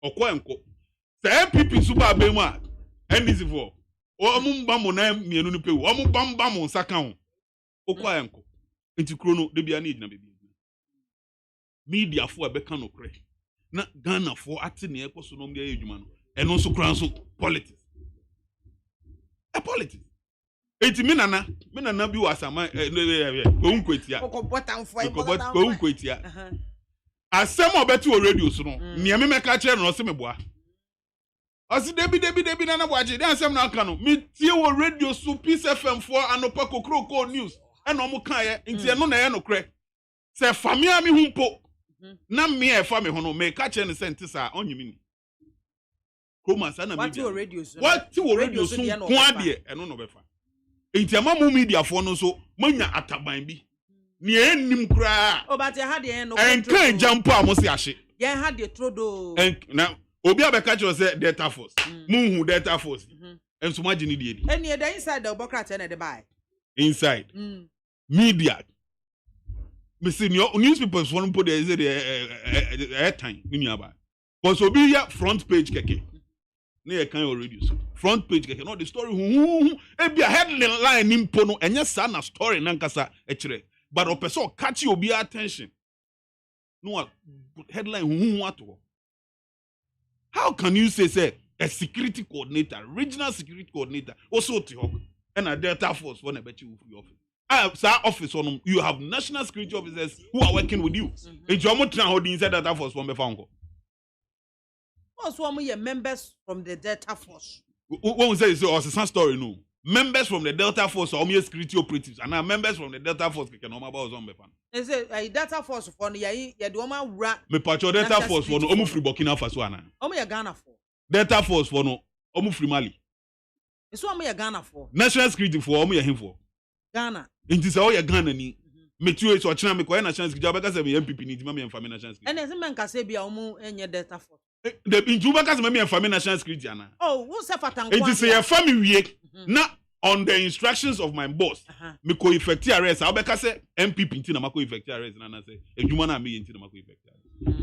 o ko enko say MPP su ba ban mu a NDC for o mu bam na mienu no pewu o mu bam nsaka ho o ko enko enti krono de bia na edina bebi media for e be kan okre na Ghana for ate ne ekoso no mde adwuma no eno so kran so politics politics enti minana bi wasama ko nkwetia ko botan fo ko nkwetia asem obeti o radio so no ne me meka kire no se meboa osi debi na boaje de asem na aka no me tie wo radio so Peace FM for anopa kokroko news eno mo kan ye enti eno na ye no kre se famia mi humpo na me e fa me ho no me ka kire ne sente sa onyimi ni kroma sa na media what wo radio so ko ade eno no befa enti amamu media for no so manya ataban bi ne ennim kra o ba te ha de no enkan jampo amosi ahye ye ha de trodo na obi abeka kire say data force munhu data force enso magini die di eni the inside the bureaucrat na de buy inside media me see newspapers for put there the airtime ni aba but obi ya front page keke na ye kan already so front page keke no the story e bia headline ni mpo no enye sa na story na nkasa e kire but o person catch obi attention no headline ato. How can you say a security coordinator, regional security coordinator also to help and a Delta Force for nebechi free office office on you have national security officers who are working with you in Jomotra holding inside Delta Force from Befango. Also, we are members from the Delta Force. When we say it's a story, no. Members from the Delta Force are only security operatives, and now members from the Delta Force can know about some Befan. They say a Delta Force for the Yadoma rat. Me patcho Delta Force for no free Burkina Faso ana. Omo Ghana for. Delta Force for no free Mali. It's what me Ghana for. National security for omo him for. Ghana. Inti say o Ghana ni. Me tuwe so china me ko national security abeka say me MPP ni ma me enfame national security. And ese man ka say bia omo enye Delta Force. The intuba ka say me enfame national security ana. Oh, who say fatan kwa. Inti say your family wie na on the instructions of my boss, me ko effect arrest. Abeka say MPP inti na mako effect arrest na say edwuma na me inti na mako effect arrest.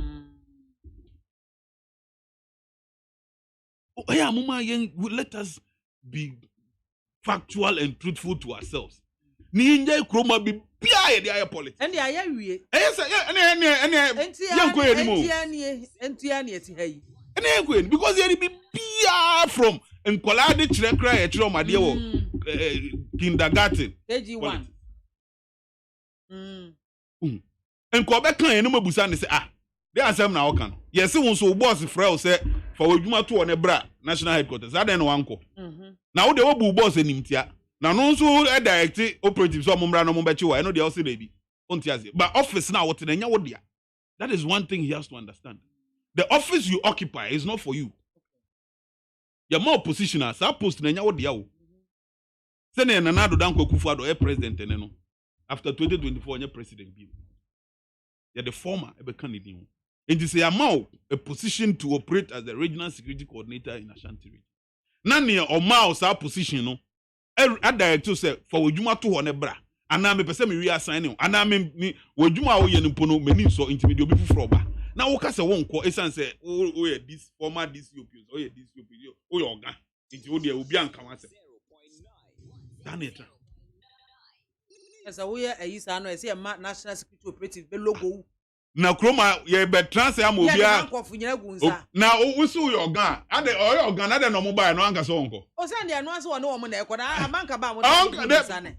Oh yeah, mama, let us be factual and truthful to ourselves. Ni nje kroma bi bia ye dia politics. And ya wie. Yes, because you be bia from nkwalade chirekra ye chiro made wo kindergarten KG1. Enko be kan ye no mabusa ne say they asem na wo kan. Yes won so boss frɛ say for adwuma to on bra national headquarters adan no wanko. Na wo de wo bu boss animtia. Na no so direct operatives so mombra no mombechi wa no dey also dey bi. Ontiaze. But office na what na nya wo dia. That is one thing he has to understand. The office you occupy is not for you. You're more positioner. Sa post na nya wo dia wo. Say na Nana Danko Akufo-Addo president no. After 2024 nya president bi. You're the former ebe candidate. It is a position to operate as the regional security coordinator in Ashanti region. Nani o ma sa position no. A director say for wajuma to one bra. Ana me pese me reassign no. Ana me wajuma wo ye nimpo no meni so intimi obi fufuro ba. Na wo ka se won ko esan say o ye this former this DCOP o ye this DCOP o ye oga. Nti wo de obi anka wa se. Daneta. Esa wo ye ayisa no ese ma national security operative be logo. Na kroma ye be transfer am obia na wo so your gan ade o your gan ade no mobile no anka so onko o se ndia no aso wo no mo na ekoda abanka ba mo na sa ne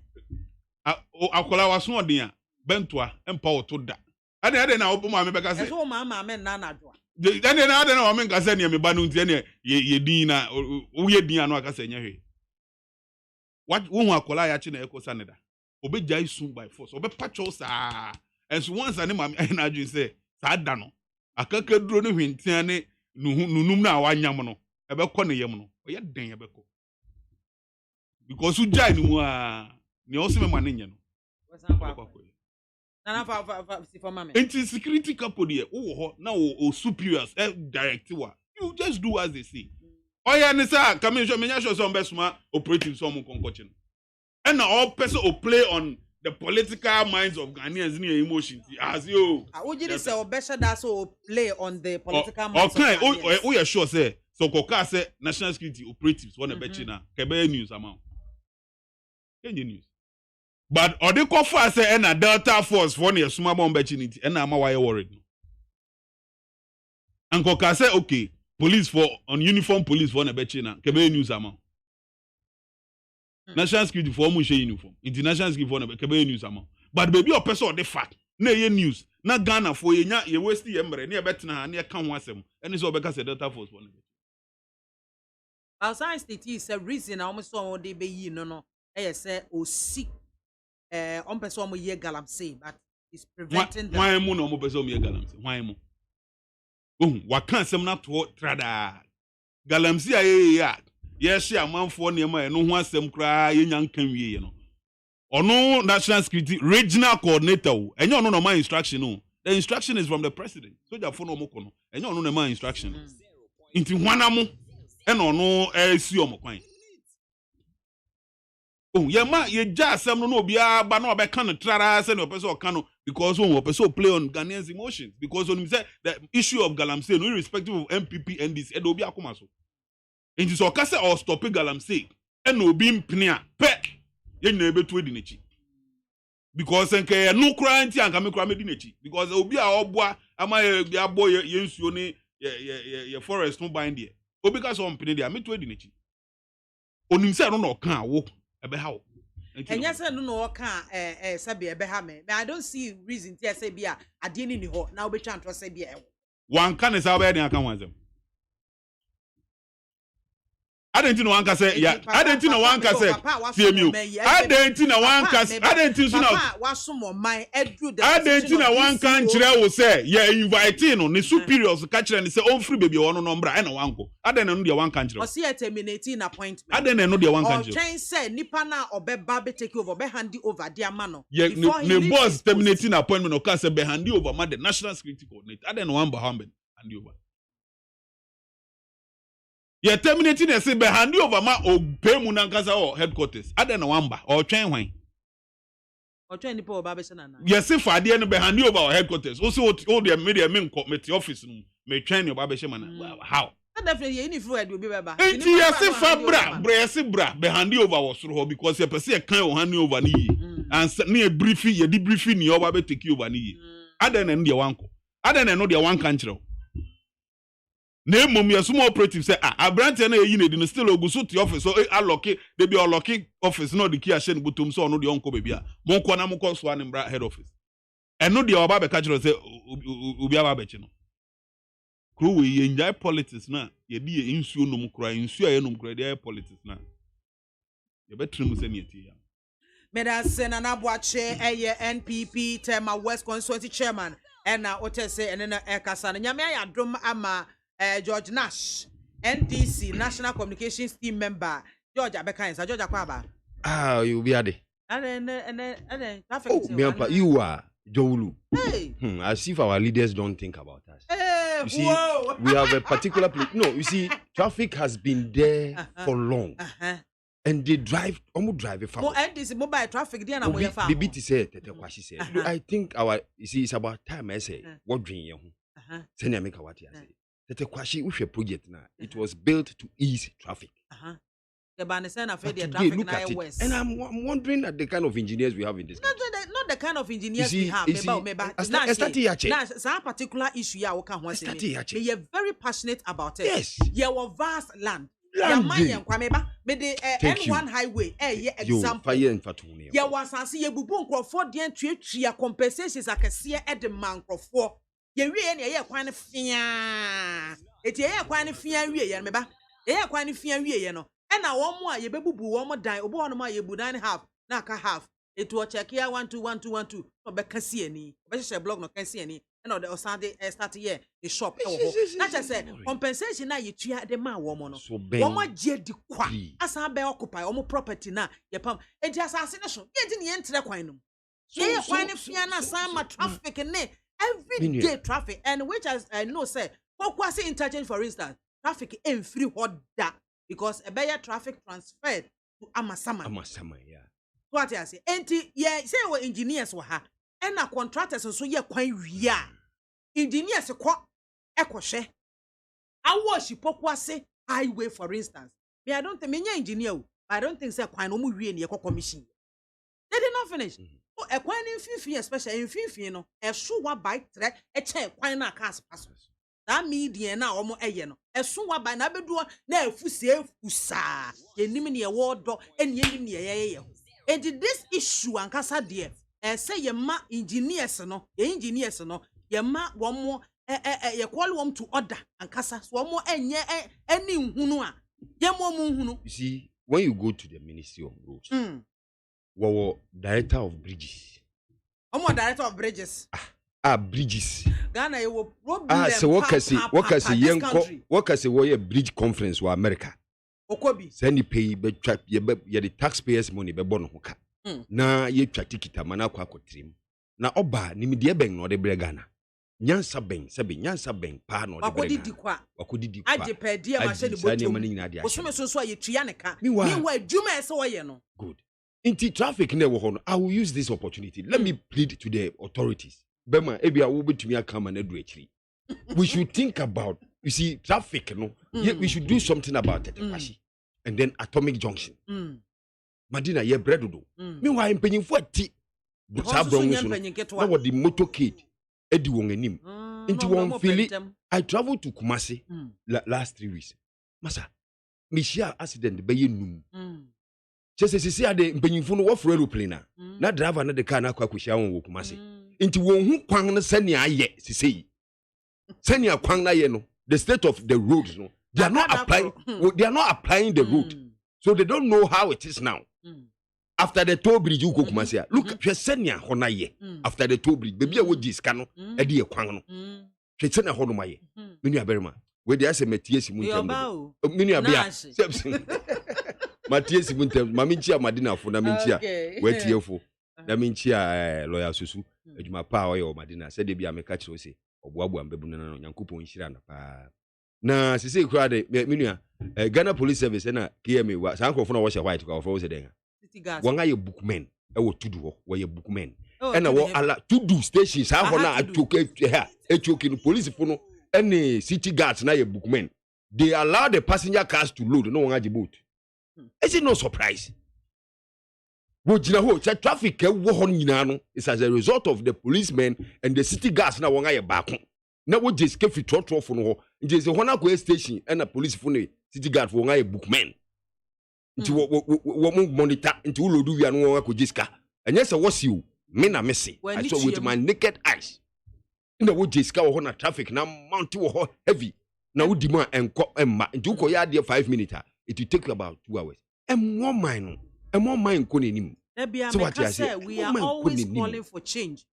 akola waso odin a bentoa empa wo to da ade na opo maame beka say so maame na na adwo ade na o men ka say ne me ba no ntie ne ye din na wo ye din anu aka say nya hwe what wo hu akola ya chi na ekosa ne da obejai soon by force obepacho sa and so once ani maame na adwo say sa da no akaka duro ne hwentia ne nunum na awanyam no ebekọ ne yem no oye den ebekọ because you jai ni mu a ne o se me mane nye no na fa si for mama enti security couple there wo ho na o superiors director you just do as they say oya ne say come show me nya show some besuma operative some konkoche no and all person o play on the political minds of Ghanaians and their emotions as you Ojiri say obesha that so play on the political minds of Ghanaians. Okay, oh yeah sure say so koka say national security operatives want to bet na kebe news amount Kenye news but ode kofa say na Delta Force for na suma bomb betchinity and na ma why worried and koka say okay police for on uniform police for na betchina kebe news amount national security for mu share uniform international security for na kebe news amount but baby o person the fact na ye news na Ghana for ye nya ye waste ye mbre na ye betena ha na ye ka ho asem eni so obeka say Delta Force for na outside state is a reason almost so they be yi no say o sick on person mo ye Galamsey but it's preventing them why mu no mo person mo ye Galamsey why mu wa kan asem na to trada Galamsey aye yes amanfo niam e no ho asem kra ye nya nkan wie no ono national security regional coordinator enyo no my instruction no the instruction is from the president soldier for no moko no enyo no my instruction inti hwana mo e no no si omokwan ye ja asem no obi aba na obeka no trara say no person oka no because one person play on Ghanaians emotions because when say the issue of Galamsey no irrespective of MPP and this e do obi akoma so inti so ka say or stop Galamsey e no obi mpene a pe ye nyina ebetu edi nechi because enke no kra nti anka me kra me di nechi because obi a oboa ama ye abo ye nsuo ne ye forest no bind there obi ka so mpene there me to edi nechi onim se no ka wo ebe ha wo enya se no ka sabe ebe ha me I don't see reason to say bia ade ni ho na obi twa nto say bia e wan ka ne sa ba den aka wanzem Adentina one can say, yeah. Adentina one can say, CMU. Adentina one can say, Adentina one can say, yeah, inviting on the superiors catch and say, oh, free baby, one number, and one go. Aden no one country. Or see a terminating appointment. Aden no the one country. Train said, Nipana or Baby take over, be handy over dear mano. Yeah, the boss terminating appointment or can say, be handy over the national security coordinator. Aden one Bahamben and you. Ye terminating and say be handy over ma o pay mu nankasa or headquarters ade na wamba or twen hwan or twen nipa oba be na na yes if ade no be handy over our headquarters also all the media men committee office no me twen oba be na how definitely any fluid will be beba enti yes if bra be handy over was so because ye person kan o handy over ni and na briefing ye debriefing ni oba be take over ni ade na no de wanko ade na no de wan kan kire na mum ya small operative say abrante na eyi na di no still oguso to office so alloki they be alloki office no the key ashen butum so no de onko baby a monko na monko so an mbra head office eno de oba be catch say obi aba be chi no kro we ye enjoy politics na ye di ye nsuo no mkura nsuo ye no mkura de politics na ye betrim say ne ati ya meda sena na boache eye NPP tema West Constituency chairman na otese ene na ekasa na nyame ya dom ama George Nash, NDC National Communications Team member. George Abekansa, George Akwaba. You be ade. And traffic. Oh, you are Joulu. Hey. As if our leaders don't think about us. Hey, you see, we have a particular place. No, you see, traffic has been there for long. And they almost drive a farm. And this mobile traffic, they are not going to BT said, I think it's about time I say, what dream you? Send me what you say. That a kwashi ushe project na it was built to ease traffic. The Banisana afraid the traffic look at it. And I'm wondering at the kind of engineers we have in this country. Not the kind of engineers we have. Some particular issue ya waka ho say. They are very passionate about it. Yes. You have vast land. me the N1 highway example fire in Fatuni. Ya wasanse ye bubu nkrofo de antwetwia compensations akese e de man nkrofo ye wie ne ye kwan fia eti ye kwan fia wie ye meba ye kwan fia wie ye no e na wo mo a ye bebubu wo mo dan obo hono ma ye bu dan half na aka half etu o check here 1 2 1 2 1 2 no be kasi ani be share blog no kasi ani e no the osande start here the shop e wo na che say compensation na ye tua de ma wo mo no wo mo je di kwa asa be occupy wo mo property na ye pam enti asase ne so ye di ne entre kwan no ye kwan fia na sama traffic ne every day traffic and which as I know say Kwasi interchange for instance traffic in free hoda because a better traffic transferred to Amasama yeah. What I say enti yeah say we engineers were ha and na contractors so ye kwan wia engineers ko ekwohwe awoshi Kwasi highway for instance me I don't think me engineer I don't think say kwan no mu wie ne ye commission they did not finish so a kwan in fifi especially in fifi no e so wa by tre e che kwan na cars pass that median na omo eye no eso wa ba na bedu na afusie fusa yenim ne ye wodo ene yenim ne ye and this issue ankasa de say ye ma engineers no ye ma wo mo ye call them to order ankasa so wo enye eni nhunu a ye mo nhunu. You see when you go to the Ministry of Roads wo director of bridges director of bridges bridges Ghana you will problem so what can say we bridge conference wa America okobi send pay be trap ye the taxpayers money be bon ho ka na ye twa ticket amana akwa trim na oba nimde ben no de bre Ghana nyansa ben pa no de bre wakodi kwa age pe die ma she de botu osome so ye tua ne ka meanwhile adwuma ese wo ye no good inti traffic na wo ho no I will use this opportunity let me plead to the authorities Bema ebia wo betumi akama na do akiri we should think about you see traffic no we should do something about it and then atomic junction madina ye bredodo meanwhile mpanyimfo ati sabron so na what the motorcade edi won anim nti won feel I traveled to Kumasi last 3 weeks masa me share accident be ye num chese ade mpanyimfo no wo for aeroplane na driver na de car na akwa kwhia won wo Kumasi inti won hu kwan no sani aye sisei sani akwan na ye no the state of the roads no they are not applying the road so they don't know how it is now after the toll bridge you go Kumasi look hwe sani a hona ye after the toll bridge baby a wo diska no e de kwan no hwe sani hono maye menu aberima we dey say matiesi muntem menu abia matiesi muntem maminchi amadina fo na minchia we tiefo na minchia lawyer susu adwuma pa o ye o madina se de bia meka kire o se oboaboa mbebu no nyankopon hira na pa na sisi kura de menua Ghana Police Service na KMA wa sankrofo na wo she white kwa ofo se den won aye bookmen e wo tudu ho wo ye bookmen e na wo ala tudu station sa ho na atoke ha etoke no police fo no any city guards na ye bookmen they allow the passenger cars to load no won age boat is it no surprise wo jina ho che traffic e wo ho nyina no is as a result of the policemen and the city guards na won aye baako na wo je skefi trotro fo no ho nje se ho na ko station and the police fo no city guard fo won aye bookmen nti wo monitor nti wo lodu wia no won akọ jiska enye se wo si o me na me se I saw with my naked eyes na wo jiska wo ho na traffic na mount wo ho heavy na wo di ma enko emma nti wo ko ya de 5 minutes it will take you about 2 hours more mine ko nenim so what you say we are always calling for change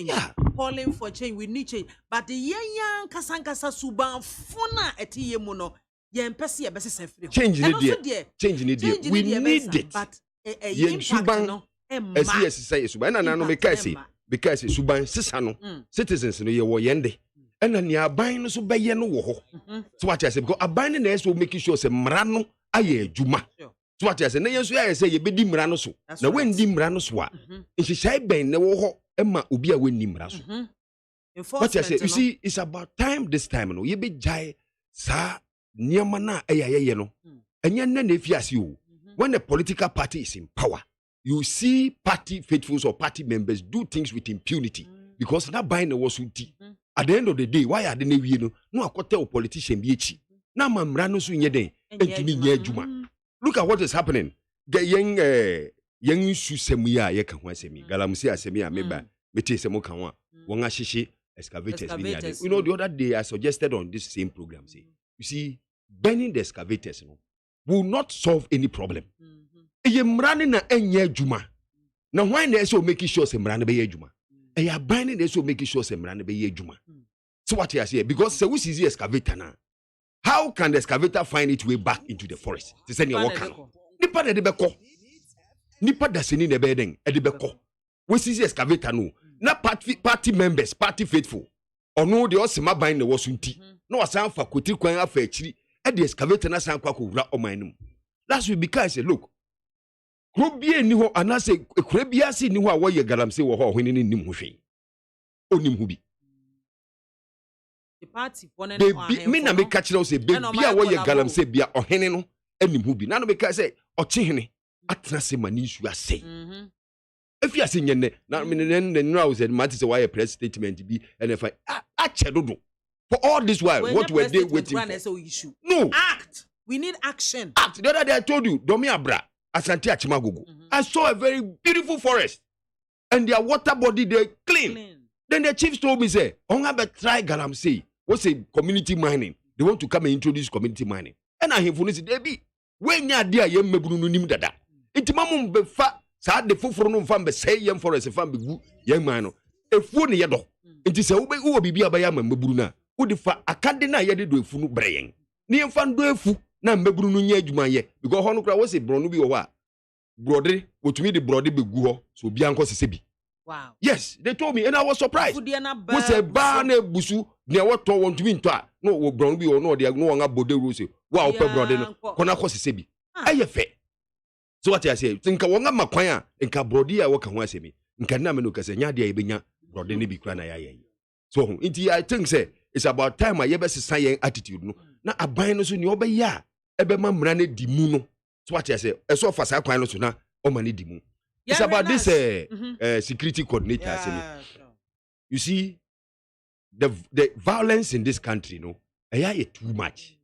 yeah. calling for change we need change but the yan kasankasa suban funa etiye mu no yen pese ye bese sefri change need there we need it but suban no yes say suban na no because suban sisa no citizens no ye wo yende ena ni aban no so beye no wo ho so what you say because aban na so make sure say mra no aye adwuma so what you say na yen so aye say ye bedi mra no so na when di mra no so a nhihai ben ne wo ho ema obi a wenni mra so what you say you see it's about time this time no ye be jai sa niema na ayayeye no enye na na efiase o when a political party is in power you see party faithfuls or party members do things with impunity because na buy na was uti at the end of the day why are they na wie no no akote o politician bi echi na mamra no so nye den entumi nye adwuma look at what is happening. The young Susemia Yekawasemi, Galamsey Asemia, Meba, Metesemokawa, Wangashishi, excavators. You know, the other day I suggested on this same program, say, you see, burning the excavators will not solve any problem. Yemrani na enye juma. Now why they so making sure semrani be juma? And you are burning they so making sure semrani be juma. So what you are saying? Because so which is the excavator now? How can the excavator find its way back into the forest? To send your worker. Nipa de beko. Nipa da seni ne bedeng e de beko. Which is the excavator no? Na party members, party faithful. Or no the osima bind the wasunti. No asan fa kwoti kwan afa achiri. E the excavator na san kwa wura oman. That's because I say look. Krobie ni ho anase krobia si ni ho a wo ye Galamsey wo ho hwene ni nim ho hwe. Onim ho bi. The party one me na me catch now say baby a wo ye Galamsey bia ohene no anim ho bi. Na no me ka say ochehene atena se mani su ase. If you are saying na me no say mati say why press statement bi and if a chedodo for all this while what were they waiting for? No act. We need action. Act. The other day I told you Domi Abra Asante Achimagogo. I saw a very beautiful forest and their water body they clean. Then the chiefs told me say on have try Galamsey. What's a community mining? They want to come and introduce community mining. And I hear for this Debbie when ya dear yem mebunu nim dada. Intimamum be fa sa de foforo no mfa be say yem forest fa be gu yem man no. Efu ne yedo. Nti se wo be wo bibia ba ya meburu na. Wo de fa akade na ye de do efu no breyen. Ni mfa ndo efu na meburu no nya adwuma ye because hono kra wo se bronu bi wo wa brode wotumi de brode be gu ho so obi anko sese bi. Wow. Yes, they told me and I was surprised. Wo se ba na busu ne woto wontumi nto a no wo bronu bi wo no de no won abode ro se wa wo pe brode no kona ko sese bi. Aye fe. So what I say, think wonga makwan a nka brode a wo ka ho asemi. Nka na me no kase nya de a ebenya brode ne bi kra na ya ye. So inti I think say it's about time I ever see yen attitude no. Na aban no so ni obeya ebe ma mra na di mu no. So what I say, eso fa sa kwan no so na o ma ne di mu. It's about this security coordinator. Yeah, sure. You see, the violence in this country, no, too much.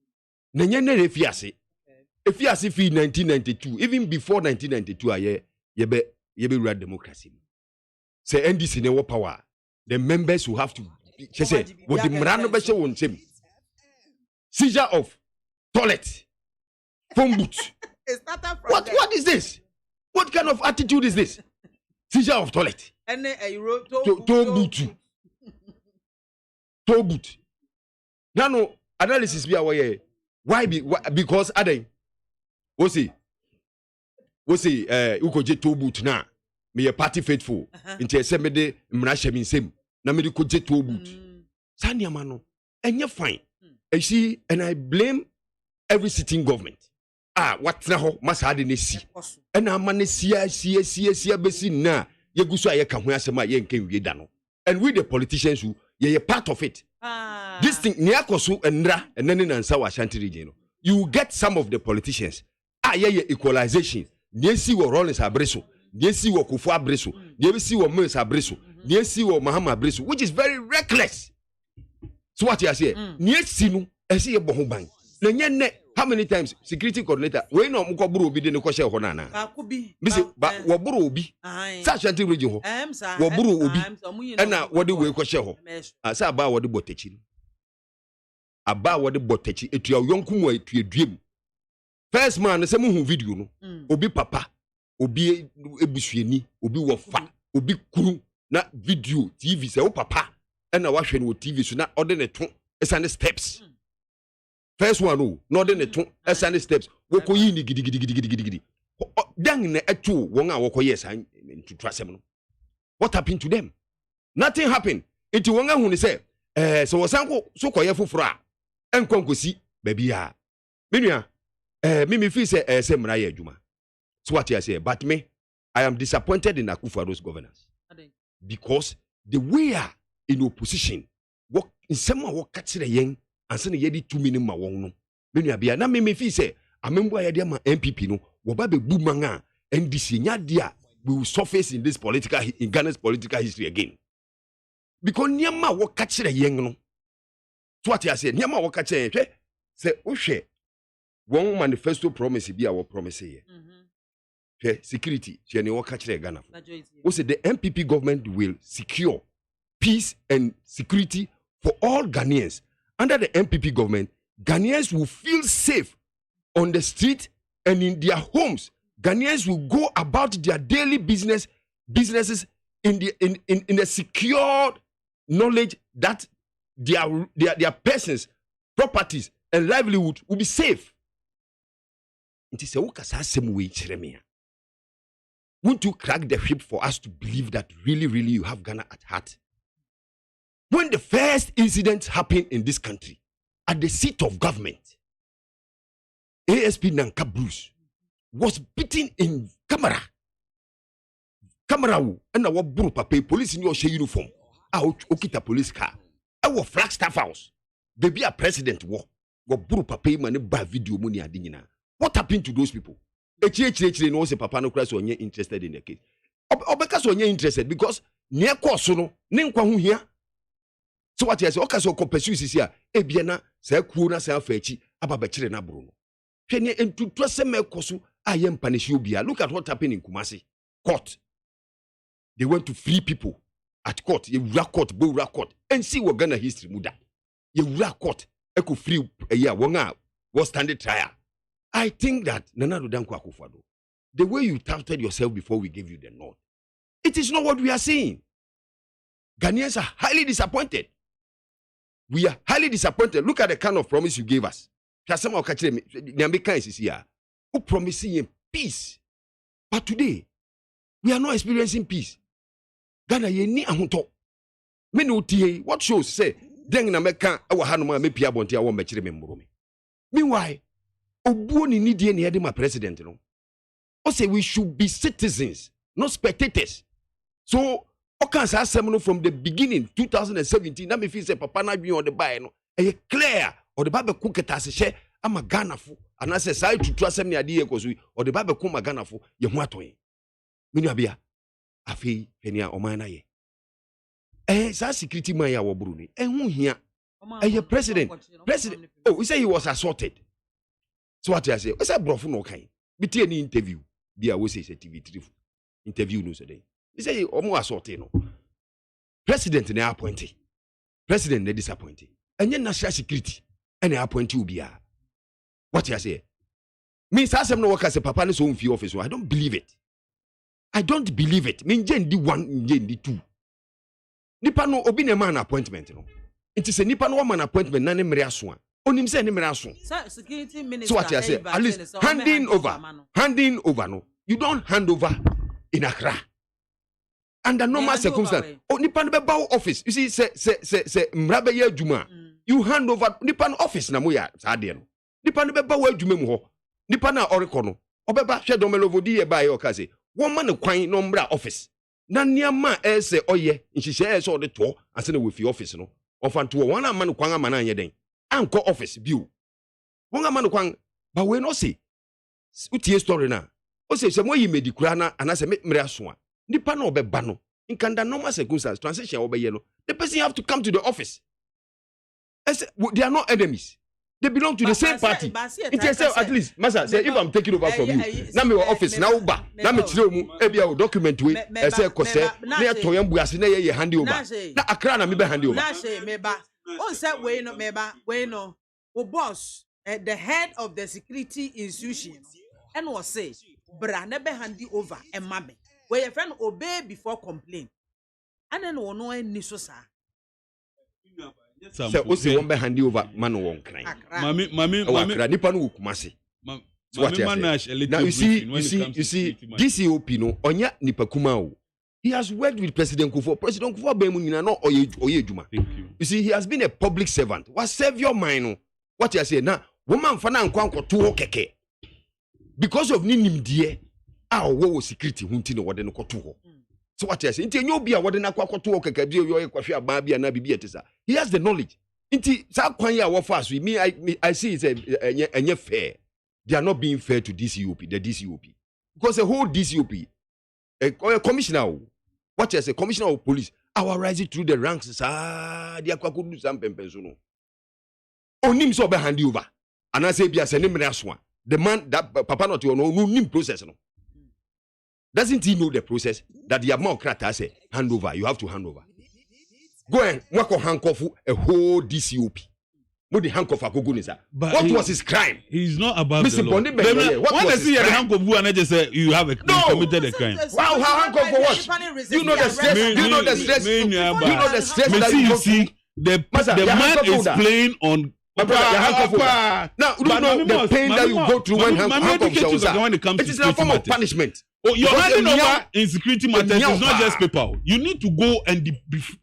If you see 1992, even before 1992, you be democracy. Say NDC no power. The members who have to say what the Mrano Besha won't say. Seizure of toilet, phone booth. What is this? What kind of attitude is this? Seizure of toilet. And toe boot. No analysis be away. Why? Because Aden. We see ukoje toe boot na. Me a party faithful. Into a semede mrashe min sem. Na me koje toe boot. Sanya mano. And you're fine. And see, and I blame every sitting government. What now? Must had in a sea. And I'm man see besi na ye guso aye ka ho asema ye nkan wie da no. And we the politicians who ye part of it. This thing ni akoso enra enani na nsa wa Ashanti region no. You get some of the politicians ye equalization. Ni si wo Rollins Abreso, ni si wo Kufu Abreso, ni si wo Mills Abreso, ni si wo Mahama Abreso, which is very reckless. So what you say? Ni si no esi ye bo ho ban. Na nye how many times security coordinator we no mko buru obi de ne ko she ho na na bisi ba wo buru obi sa Ashanti region ho wo buru obi na wo de we ko she ho asa ba wo de botachi aba wo de botachi etua yonku mu etua duem first man se mu hu video no obi papa obi ebusuani obi wo fa obi kuru na video TV se wo papa na wa hwe no TV so na ode ne to esane steps. First one, no, then the two SN steps. Woko yi ni gidi. Dang ne etu wonga woko yes and to trust them. What happened to them? Nothing happened. Iti wonga hu ni say so wasanko so koye fufura enkonko si baby ya. Menua me feel say mra ye adwuma. So what I say, but me I am disappointed in Akwafo's governance. Because the way are in opposition work in someone work catch the young and send ye 2 minutes ma won no menua bia na me fi say amembo ya de ma MPP no wo ba be bu manga NDC nya dia we will surface in this political in Ghana's political history again because niama wo catch the young no so what I say niama wo catch hwe say wo hwe one manifesto promise be our promise here. Security, Ghana. We say the MPP government will secure peace and security for all Ghanaians. Under the MPP government, Ghanaians will feel safe on the street and in their homes. Ghanaians will go about their daily businesses in the secured knowledge that their persons, properties, and livelihood will be safe. It is a same way, Jeremiah. Won't you crack the whip for us to believe that really, really you have Ghana at heart? When the first incident happened in this country, at the seat of government, ASP Nanka Bruce was beaten in camera. Camera and our buru papa police in your uniform. Okita police car. Our Flagstaff house. Baby a president war. Buru papa man ba video money adinina. What happened to those people? HHH knows a papa no class or interested in the case. Obeka so interested because near course no nenkwa hu hia. So what you say okaso ko pursue sisia e bia na sa kuo na sa afachi aba ba kire na bro no. Hwe ne entutu se mekoso ayem punish obia. Look at what happened in Kumasi court. They went to free people at court. You court, bo court, and see what Ghana history muda. You court, eko free a year wonga was standard trial. I think that Nana Danko AKWAFO, the way you touted yourself before we gave you the nod, it is not what we are saying. Ghanaians are highly disappointed. We are highly disappointed. Look at the kind of promise you gave us. Who promising peace. But today, we are not experiencing peace. Ghana ye ni ahunto. Menu tie what shows say den na meka e wa hanoma me pia bonte awo mekire me mboro me. Meanwhile, obuo ni nidie na yede ma president no. O say we should be citizens, not spectators. So, okan sa asem no from the beginning 2017 na me feel say papa na dwen on the buy no. E clear or the Bible ku keta se hye ama Ghana fo anase sai tutu asem ne ade ye koso or the Bible ku ma Ghana fo ye hu aton. Menu abia afi fenia omana ye sa security man ya woburu ni hu hia president oh we say he was assaulted. So what I say we say brofo no kan bi tie ni interview bi a we say TV3 interview no so dey we say omo assaulted no president na appointed president na disappointed enye national security and appointed ubia. What I say me say asem no work as a papa no so mfi office. I don't believe it. I don't believe it. Me nje ndi 1 nje ndi 2. Nipa no obi na man appointment no. It is a nipa no man appointment na ne mere aso a. Onim say ne mere aso. Security minister. So what I say, at least handing over no. You don't hand over in Accra. Under normal circumstances. Oh nipa no be ba office. You see say mrabe ye adwuma. You hand over nipa no office na mo ya sa de no. Nipa no be ba wa adwuma mu ho. Nipa na oreko no. Obeba hwe domelovodi ye ba ye okaze. Woman kwan no mbra office na niama ese oye nhihye ese ode to ase na we office no ofanto won amane kwan amana anye den anko office biu won amane kwan ba we no say utie story na o say se moyi medikura na anase mmre aso a nipa na obeba no nkanda normal circumstances transition obeye no the person have to come to the office. They are not enemies. They belong to the same party. It is at least, Master, say if I'm taking over from you, now my office now ba, now me chiro mu, ebi a document we, say kose, na toyam buase na ye hand over. Na Accra na me be hand over. Na say meba. On say we no meba, we no. O boss, the head of the security institution, and was say, bra na be hand over e mame. We your friend obey before complain. And then we no any so sa. So we say one be hand over man won cry. Mami nipa no Kumasi. So what now you see DCOP no onya nipa kuma o. He has worked with President Kufuor. President Kufuor be mu nyina no oye adwuma. You see he has been a public servant. What save your mind no. What you say now woman fa na nkwa nkoto keke. Because of nimdie a wo security hunti no wode no koto ho. So what I say, inti nyobi a wode na kwakoto wo kaka bi oyo kwahwe aba bia na bibi etisa. He has the knowledge. Inti sa kwan ya wo fa so I see it's enye fair. They are not being fair to DCOP, the DCOP. Because the whole DCOP, a commissioner, what I say, commissioner of police, our rising through the ranks, they are kwakudu some pempenso no. Onim so be hand over. And I say, be a the man that Papa not no process. No. Doesn't he know the process that the Amokrata say hand over? You have to hand over. Go and work on handcuff a whole DCOP. What the handcuff a Gogunisa? What was his crime? He's not above Mr. the law. What was his crime? Handcuff who and just say you have committed a crime. Wow, how handcuff for what? You know the stress. You know the stress. You know the stress that you see. The man is playing on. Now, you know the pain that you go through when handcuffs are. It is a form of punishment. Oh, you're handing over in security matters. It's not just paper. You need to go and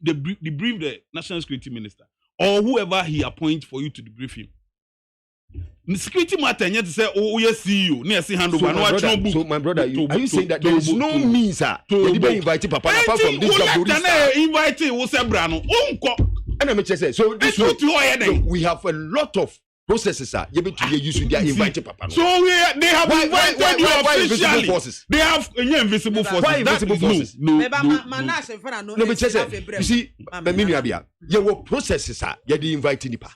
debrief the national security minister or whoever he appoints for you to debrief him. In security matter, and yet to say, oh, yes, see you. Near see hand over. So, my brother, are you saying that there is no means, sir? You didn't invite Papa apart from this invite him. And I'm just saying, so this we have a lot of processes, sir. You use their invite Papa. So they have invited you officially. Forces? They have invisible forces. Why invisible forces? No. No, but just say, you see, you were processes, sir. You didn't invite Nipa.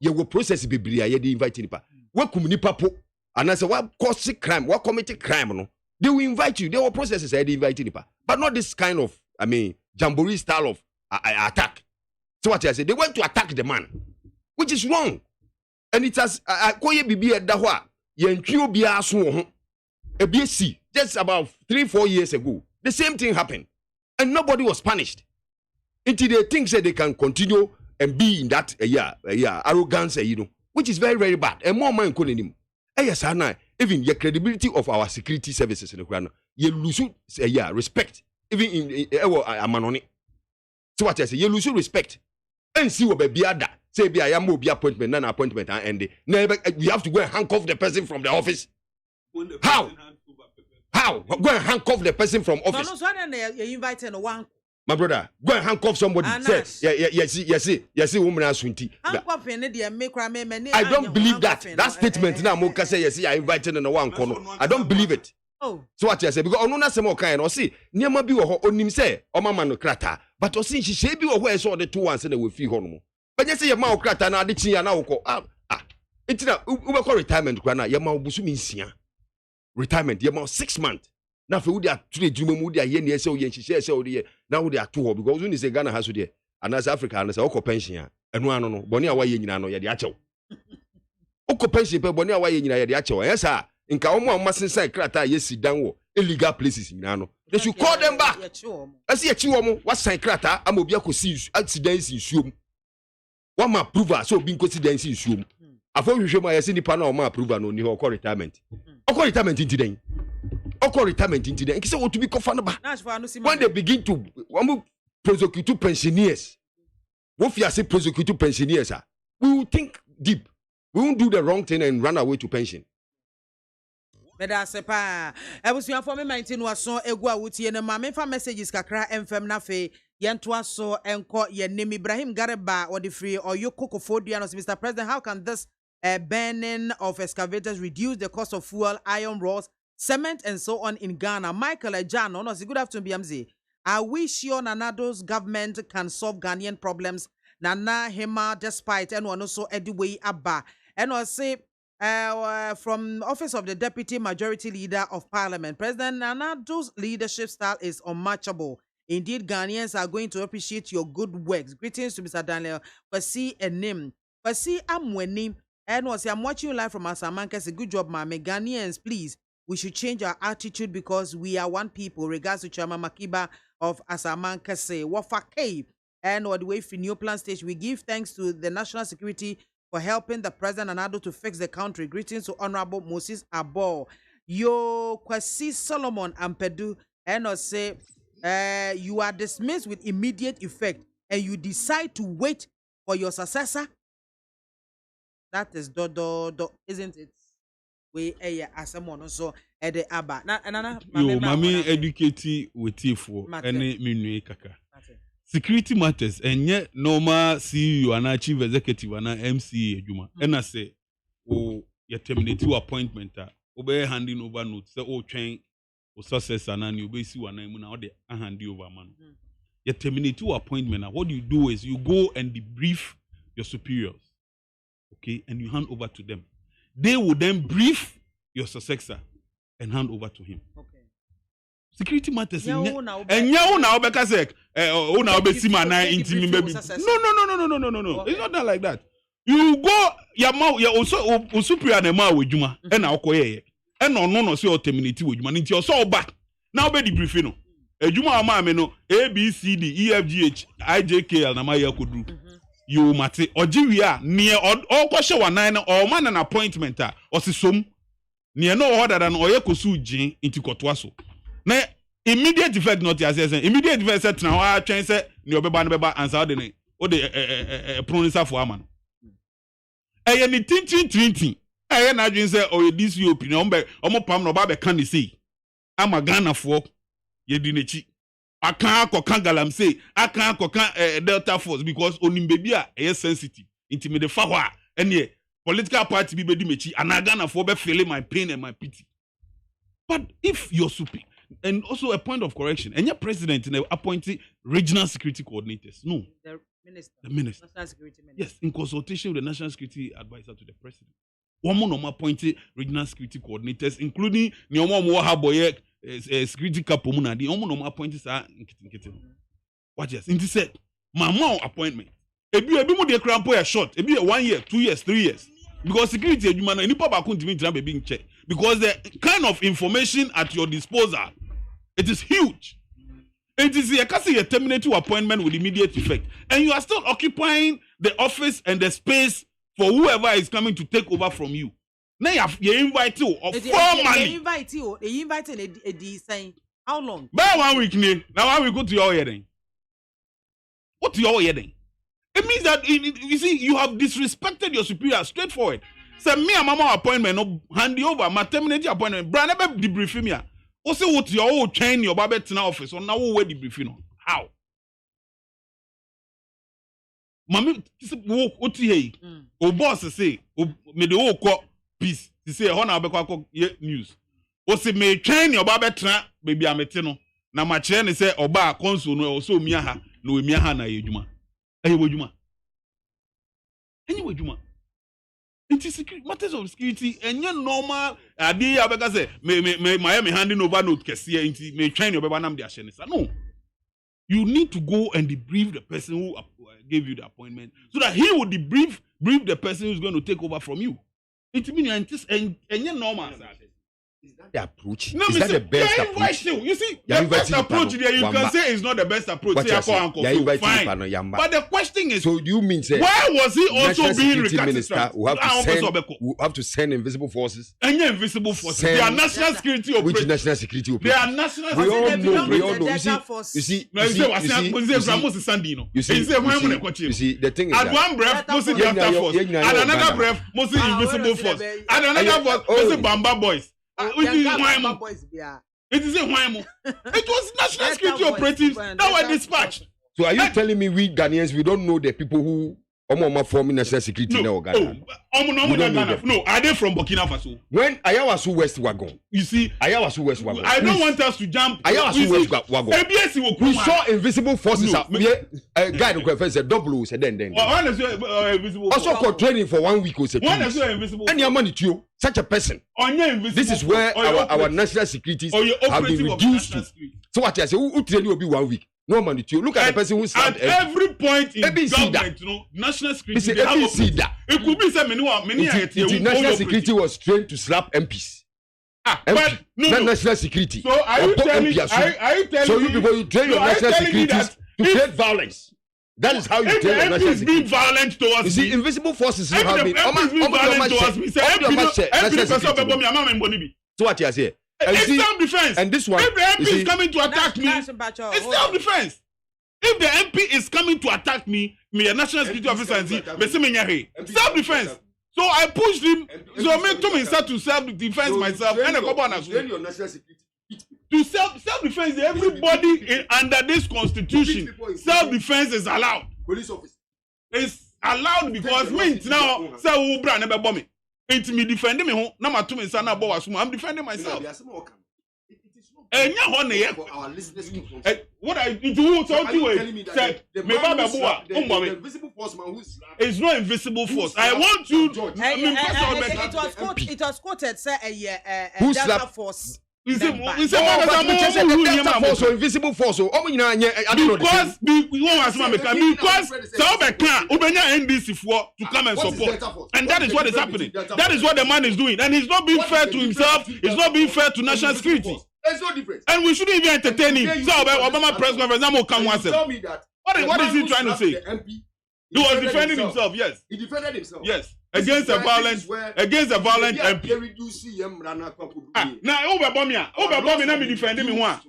You were processes, baby. You didn't invite Nipa. What come Nipa po? And I say, what cause crime? What committed crime? No, they will invite you. They were processes. I didn't invite Nipa, but not this kind of, jamboree style of attack. So what I say, they went to attack the man, which is wrong. And it has Koye Bibi at Dahua, Yankio Biasu, a BSc, just about 3-4 years ago. The same thing happened. And nobody was punished. Until they think that they can continue and be in that arrogance, which is very, very bad. And more man calling him. Yes, even the credibility of our security services in the Quran, you lose respect. Even in Amanoni. So what I say, you lose respect. And see what be other. Say be I am be appointment, non appointment, and never you have to go and handcuff the person from the office. How? How? Go and handcuff the person from office. No, so you invited one. My brother, go and handcuff somebody. Say, yes, woman as swinty. I don't believe that. That statement now, Moka say, yes, I invited in one corner. I don't believe it. Oh, so what I say because on no more kind or see near my be or on him say or my man crata, but or see she be or where saw the 2 ones and we feel home. But just say your mouth crata now, the chin and now call it's not we call retirement, grana, your mouth busumin retirement, your mouth 6 months. Now for they are 3 Jumudia yen, so yen, she says so dear. Now they are 2 because when you say Ghana has to dear, and as Africa and as a pension, and one no, Bonia way in ano, ya the actual. Oko pension, but Bonia way in the actual, yes, sir. In Kaoma mustn't say crata, yes, down illegal places in Nano. They should call them back. I see a chiwomo, what sign crata, Amobiaco sees accidents in Shum. One ma prover, so being coincidence in Shum. I thought you show my city panel ma prover no new call retirement. Or retirement in today. Or retirement in today. And so to be confounded. When they begin to prosecute pensioners, what if you say prosecute pensioners, we will think deep. We won't do the wrong thing and run away to pension. Meda sepa ebusuan for me 19 waso egu awutie ne ma me fa messages kakra emfam na fe yento aso enko ye nem Ibrahim Gareba or the free or you kokofo dua no Mr. President, how can this burning of excavators reduce the cost of fuel, iron rods, cement and so on in Ghana? Michael Ejano no good afternoon BMZ. Are we sure Nanado's government can solve Ghanaian problems? Nana Hema despite and one also Ediway Abba and I say from office of the Deputy Majority Leader of Parliament, President Nanado's leadership style is unmatchable. Indeed, Ghanaians are going to appreciate your good works. Greetings to Mr. Daniel Pasi and Nim. Pasi, I'm winning. And I'm watching you live from Asamanka. A good job, Mame. Ghanaians, please, we should change our attitude because we are one people. Regards to Chairman Makiba of Asamanka say, Wafake. And what the way for new plan stage, we give thanks to the national security for helping the President Nanado to fix the country. Greetings to Honorable Moses Abo. Yo Kwasi Solomon Ampedu and say you are dismissed with immediate effect and you decide to wait for your successor. That is do, isn't it? We as someone also at the Abba. Yo, mami educate with you for any minute kaka. Security matters and yet normal CEO and chief executive and MCA Juma. And I say, oh, you terminate your appointment. Obey handing over notes. Say, oh, train or success and you basically one name now they hand you over man. You terminate your appointment. What you do is you go and debrief your superiors. okay, and you hand over to them. They will then brief your successor and hand over to him. Okay. Security matters. And now because no. It's not that like that. You go your also superior na ma wejuma and na okoye and no say terminate wejuma nti o so back now be debriefing no ejuma MAAME no ABCD EFGH IJKL na ma yakodru you mate ojiwi a ne okoshe wanan na o man an appointment a osisom ne no order than oyekosu jin nti kotoa so na immediate effect not as immediate effect set na wa twen se ne obeba ne beba answer de ne o de pronounce for ama no eye ni tintin eye na adwin se o this your opinion omo pam no ba be kan say ama Ghana for ye di nechi aka akoka Galamsey aka akoka Delta Force because onim baby a eye sensitive intimi de fa ho a ene political party bi be di mechi ana Ghana for be feel my pain and my pity. But if you're super, and also a point of correction, and your president appointing regional security coordinators. No. The minister. National security minister. Yes, in consultation with the national security advisor to the president. One more appointed regional security coordinators, including Nyomo Haboye security capomuna. The one appointed what yes? And he said, "Mama appointment. Ebi mo de crampo a short. Ebi 1 year, 2 years, 3 years. Because security you man any papa couldn't even being checked. Because the kind of information at your disposal, it is huge. It is a terminating appointment with immediate effect. And you are still occupying the office and the space for whoever is coming to take over from you. Now you invite you formally. They invite a saying how long? By 1 week, now we go to your hearing. What to your hearing? It means that you see you have disrespected your superior. Straightforward. Say me and mama appointment no hand over my terminating appointment. Brand never debriefing me. Also what your old chain your baby tina office or now where debriefing on how? Mami what you o boss say me the whole call peace. He say how na be kwa news. O say me chain your baby tina baby amete no. Na ma chain say oba konso no also mi aha no mi aha na yedwuma. Wejuma. It is matters of security and your normal idea because say Miami handing over note kesiye into may train your baby nam dia shenisa. No. You need to go and debrief the person who gave you the appointment so that he will debrief the person who's going to take over from you. It means and your normal. Is that the approach? No, is that the best approach? You see, the best approach there you can say is not the best approach. Fine. But the question is, so you mean say why was he also being minister who have to send invisible forces? Any invisible forces. They are national security operators. Which national security operators? They are national security operators. We all know. You see, the thing is at one breath, Moses Delta Force. At another breath, Moses Invisible Force. At another breath, Moses Bamba Boys. It is a whimo. It was national security operatives that were dispatched. So are you telling me we Ghanaians we don't know the people who forming national security now? No, are they from Burkina Faso? When Ayawasu West Wagon. You see, Ayawasu West Wagon. I don't want us to jump. Ayawasu West Wagon. We saw invisible forces. Guy who said double said then. Also called training for 1 week. When is invisible? And your money to you. Such a person. This is where our national securities have been reduced to. So what I say, who train you will be 1 week? No money to you. Look at the person who at every point in government, national security. It could be some many national security was trained to slap MPs. But no, national security. So are you telling me? So you people you train your national security to create violence. That is how you train your national security. Being violent towards you see, invisible forces have been violent towards me. So what you say? It's self-defense. And this one, if the MP is coming to attack me, it's self-defense. If the MP is coming to attack me, a national security officer, self-defense. So I pushed him. So I made to start to self-defense myself. And to self-defense, everybody under this constitution, self-defense is allowed. Police officer. It's allowed because me now say who brand never bomb me. It's me defending me. Now I'm defending myself. It is not For our listeners. What I do Are you telling me that the invisible force man who is it's not invisible force. I want you to. It was quoted, say, who Delta slapped Force. Invisible force. Because NDC for to come and support, and that is what is happening. That is what the man is doing, and he's not being fair to himself. He's not being fair to national security. There's no difference. And we shouldn't even entertain him. So Obama press conference, I'm come once. Tell me that. What is he trying to say? He was defending himself. Yes. He defended himself. Yes. Against a violent MP. Now, over me defending me one.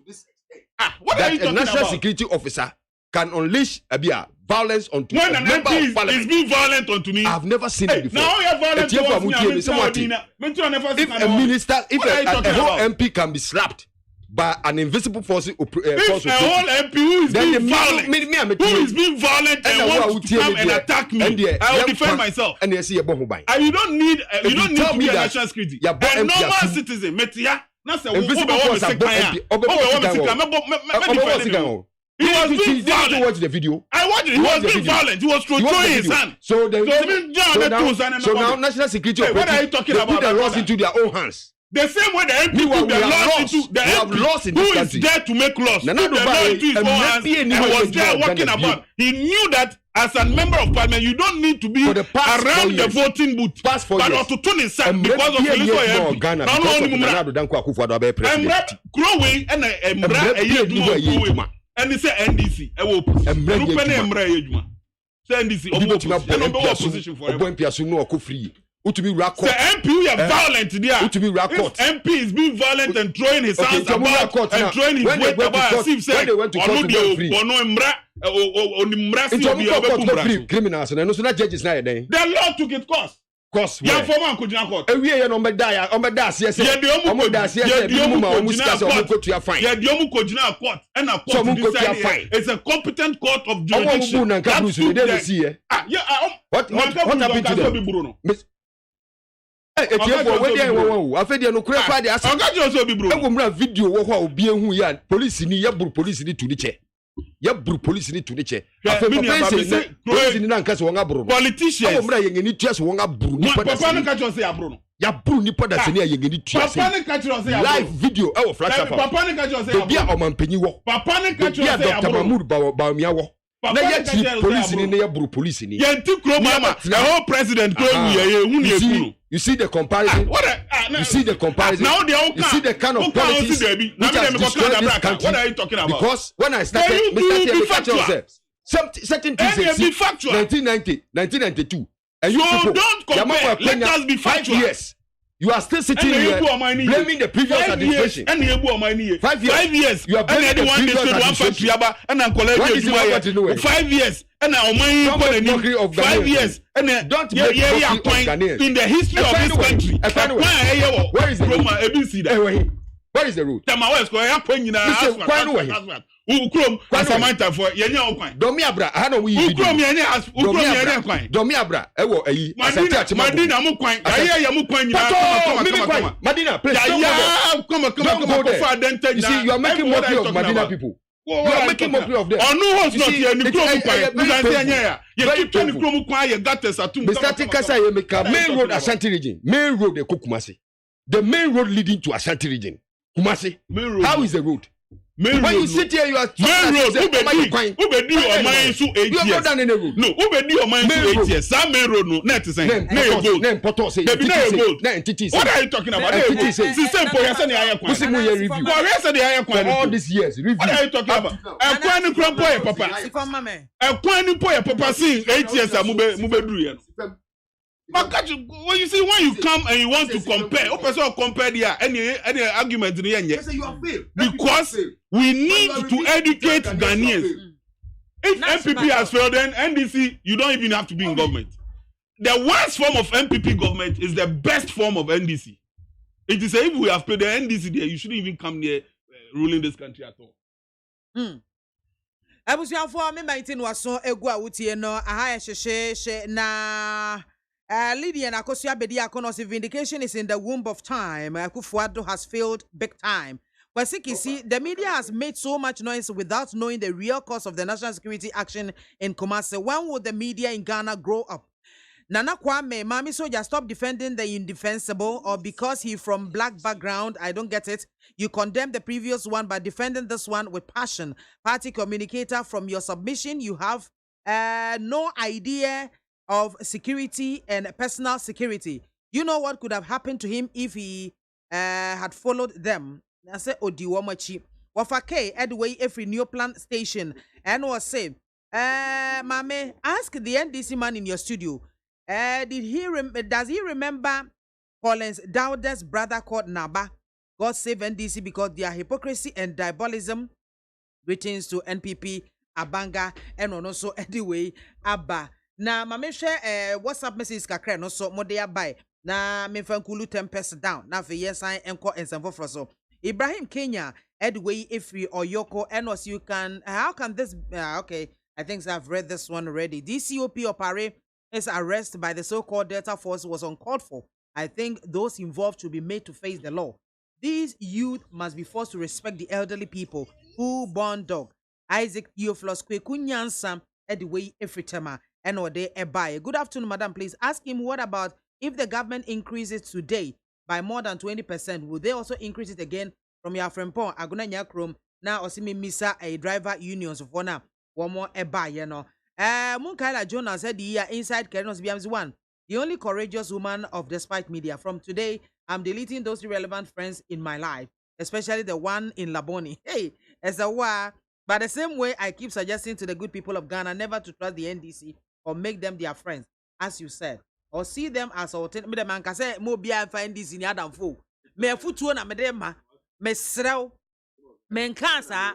What are you talking about? A national security officer can unleash violence on when an MP is being violent on me. I've never seen it before. Now you have violence if a minister, if a whole MP can be slapped by an invisible force, if a whole MP who is being violent, and wants to come and attack me, I will defend myself. And you don't need to be a national security. A normal citizen, invisible force. He was being violent. You watch the video. I watched it. He was being violent. He was throwing his hand. So now national security. What are you talking about? Put the laws into their own hands. The same way the MP put the laws into the MP who is there to make laws. Put the law into his own hands and was there walking about. He knew that as a member of parliament, you don't need to be around the voting booth. But to turn inside because of the little MP. Not only Crowing and and they say NDC. NDC. Opposition forever. The MP are violent there. If MP is being violent and throwing his hands about and throwing his weight about as if say criminals and no judges now. The law took its course. Course yeah, for man could not court. We are no medaya, yes. Yeah, the court and a court decide it's a competent court of jurisdiction. What happened to them? Police ni to the chair. Politicians. Live video. Police. President. You see the comparison. You see the comparison. Now you see the kind of politics which has destroyed this country. What are you talking about? Because when I started, certain things in 1990, 1992, and you people, don't compare. Let us be 5 years. You are still sitting here blaming the previous administration. 5 years. You are blaming the previous administration. What is it to do? 5 years. And now, 5 years. And don't make mockery of Ghanaians. In the history of this country. Where is the root? Where is the root? Domiabra, how do we Domiabra, Madina, please come. You see, you are making mockery of Madina people. You are making mockery of them. Mr. Tikasa Yemeka, main road Ashanti region, main road de Kumasi, the main road leading to Ashanti region. Kumasi, how is the road? When you sit here, you are main road. You have not done any road. No, main road. Some main road no. Net is saying. What are you talking about? All these years, review. What are you talking about? Papa. Since 8 years, when you see when you come and you want to compare, compare any argument because we need to educate Ghanaians. If MPP has failed, then NDC, you don't even have to be in government. The worst form of MPP government is the best form of NDC. It is if we have paid the NDC there, you shouldn't even come near ruling this country at all. Abusiafo me 19 waso egu awutie no aha ehhehye na Lydia Nakosua Bedi Akonos vindication is in the womb of time. Akufo-Addo has failed big time. But see, the media has made so much noise without knowing the real cause of the national security action in Kumasi. When will the media in Ghana grow up? Nana Kwame, Mami Soja, stop defending the indefensible, or because he from black background, I don't get it. You condemn the previous one by defending this one with passion. Party communicator, from your submission, you have no idea of security and personal security. You know what could have happened to him if he had followed them. I say Odiwomachi. Wafake Edway every new plant station and was say, Mame, ask the NDC man in your studio. Does he remember Collins Dowder's brother called Naba? God save NDC because their hypocrisy and diabolism. Greetings to NPP, Abanga, and also anyway, Abba. Na mame share WhatsApp message kakra no so modea by na me fankulu tempest down na fe yesan enko ensemfo froso Ibrahim Kenya Edway Ifri or Yoko and also you can how can this okay I think I've read this one already. DCOP Opare is arrest by the so-called Delta Force was uncalled for. I think those involved should be made to face the law. These youth must be forced to respect the elderly people who born dog. Isaac Theophilus Kwekunyansam Edway Ifritema and Ode Ebaye. Good afternoon, madam. Please ask him what about if the government increases today by more than 20%, will they also increase it again from your friend Pon Aguna Nyakrom? Now Osimi Misa a driver unions of one more Ebaye no. Munkaila Jonas said the year inside Kerenos BM's one. The only courageous woman of despite media. From today, I'm deleting those irrelevant friends in my life, especially the one in Laboni. Hey, as a war. But the same way I keep suggesting to the good people of Ghana never to trust the NDC or make them their friends, as you said, or see them as alternative. Me man can say mo bia fa NDC ni adam fo. Me futuo na me dem ma. Me srew. Me nka sa.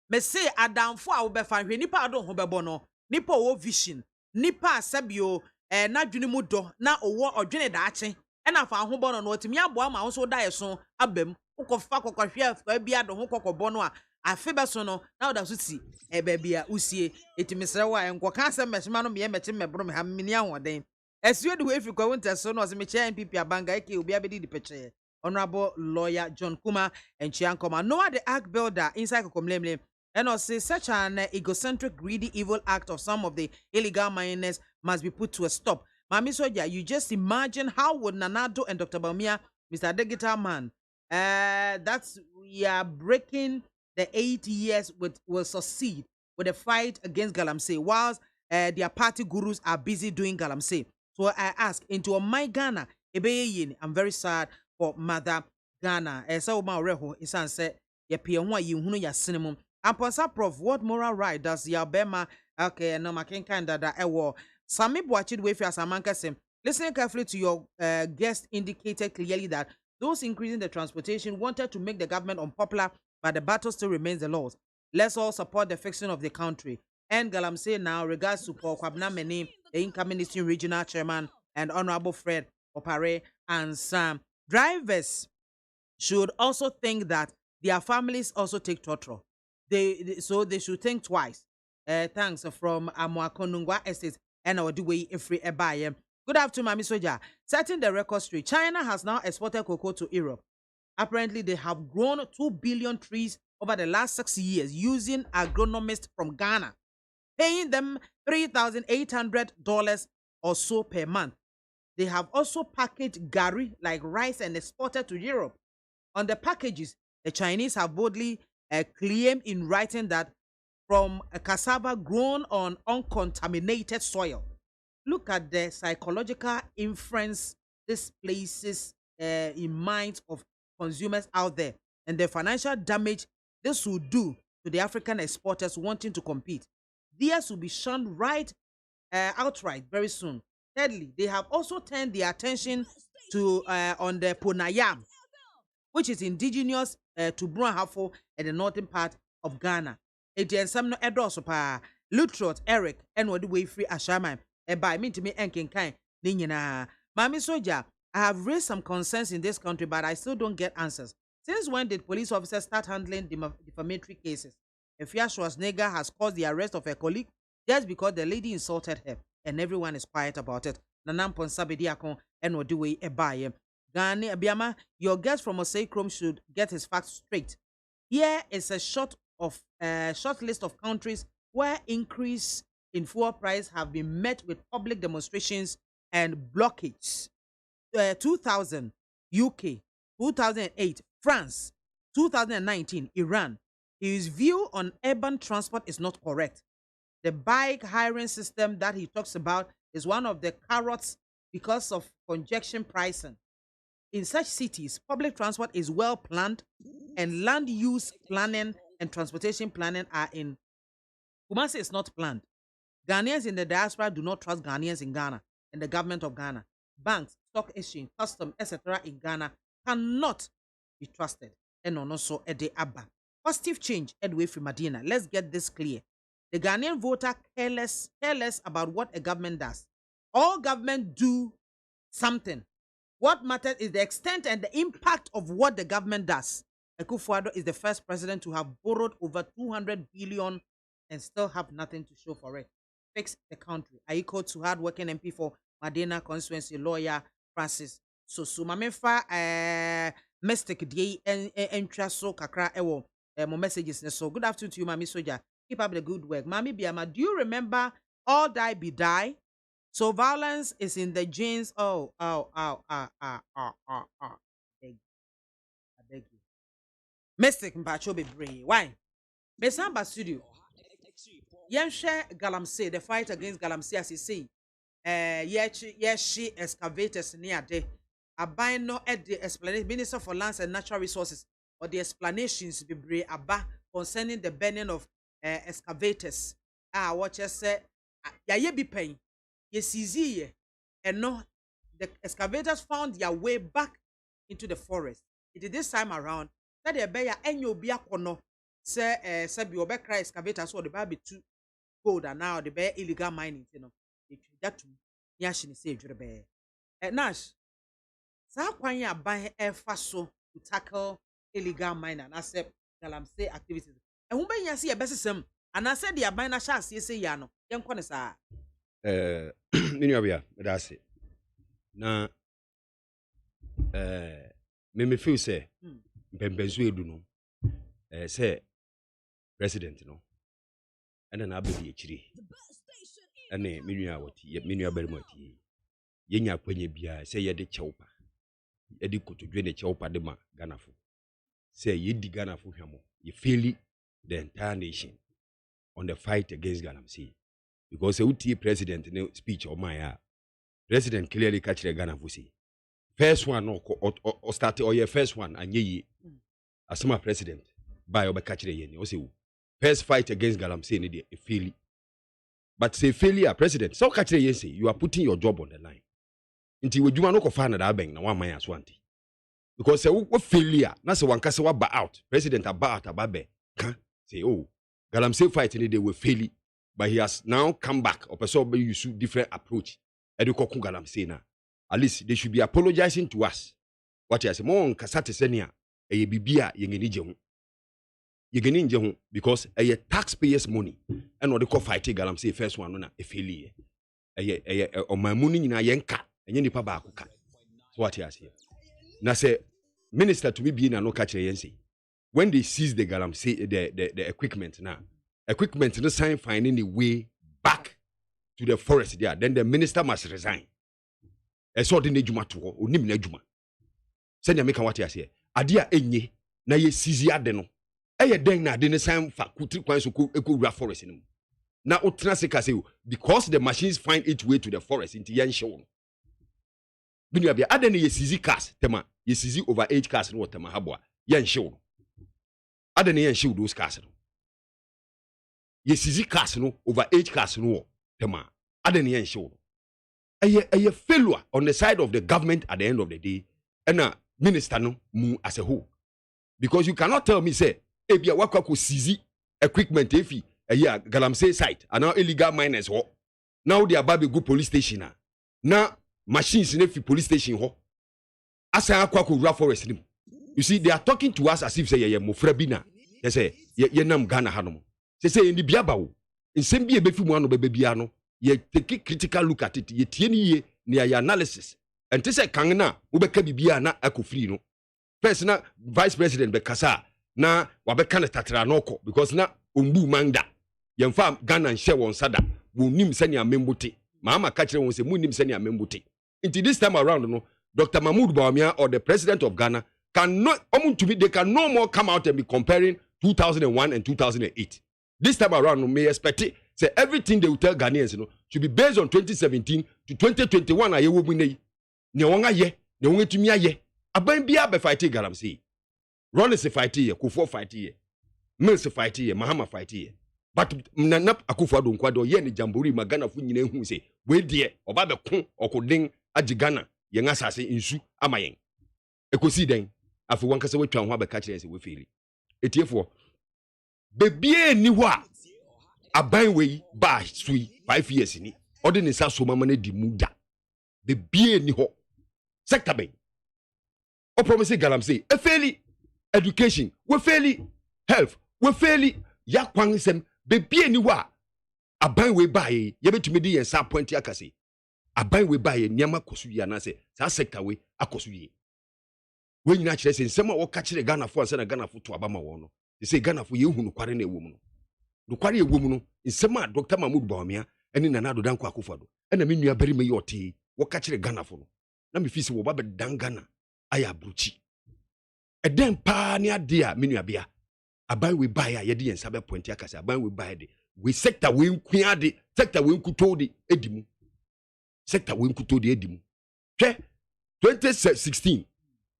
Me say adam fo a wo be fa hwe nipa adon ho bebo no. Nipa wo vision. Nipa asabio na dwene mu do na owo odwene da ache. E na fa ho bo no no otimi abo ama wo so da yeso abam. Ukofa kokohwe fa bia do ho kokobo no a afeba so no na oda so ti bia usie etimisre wa enko ka se mehima no me meche mebro me ha mini ahoden esue de we fi kwa wonte so no se me chia MPP abanga eke obi abedi di peche honorable lawyer John Kuma and Chiankoma Noah the ark builder inside Kokomlemle and also such an egocentric greedy evil act of some of the illegal miners must be put to a stop. Mami Soja, you just imagine how would Nanado and Dr. Bamia, Mr. Digital Man, that's we are breaking the 8 years will succeed with the fight against Galamsey, whilst their party gurus are busy doing Galamsey. So I ask, into my Ghana, I'm very sad for Mother Ghana. So my reho is answer ye pianwa you ya cinnamon. And Prof, what moral right does Yabema okay no making kind that war? Sami Boachid Wayfair Samanka sim. Listening carefully to your guest indicated clearly that those increasing the transportation wanted to make the government unpopular, but the battle still remains the laws. Let's all support the fixing of the country. And Galamsey now, regards to Paul Kwabna Meni, the incoming Eastern Regional Chairman, and Honorable Fred Opare and Sam. Drivers should also think that their families also take torture. So they should think twice. Thanks from Amuakonungwa Estate and our Duway Ifri Ebaye. Good afternoon, Mami Soja. Setting the record straight, China has now exported cocoa to Europe. Apparently, they have grown 2 billion trees over the last 6 years using agronomists from Ghana, paying them $3,800 or so per month. They have also packaged gari like rice and exported to Europe. On the packages, the Chinese have boldly claimed in writing that from a cassava grown on uncontaminated soil. Look at the psychological inference this places in minds of consumers out there and the financial damage this will do to the African exporters wanting to compete. Theirs will be shunned outright very soon. Thirdly, they have also turned their attention to on the Ponayam, which is indigenous to Brunhafo and the northern part of Ghana. Some Edosopa, Lutrot, Eric, and what the way free Ashama, and by me to me Enkinkai, Nina. Mami Soja, I have raised some concerns in this country, but I still don't get answers. Since when did police officers start handling defamatory cases? Efia Schwarzenegger has caused the arrest of a colleague just because the lady insulted her, and everyone is quiet about it. Nanam Ponsabediakon and Odiwe Ebaye. Gani BIAMAH, your guest from Osei Chrome should get his facts straight. Here is a short list of countries where increase in fuel price have been met with public demonstrations and blockades. 2000, UK. 2008, France. 2019, Iran. His view on urban transport is not correct. The bike hiring system that he talks about is one of the carrots because of congestion pricing. In such cities, public transport is well planned and land use planning and transportation planning are in. Kumasi is not planned. Ghanaians in the diaspora do not trust Ghanaians in Ghana and the government of Ghana. Banks, stock exchange, custom, etc. in Ghana cannot be trusted. And also a de abba. Positive change away from Medina. Let's get this clear. The Ghanaian voter careless about what a government does. All government do something. What matters is the extent and the impact of what the government does. Akufo-Addo is the first president to have borrowed over 200 billion and still have nothing to show for it. Fix the country. I equal to hard-working MP for Medina constituency lawyer Francis Soso. Mamefa mystic day and so kakra ewo mo messages. So good afternoon to you, Mami Soja. Keep up the good work. Mami BIAMAH, do you remember all die be die? So violence is in the genes. I beg you. Mystic Mpacho be brave. Why? Besamba studio. Share Galamsey, the fight against Galamsey, as you see. She excavators near there. Abai no at the explanation, Minister for Lands and Natural Resources, or the explanations be brave about concerning the burning of excavators. What you say? Ye be paying. Yes, easy. And no, the excavators found their way back into the forest. It is this time around that they bear any be a corner. Say, be obekra excavators so the baby too gold and now the bear illegal mining. You know, that to Yashin say, Jurebe. Nash, so Kwanya buy a faso to tackle illegal mining and accept Galamsey activities. And who may see a best sem, and I said the abina shall see Yano, young Conessa. Minibia, that's it. Now, me feel say, Bembezu do no, say, President, no, and then I'll be the and then Minia what Minia Belmoti. Yenya Penny Bia, say ye de chopper. Edico to drain the chopper de ma, Ganafu. Say ye di Ganafu Hamo, ye feel the entire nation on the fight against Galamsey. Because the UT president in speech of my president clearly catch the Ghana Fusi. First one or start or your first one and ye as my president by over catch the yen. Also, first fight against Galamsey in a failure. But say failure, president, so catch the yen say you are putting your job on the line. Until you want to find that bank now 1 man as one. Because say what failure, that's one case ba out. President about a babe. Say, oh, Galamsey fight in the day will fail. But he has now come back. Or person use different approach. Edukoku Galamsey na. At least they should be apologizing to us. What you say? Mo kasate senia. Eye bibia yengeni jehu. Yengeni jehu because eye taxpayers' money. And what they call fighting Galamsey first one na a failure. Eye o my money na yenka. Enye nipa ba akuka. So what you say? Na say minister to me be na no catch yense. When they seize the Galamsey the equipment now. Equipment no sign finding the way back to the forest there. Then the minister must resign. A sort of nejuma to or nim nejuma. Send ya make what you say. Adia enye na ye seize adeno. Eye den na de sign fa kutri kwan so eku forest no. Na otra se kase because the machines find its way to the forest into yan show. Binya bia adeno ye seize cars tema ye seize over 8 cars no tema habwa yan show. Adeno yan show those cars no. Ye seize cars no over 8 cars no tema adeno yan show. A failure on the side of the government at the end of the day and a minister no mu as a whole. Because you cannot tell me say ebia wakwa seize equipment efi a Galamsey site and now illegal miners ho. Now they are baby go police station now machines in every police station ho. Asa akwa ko rua forest nim. You see they are talking to us as if say ye mofrabina. They say ye nam Ghana hanom. Say in the biaba wo. Nsem bi ebefi mu ano bebia no. Ye take a critical look at it. Ye tieni ye ni ya analysis. And say kan na wo beka bibia na akofri no. First na vice president be kasa na wabɛka ne tatra no kɔ because na ombu manda yɛmfa Ghana nhyɛ wɔn sada wonim sɛnea membote maama ka kyerɛ wɔn sɛ munim sɛnea membote until this time around no Dr. Mahmoud Bawumia or the president of Ghana they can no more come out and be comparing 2001 and 2008. This time around, we may expect it. Say everything they will tell Ghanaians, should be based on 2017 to 2021. Aye wo bune. Ne wonga ye, ne wonga tumia ye. Aban bia be fight Galamsey. Ron is a fight here, Kufuor fight here. Mills fight here, Mahama fight here. But nanap Akufo-Addo nkwado ye ne jamboree magana fu nyina hu se we de oba be ko okodin agi Ghana ye ngasase nsu amayen. Ekosi den afi wankasa wetwa ho abeka kire se we feli. Etiefo bebie ni ho a aban we ba sui 5 years ni ode ne sa so mama na di muda bebie ni ho sector ben o promise Galamsey e feli education we feli health we feli ya kwan sem bebie ni ho a aban we ba ye betumi di yen sa point akase aban we ba ye niam akoso yi na se sa sector we akoso yi we nyina kire se nsem a wo ka kire Ghana fo ansa na Ghana fo to abama wo no say Ghana fo ye hu no kware na ewom no no kware ewom no nsem a Dr. Mahmoud Bawumia eni Nana Danko Akufo-Addo ena me nua bari me yote wo ka kire Ghana fo no na me fi se wo ba be dan Ghana aya bruchi eden pa ne ade a me nua bia aban we ba ya ye de yensa be point akasa aban we ba de we sector we nku ade sector we nkuto de edimu sector we nkuto de edimu hwe 2016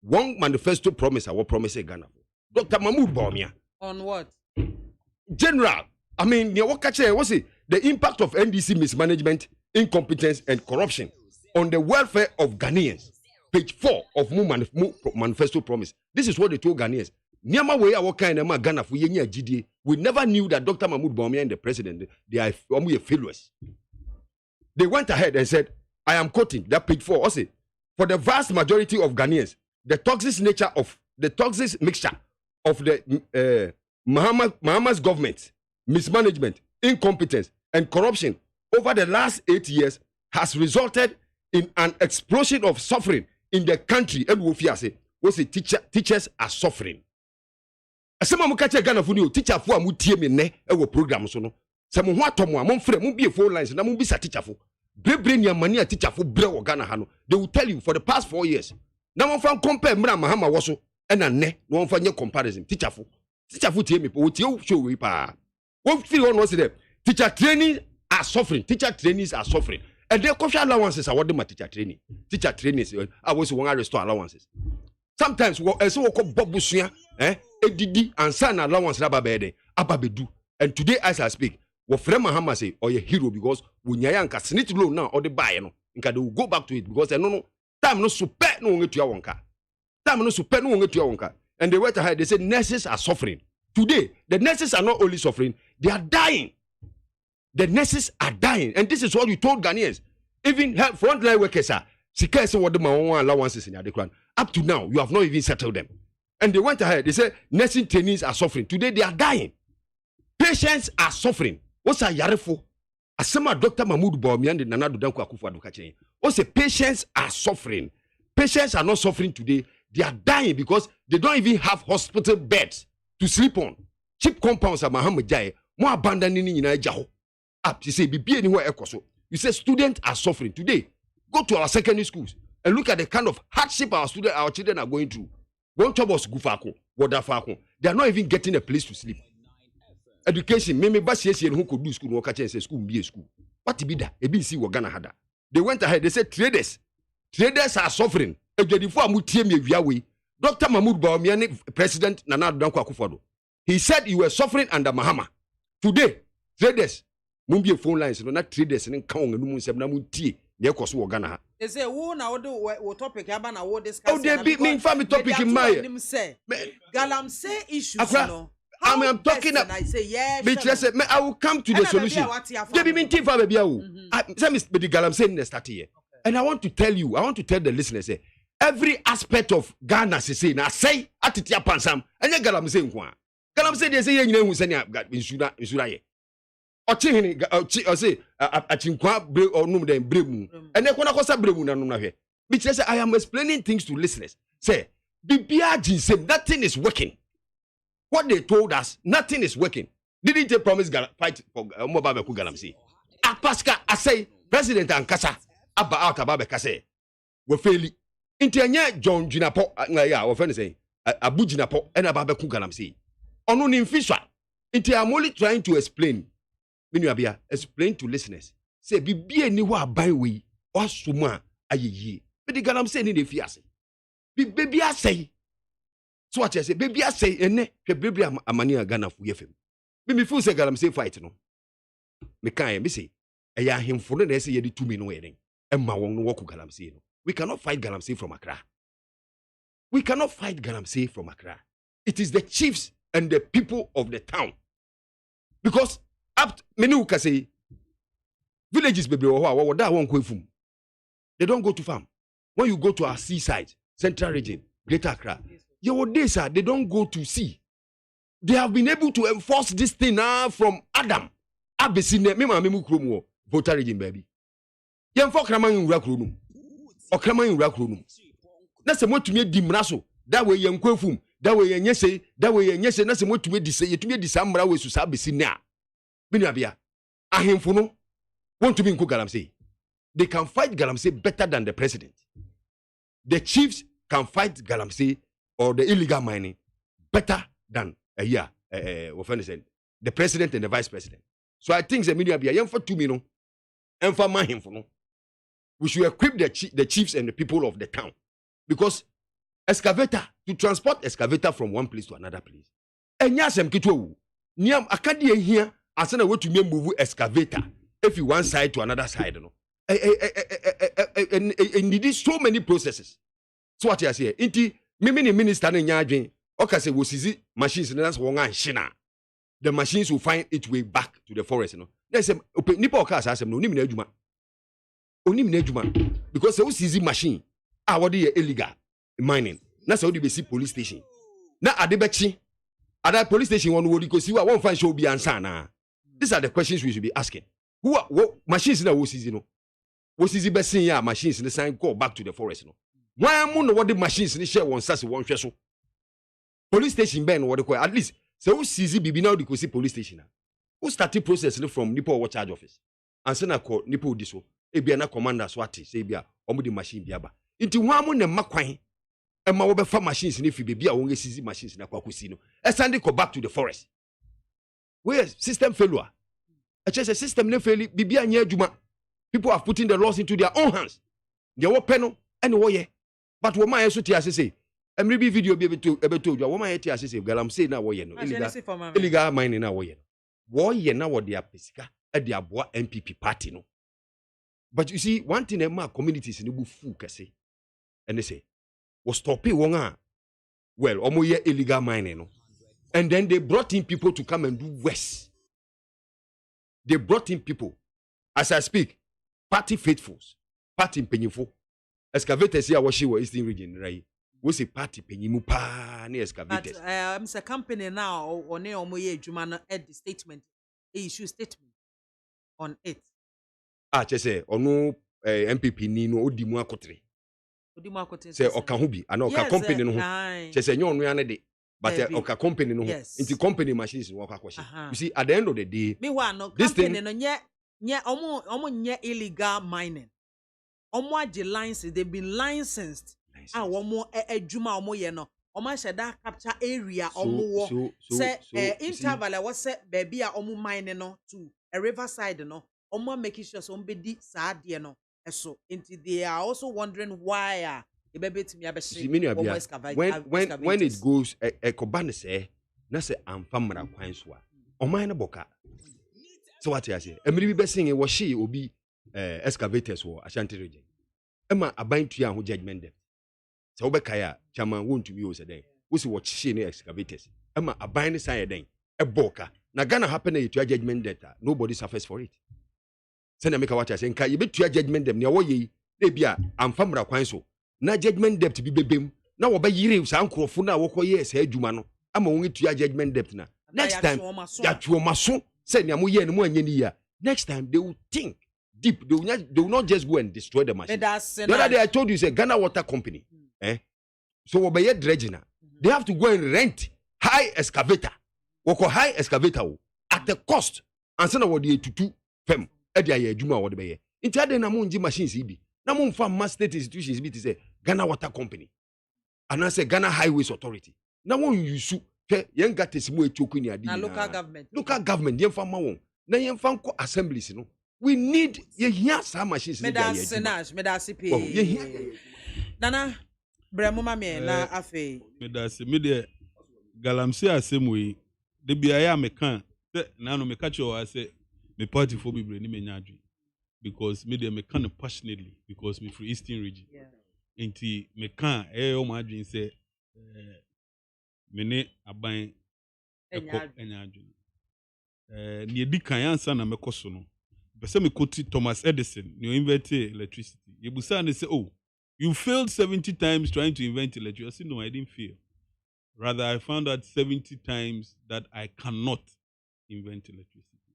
one manifesto promise our promise Ghana Dr. Mahmoud Bawumia on what general I mean what's it the impact of NDC mismanagement, incompetence and corruption on the welfare of Ghanaians, page 4 of manifesto promise. This is what they told Ghanaians. Niama way our kind of Ghana for yenya GDA. We never knew that Dr. Mahmoud Bawumia and the president they are failures. They went ahead and said, I am quoting that page 4 also, for the vast majority of Ghanaians, the toxic mixture of the Mahama's government, mismanagement, incompetence, and corruption over the last 8 years has resulted in an explosion of suffering in the country. And we say teachers are suffering. Some of Ghana for you, teacher for mu tie me ne e program so no. Some ho atomo a monfre mu be phone lines na mu bisa teacher for. Brebre ni amani a teacher for bre wo Ghana ha no. They will tell you for the past 4 years. Na mo fan compare mra Mahama wo so e na ne no fan nye comparison teacher for tie me po tie show we pa. Wo feel one was there. Teacher training are suffering. Teacher trainees are suffering. And their coffee allowances are what the teacher training. Teacher trainees I was one restore allowances. Sometimes so Bob Busia, ADD and son allowance rababede, ababedu. And today as I speak, what Frema Mahama say or a hero because when Yayanka snit low now or the buy no, and can go back to it because I no time no super no to your wonka. Time no super no to your wonka. And they went ahead, they said nurses are suffering. Today, the nurses are not only suffering, they are dying. The nurses are dying. And this is what you told Ghanaians. Even frontline workers are what the allowances in the up to now, you have not even settled them. And they went ahead, they said nursing trainees are suffering. Today they are dying. Patients are suffering. What's a yarefo? Asema Dr. Mahmoud Bawumia and Nana Danko Akufo-Addo kache. What's the patients are suffering? Patients are not suffering today. They are dying because they don't even have hospital beds to sleep on. Cheap compounds are Mahama Jai, more abandoning in Jaho. Up, you say, be anywhere ekoso. You say students are suffering today. Go to our secondary schools and look at the kind of hardship our children are going through. One job was gufako, wadafako. They are not even getting a place to sleep. Education, maybe basi who could do school, no catch and say school be a school. What to be that? A BC were Ghana hada. They went ahead, they said traders are suffering. Dr. Mahmoud Bawumia, President Nana Danko Akufo-Addo, he said you were suffering under Mahama. Today, traders, mumbi phone lines, not traders and count and munsem namuti, near Kosu Ghana. They say, who now do topic Abana would discuss? Oh, they beat me family topic in my Galamsey issues. I'm talking about. I say yes. I will come to the solution. They be minting for baby. Some is the Galamsey in the start here, and I want to tell the listeners, every aspect of Ghana say na say atitia pansam, and Galamsey nkwa. Galamsey they say you know send insura ye. Ochi say achinkwa bre or num dem bremu. And they kona kosa bremu na num na hwe. Because I am explaining things to listeners. Say bibia jinsem, that thing is working. what they told us, nothing is working. Didn't they promise fight for Mobile Galamsey? Apaska, I say, President and Kasa, Abba out Ababe Kase, were failing. Intenya John Jinapo, or friend say, Abu Jinapo, and Ababe Galamsey. On in Fisher. I'm only trying to explain. Explain to listeners. Say, be any wa by way, or suma, a ye. But the Galamsey in the fiase. Baby, I say. So what I say, baby, I say, and ne, baby, I'm a mania gun of Yefim. Baby, full say Galamsey fight, no. Me can't say, I am him for the essay 2 minutes wedding, and my one walk Galamsey. We cannot fight Galamsey from Accra. We cannot fight Galamsey from Accra. It is the chiefs and the people of the town. Because up many who can say villages baby or that one kwefum. They don't go to farm. When you go to our seaside, central region, Greater Accra, your days are they don't go to sea. They have been able to enforce this thing now from Adam. Abesine me ma memu kromo voter region baby. Yem for kraman in rakronum. Or kraman in rakronum. Na se mo tumi di mraso. That way yem kwefum. That way yenye say, that way yenye say na se mo tumi di say, yetumi di samra we su sa besine a. Binu abia. Ahemfo no want to be in Galamsey. They can fight Galamsey better than the president. The chiefs can fight Galamsey or the illegal mining better than the president and the vice president. So I think the media be for 2 minutes and for my no. We should equip the chiefs and the people of the town, because excavator to transport excavator from one place to another place. And yasem kitwo niam akadi here asana we to move excavator if you one side to another side no. And it is so many processes. So what I say, inti mimi minister na nyadwen oka say wo sisi machines na so won anhina. The machines will find its way back to the forest no. There's a nipa oka asem no onim na adwuma. Onim na adwuma because wo sisi machine a what dey illegal mining. Na say wo dey see police station. Na adebechi ada police station one wo because you won't find show be answer na. These are the questions we should be asking. Who are what machines na wo sisi no? Wo sisi be sin ya machines na sign go back to the forest no. Why am no what the machines ni share one sase one hwe so. Police station ben what the at least so who sisi bibi now the see police station na. Who started process from Nipo watch charge office. And say na call Nipo di so. E bia na commander swati say bia omo di machine bia ba. Inti hwan mo na makwan e ma wo be fa machines ni fi bia won sisi machines na kwakosi no. E send go back to the forest. Where system failure. A system ne fail bibia anya adwuma. People are putting the laws into their own hands. They wo peno and wo ye. But wo man so ti asese. Emri bi video bi ebeto wo man ye ti asese Galamsey na wo ye no. Illegal mining na wo ye no. Wo ye na wo de apesika e de aboa MPP party no. But you see one thing ma communities ni bu fu kese. And they say wo stop it won a well omo ye illegal mining no. And then they brought in people to come and do worse. They brought in people as I speak. Party faithfuls, party penyifo, excavators here washi wa Eastern region right. We say party penyimu pa ni excavators. But a company now or ne omoye adwuma no at the statement, issue statement on it. Say ono MPP ni no odi mu akotre. Odi mu akotre. Say oka ho bi ana oka company no ho. Say nyo ono ya ne de. But oka company no ho. Into company machines no oka kwashi. You see at the end of the day, me wa no company no nye nye illegal mining. Omo age license, they've been licensed. And omo adwuma omo ye no. Omo sheda capture area omo wo. Say interval was say baby a omo mining no to a riverside no. Omo making sure so be sa de no. So they are also wondering why when it goes ekobane say na say amfamra kwan so a oman na boka. So what I say? Emiri be sing was she obi excavators wo Ashanti region. Ema aban tua ho judgment debt. So obeka ya chairman won to me o say den. Wo si watch she ne excavators. Ema aban ne san den. E boka. Na Ghana happen e tua judgment debt. Nobody suffers for it. Say na make what I say nka ye be tua judgment debt ne wo ye e bia amfamra kwan so. Na judgment debt bi bebem. Na wo be yire sa nkrofo na wo koye sa adwuma no. Ama won tua judgment debt na. Next time ya tuomaso. Say next time they will think deep. They will not just go and destroy the machine. The other day I told you, say Ghana Water Company. So obey dredging. They have to go and rent high excavator woko high excavator at the cost ansa na wode etutu fam e dia ya adwuma wode be ye nti ade na mo ngi machines ibi na mo mfa mass state institutions bi te say Ghana Water Company and I say Ghana Highways Authority na won yusu hwe yen gatesimu echoku ni ade na local government yen fa ma won na yen fa nko assemblies no we need ye hia sa machines ni dia ya medasi pe nana bremo mame na afi medasi me de Galamsey asemwe de bia ya mekan na no meka cho wa say me party for bibre ni menya adwen because me de mekan passionately because me from Eastern region enti mekan o ma adwen say me ne aban enya adwen ni edikan ansa na mekoso no pese me koti Thomas Edison ni invent electricity yebusa ne say oh you failed 70 times trying to invent electricity. I said, no, I didn't fail. Rather, I found out 70 times that I cannot invent electricity.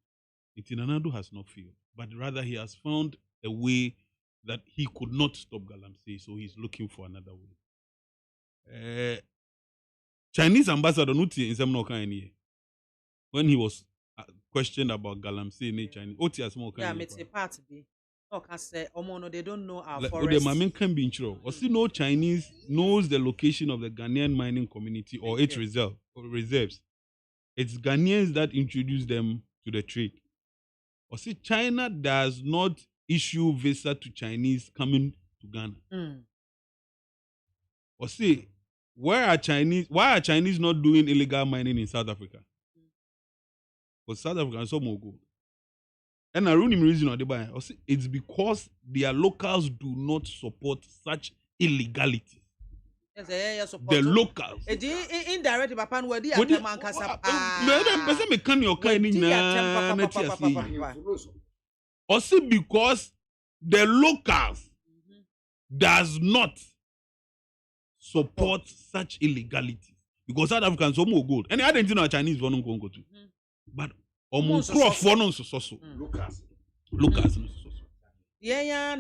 Itinanado has not failed, but rather he has found a way that he could not stop Galamsey, so he's looking for another way. Chinese ambassador Nuti in Semnoka when he was questioned about Galamsey in China, yeah, it's a part B. They don't know our like, forest. The Mamin can be in trouble. Or see, no Chinese knows the location of the Ghanaian mining community or its reserves. It's Ghanaians that introduce them to the trade. Or see, China does not issue visa to Chinese coming to Ghana. Or see, why are Chinese not doing illegal mining in South Africa? Because South Africa is so more good. And I don't reason it's because their locals do not support such illegality. The locals. Indirect Papan where they are because the locals does not support such illegality. Because South Africans are more good. And I didn't know Chinese one go to. But almost cross for no so Lucas no so yeah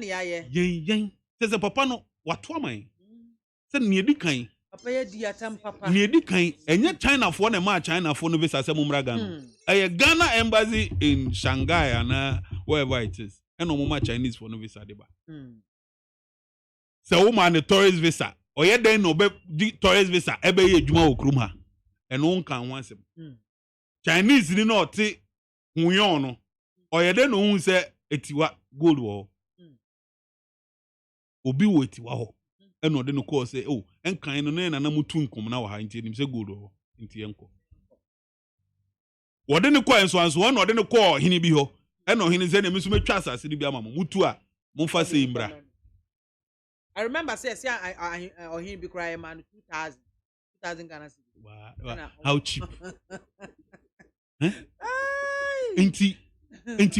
says a papa no watwa man say ne edi kan papa ye di atam papa ne edi kan enye China for na ma China for no visa say mumra Ghana Ghana embassy in Shanghai and wherever it is and no ma Chinese for no visa dey ba say woman the tourist visa oye den no be tourist visa ebe ye adwuma okrum ha and won kan wansem Chinese ni no te huyon no oyede no hu se etiwa gold wo obi wo etiwa ho e no de no call say oh enkan no na na mutu nkom na wa ha nti nim se gold wo nti enko wode ne call enso anso no de ne call hini bi ho e no hini se na misu metwa asase bi ama mutu a mumfa se imbra. I remember say I hini bi cry man 2000 Ghana cedi. Wow. How cheap. Inti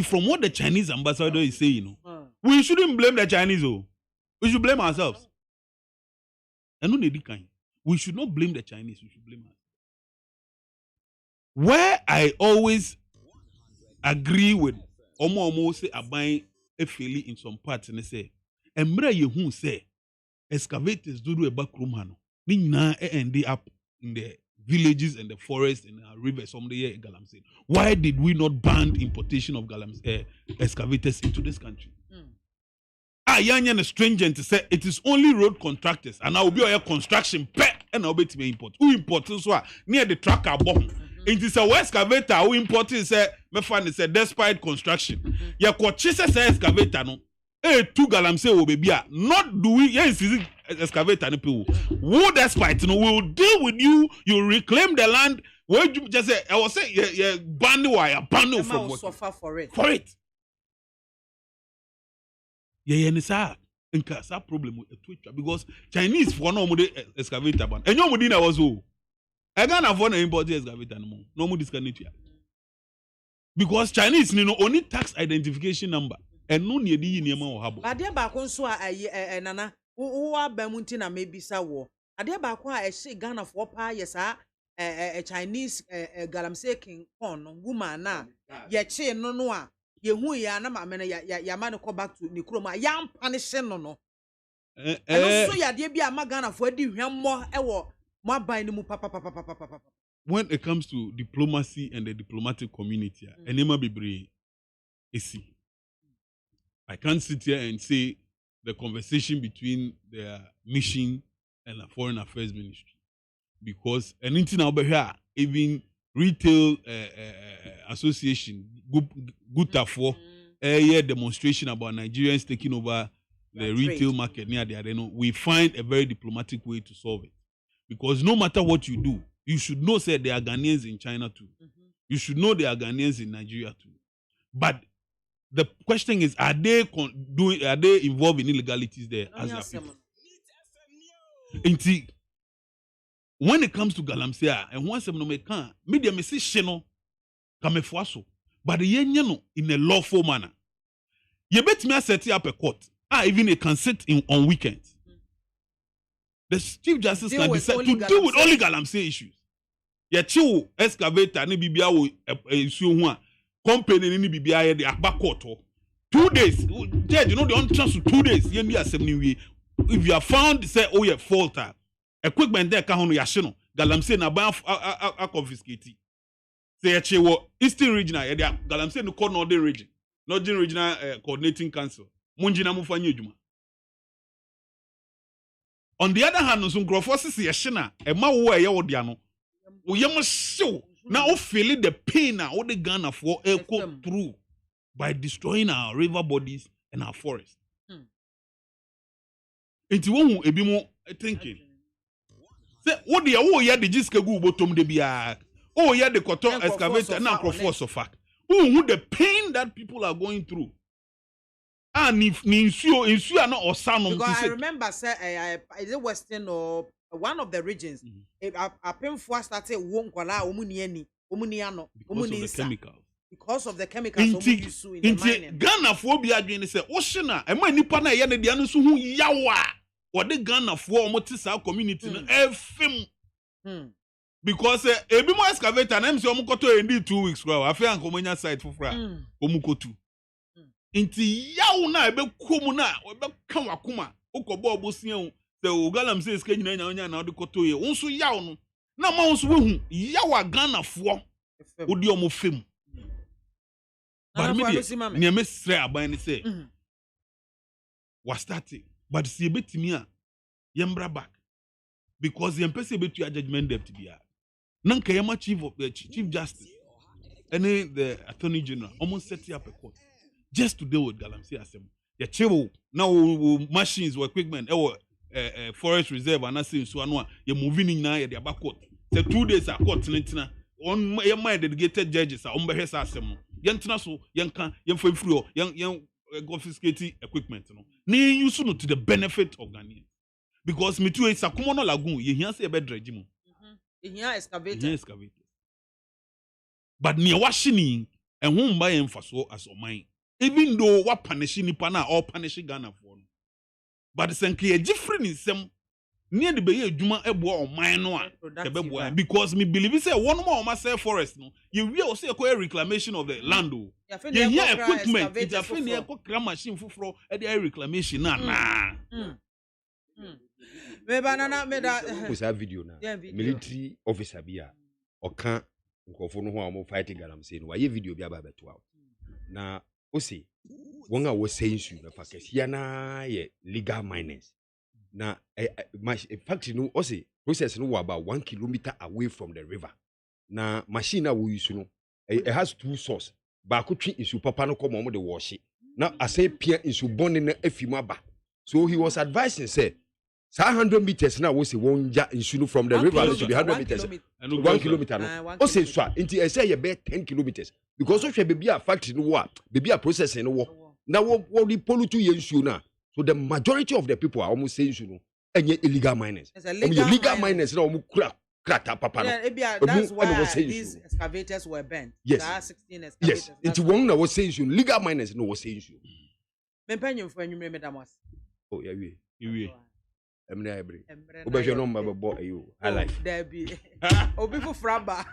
from what the Chinese ambassador is saying, we shouldn't blame the Chinese. We should blame ourselves. We should not blame the Chinese. We should blame ourselves. Where I always agree with Omo say abai efeli in some parts and say, Emra yehu say excavators do a backroom hano. Ni na end up in the villages and the forests and rivers from the year Galamsey. Why did we not ban importation of excavators into this country? Yanyan a stranger to say it is only road contractors and I will be a construction pet and I'll be to import. Who imports near the tracker bomb? It is a excavator who imported say me find say despite construction. Ya kochise say excavator no. To Galamsey will be not do we yes excavator people who despite no will deal with you, you reclaim the land where you just say I was saying yeah ban from suffer for it yeah nisa nka sa problem with Twitter because Chinese for no more excavator ban and you modina was who I gonna for no import excavator no more this can because Chinese no only tax identification number and no need di niema o habo ade ba ko nso a nana wo abamunti na mebisa wo ade ba ko a ehye Ghana for pa yesa Chinese Galamsey king on woman na ye che no a ye hu ya na maame na ya ma ne ko back to ni krom a ya punish no so ya de bia ma Ghana for adi hwammo e wo mo aban ni mu papa when it comes to diplomacy and the diplomatic community, enema bebre esi. I can't sit here and say the conversation between the mission and the Foreign Affairs Ministry, because anything over here, even retail association, Gutafo, a demonstration about Nigerians taking over the retail market near there. We find a very diplomatic way to solve it, because no matter what you do, you should know that there are Ghanaians in China too. You should know there are Ghanaians in Nigeria too. But the question is, are they involved in illegalities there as their people? Indeed, when it comes to Galamsey, and once I'm no can, media me say sheno kamefuaso, but the no in a lawful manner. You bet me set up a court. Even it can sit in on weekends. The Chief Justice can decide to deal with only Galamsey issues. Ya chiwo excavator ni bibia wo issue ho a company ni bibia the akba court 2 days. Judge, you know, they don't transfer 2 days. If you are found, say, oh, you're fault, equipment there can yashino. Galamsey na ban confiscate. Say, Chewo, Eastern Regional, Galamsey no call Northern Region, Northern Regional Coordinating Council. Munjina mufanyi juma. On the other hand, some grofos see yashina, e ma wo e yawo dia no. O yam show. Now feeling the pain now all the Ghana for echo through by destroying our river bodies and our forests. Enti won ebi mo thinking. Say what the the jiske gu bottom de bia. Oh yeah the cotton excavator na force of fact. Who the pain that people are going through. And if insu are not osano. Because I remember say is it Western or one of the regions, Apemfua started wonkwala omunieni, omuniano, omuninsa. Because of the chemicals in the mining. Ghana phobia adwene say oshina e ma nipa na ye ne de anu so hu yawa. What the Ghana for omotisa community no efim. Because ebi mo excavator na mse omukoto endi 2 weeks kwa afia nkomonya site fofra omukotu. Inti yawo na ebe komu na ebe kan wakoma okobo obosian the Galamsey is getting na the kotoye. Unso yaw no. Na ma unso wehu yawa Ghana fo. Odi omo fem. But me me sre aban ni say. Was starting. But see betimi a yembra back. Because the empese betu a judgment debt bia. Nanka yema chief justice and the attorney general almost set up a court just to deal with Galamsey assembly. Ya chewo now machines or equipment forest reserve and nothing so anwa you moving in now the court. Say 2 days a court lentina on your mind dedicated judges are umbehesa asem. Yantina so yanka yemfo free yan confiscate equipment no. Ni use no to the benefit of Ghanaians. Because me too is a common lagoon you hear say a bed dredging. Here excavator. But near washing and whom buy emphasis as o mine. Even though what punishing Nipana or punishing Ghana for. But it's a different in some near the Bay Juma Ebo or mine because me believe it's one more myself forest. No, you will say a reclamation of the land. You hear equipment, it's a friendly machine for a reclamation. Was a video now. Military officer bia or can't go no fighting Galamsey. Why a video be about 12. Now, Osi, one I was saying soon, the fact is, yana legal miners. Now, in fact, you know, Osi, process no about 1 kilometer away from the river. Now, machine will use no, it has 2 sources. But I could treat issue papa no come on the wash it. Now, I say Pierre issue born in a efimaba. So he was advising, say, 100 meters now was a one issue from the river to be 100 meters. 1 kilometer. No, say, so, until I say you bet 10 kilometers. Because if you be a factory no war, be a process in the war. Now, what the pollute issue now. So the majority of the people are almost saying, you know, and illegal miners. Illegal miners now papa. That's why these excavators were banned. Yes. 16 excavators. Yes. It's one that was saying, legal miners no was saying. Oh, yeah, we. Emre. Obejo no mba bo ayo. I like. Debbie. Obi for fraba.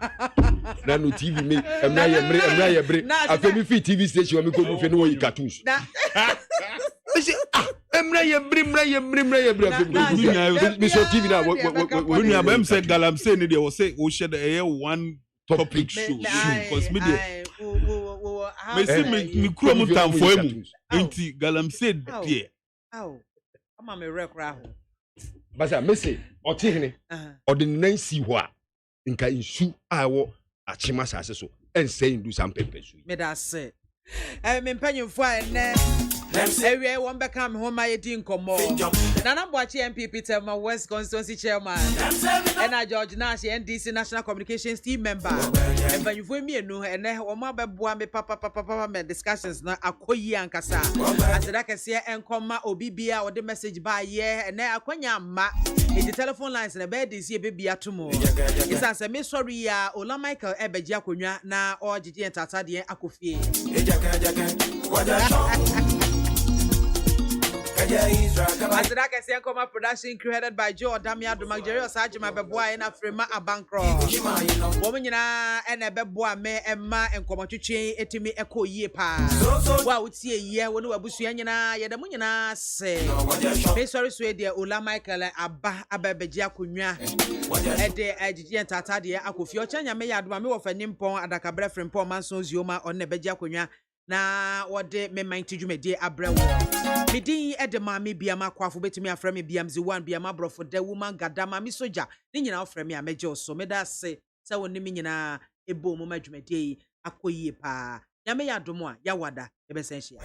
Na no TV me. Emre. After me fit TV station me go no cartoons. Emra ye me so TV now. When you am say Galamsey ni dey was say we share the one topic show because me dey me see me kuro mu tan for emu enti Galamsey dey ama me rekra ho basa me say oti hene odi nan si ho a nka nsu a wo achima sase so ense ndu sam pepe so me da say me mpanyimfo a ene ewie won beka me ho ma yedi nkomo nana boachi MPP Tema West Constituency Chairman ena George Nash NDC National Communications Team Member mpanyimfo mi enu ene wo ma beboa me papa me discussions na akoyi ankasa aseda kese enkoma obibia wo de message ba ye ene akwanya ma the telephone lines na be DC ebebi atomo isa se me sorry ya Ola Michael ebeji akonwa na ojiji entata de akofie Asida kese nkoma production crew headed by Joe Damia Domagjeri Osajima beboa ena Frema Abankro wo nyina ena beboa me emma nkoma twetwe etimi ekoyie pa wa utie ye wo ne wabusua nyina ye de mo nyina se me sorry so de Ola Michael ababeji akonwa ede agigi entata de akofie ochanya me ya adoma me wo fanimpon adakabra frempon manso zioma onne beji akonwa na wode me mind dwumede abrewo midin ede MAAME BIAMAH AKWAFO betimi afra me BIAMZE 1 BIAMAH brofo de woman gadama mi soja ni nyina ofra me ameje oso me da se woni mi nyina ebo mo madwumede akoyie pa nyame ya domo a ya wada e be senhia